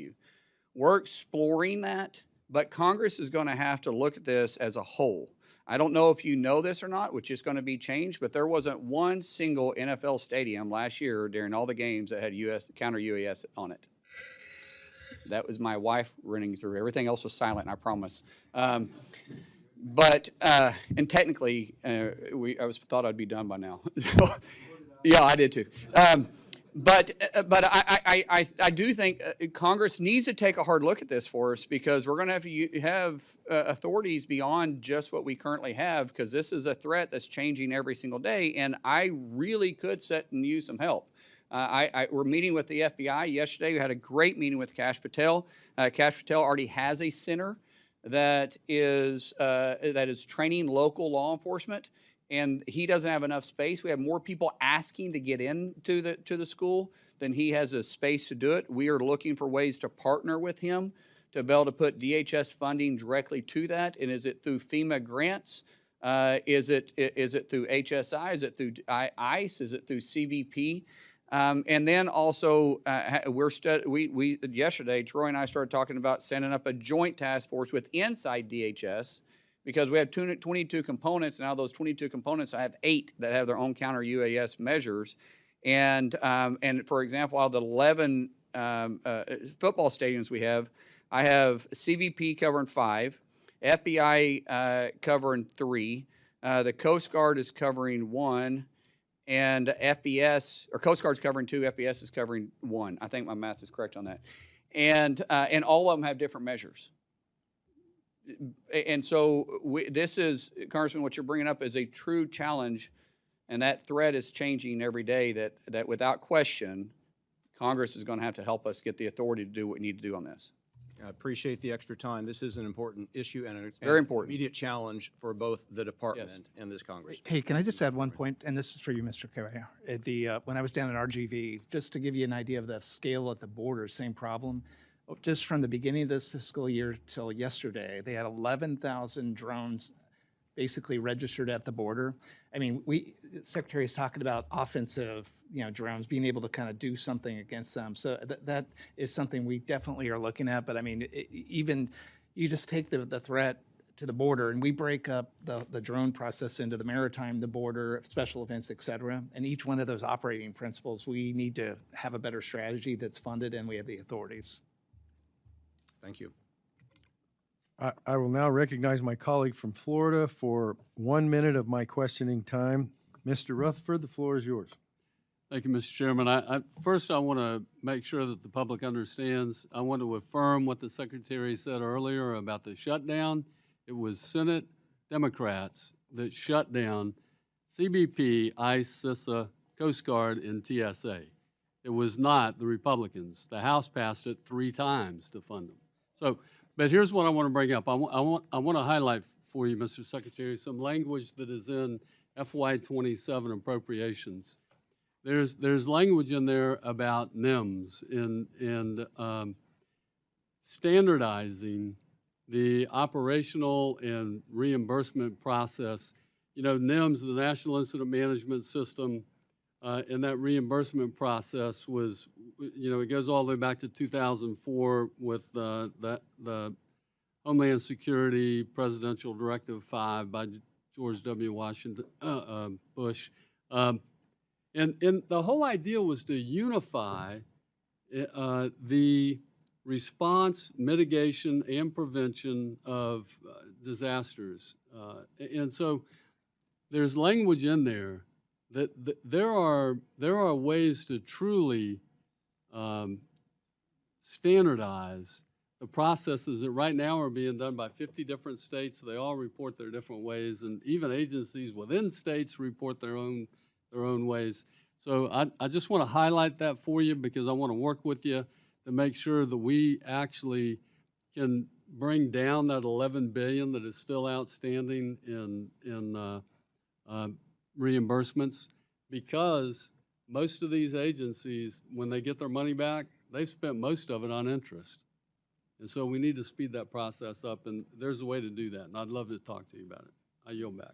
[SPEAKER 3] We're exploring that, but Congress is going to have to look at this as a whole. I don't know if you know this or not, which is going to be changed, but there wasn't one single NFL stadium last year during all the games that had counter UAS on it. That was my wife running through. Everything else was silent, I promise. And technically, I thought I'd be done by now. Yeah, I did too. But I do think Congress needs to take a hard look at this for us because we're going to have authorities beyond just what we currently have because this is a threat that's changing every single day, and I really could sit and use some help. We're meeting with the FBI yesterday. We had a great meeting with Kash Patel. Kash Patel already has a center that is training local law enforcement. And he doesn't have enough space. We have more people asking to get into the school than he has a space to do it. We are looking for ways to partner with him to be able to put DHS funding directly to that. And is it through FEMA grants? Is it through HSI? Is it through ICE? Is it through CVP? And then also, yesterday, Troy and I started talking about setting up a joint task force with inside DHS. Because we have 22 components, and out of those 22 components, I have 8 that have their own counter UAS measures. And for example, out of the 11 football stadiums we have, I have CVP covering 5, FBI covering 3, the Coast Guard is covering 1, and FBS, or Coast Guard's covering 2, FBS is covering 1. I think my math is correct on that. And all of them have different measures. And so this is, Congressman, what you're bringing up is a true challenge, and that threat is changing every day that without question, Congress is going to have to help us get the authority to do what we need to do on this.
[SPEAKER 8] I appreciate the extra time. This is an important issue and
[SPEAKER 3] very
[SPEAKER 8] an
[SPEAKER 3] important.
[SPEAKER 8] immediate challenge for both the department and this Congress.
[SPEAKER 5] Hey, can I just add one point? And this is for you, Mr. Carrier. When I was down at RGV, just to give you an idea of the scale at the border, same problem. Just from the beginning of this fiscal year till yesterday, they had 11,000 drones basically registered at the border. I mean, Secretary is talking about offensive, drones, being able to kind of do something against them. So that is something we definitely are looking at. But I mean, even you just take the threat to the border, and we break up the drone process into the maritime, the border, special events, et cetera. And each one of those operating principles, we need to have a better strategy that's funded, and we have the authorities.
[SPEAKER 8] Thank you.
[SPEAKER 2] I will now recognize my colleague from Florida for 1 minute of my questioning time. Mr. Rutherford, the floor is yours.
[SPEAKER 4] Thank you, Mr. Chairman. First, I want to make sure that the public understands. I want to affirm what the Secretary said earlier about the shutdown. It was Senate Democrats that shut down CBP, ICE, CISA, Coast Guard, and TSA. It was not the Republicans. The House passed it 3 times to fund them. So, but here's what I want to bring up. I want to highlight for you, Mr. Secretary, some language that is in FY27 appropriations. There's language in there about NIMS and standardizing the operational and reimbursement process. NIMS, the National Incident Management System, and that reimbursement process was, it goes all the way back to 2004 with the Homeland Security Presidential Directive 5 by George W. Washington Bush. And the whole idea was to unify the response, mitigation, and prevention of disasters. And so there's language in there that there are ways to truly standardize the processes that right now are being done by 50 different states. They all report their different ways, and even agencies within states report their own ways. So I just want to highlight that for you because I want to work with you to make sure that we actually can bring down that $11 billion that is still outstanding in reimbursements, because most of these agencies, when they get their money back, they've spent most of it on interest. And so we need to speed that process up, and there's a way to do that, and I'd love to talk to you about it. I yield back.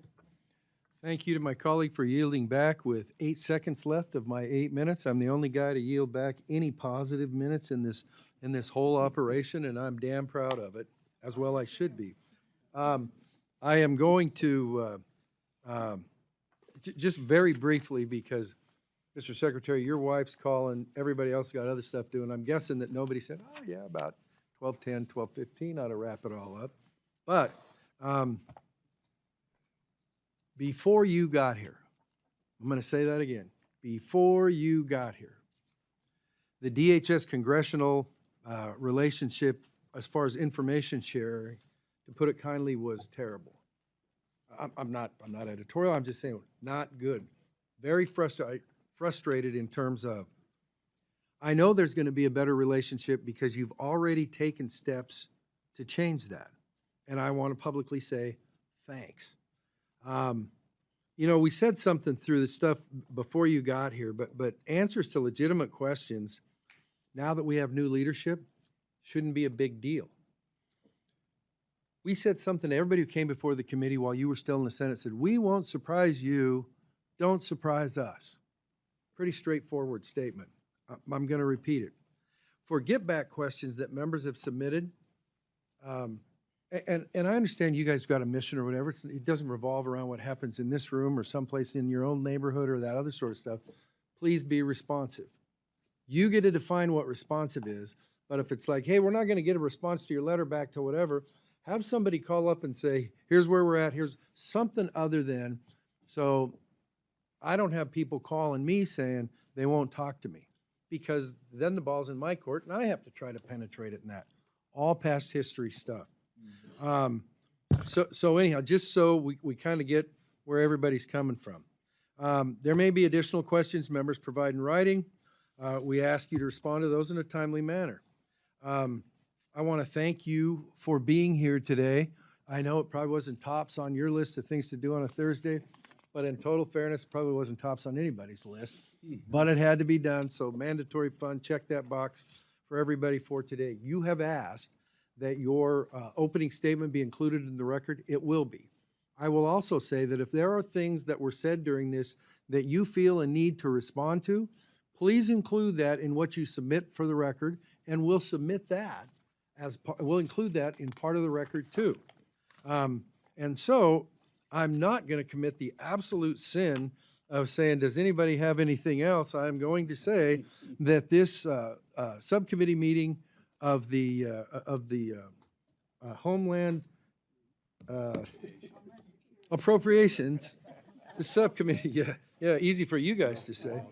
[SPEAKER 2] Thank you to my colleague for yielding back with 8 seconds left of my 8 minutes. I'm the only guy to yield back any positive minutes in this whole operation, and I'm damn proud of it, as well I should be. I am going to, just very briefly, because, Mr. Secretary, your wife's calling, everybody else got other stuff doing. I'm guessing that nobody said, oh, yeah, about 12:10, 12:15 ought to wrap it all up. But before you got here, I'm going to say that again. Before you got here, the DHS congressional relationship, as far as information sharing, to put it kindly, was terrible. I'm not editorial. I'm just saying not good. Very frustrated in terms of, I know there's going to be a better relationship because you've already taken steps to change that. And I want to publicly say thanks. We said something through the stuff before you got here, but answers to legitimate questions, now that we have new leadership, shouldn't be a big deal. We said something to everybody who came before the committee while you were still in the Senate, said, we won't surprise you, don't surprise us. Pretty straightforward statement. I'm going to repeat it. For get-back questions that members have submitted, and I understand you guys got a mission or whatever. It doesn't revolve around what happens in this room or someplace in your own neighborhood or that other sort of stuff. Please be responsive. You get to define what responsive is, but if it's like, hey, we're not going to get a response to your letter back to whatever, have somebody call up and say, here's where we're at, here's something other than, so I don't have people calling me saying they won't talk to me, because then the ball's in my court and I have to try to penetrate it in that. All past history stuff. So anyhow, just so we kind of get where everybody's coming from. There may be additional questions members provide in writing. We ask you to respond to those in a timely manner. I want to thank you for being here today. I know it probably wasn't tops on your list of things to do on a Thursday, but in total fairness, it probably wasn't tops on anybody's list. But it had to be done, so mandatory fund, check that box for everybody for today. You have asked that your opening statement be included in the record. It will be. I will also say that if there are things that were said during this that you feel a need to respond to, please include that in what you submit for the record, and we'll submit that we'll include that in part of the record too. And so I'm not going to commit the absolute sin of saying, does anybody have anything else? I'm going to say that this subcommittee meeting of the Homeland Appropriations, the subcommittee, yeah, easy for you guys to say.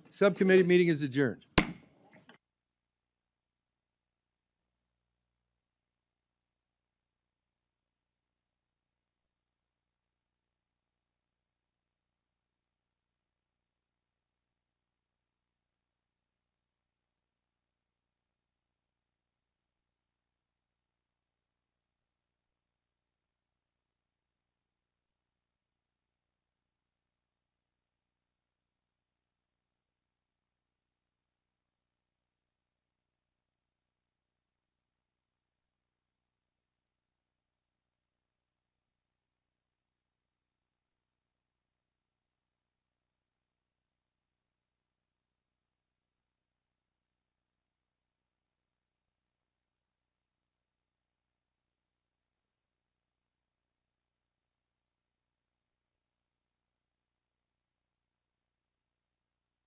[SPEAKER 2] Subcommittee meeting is adjourned.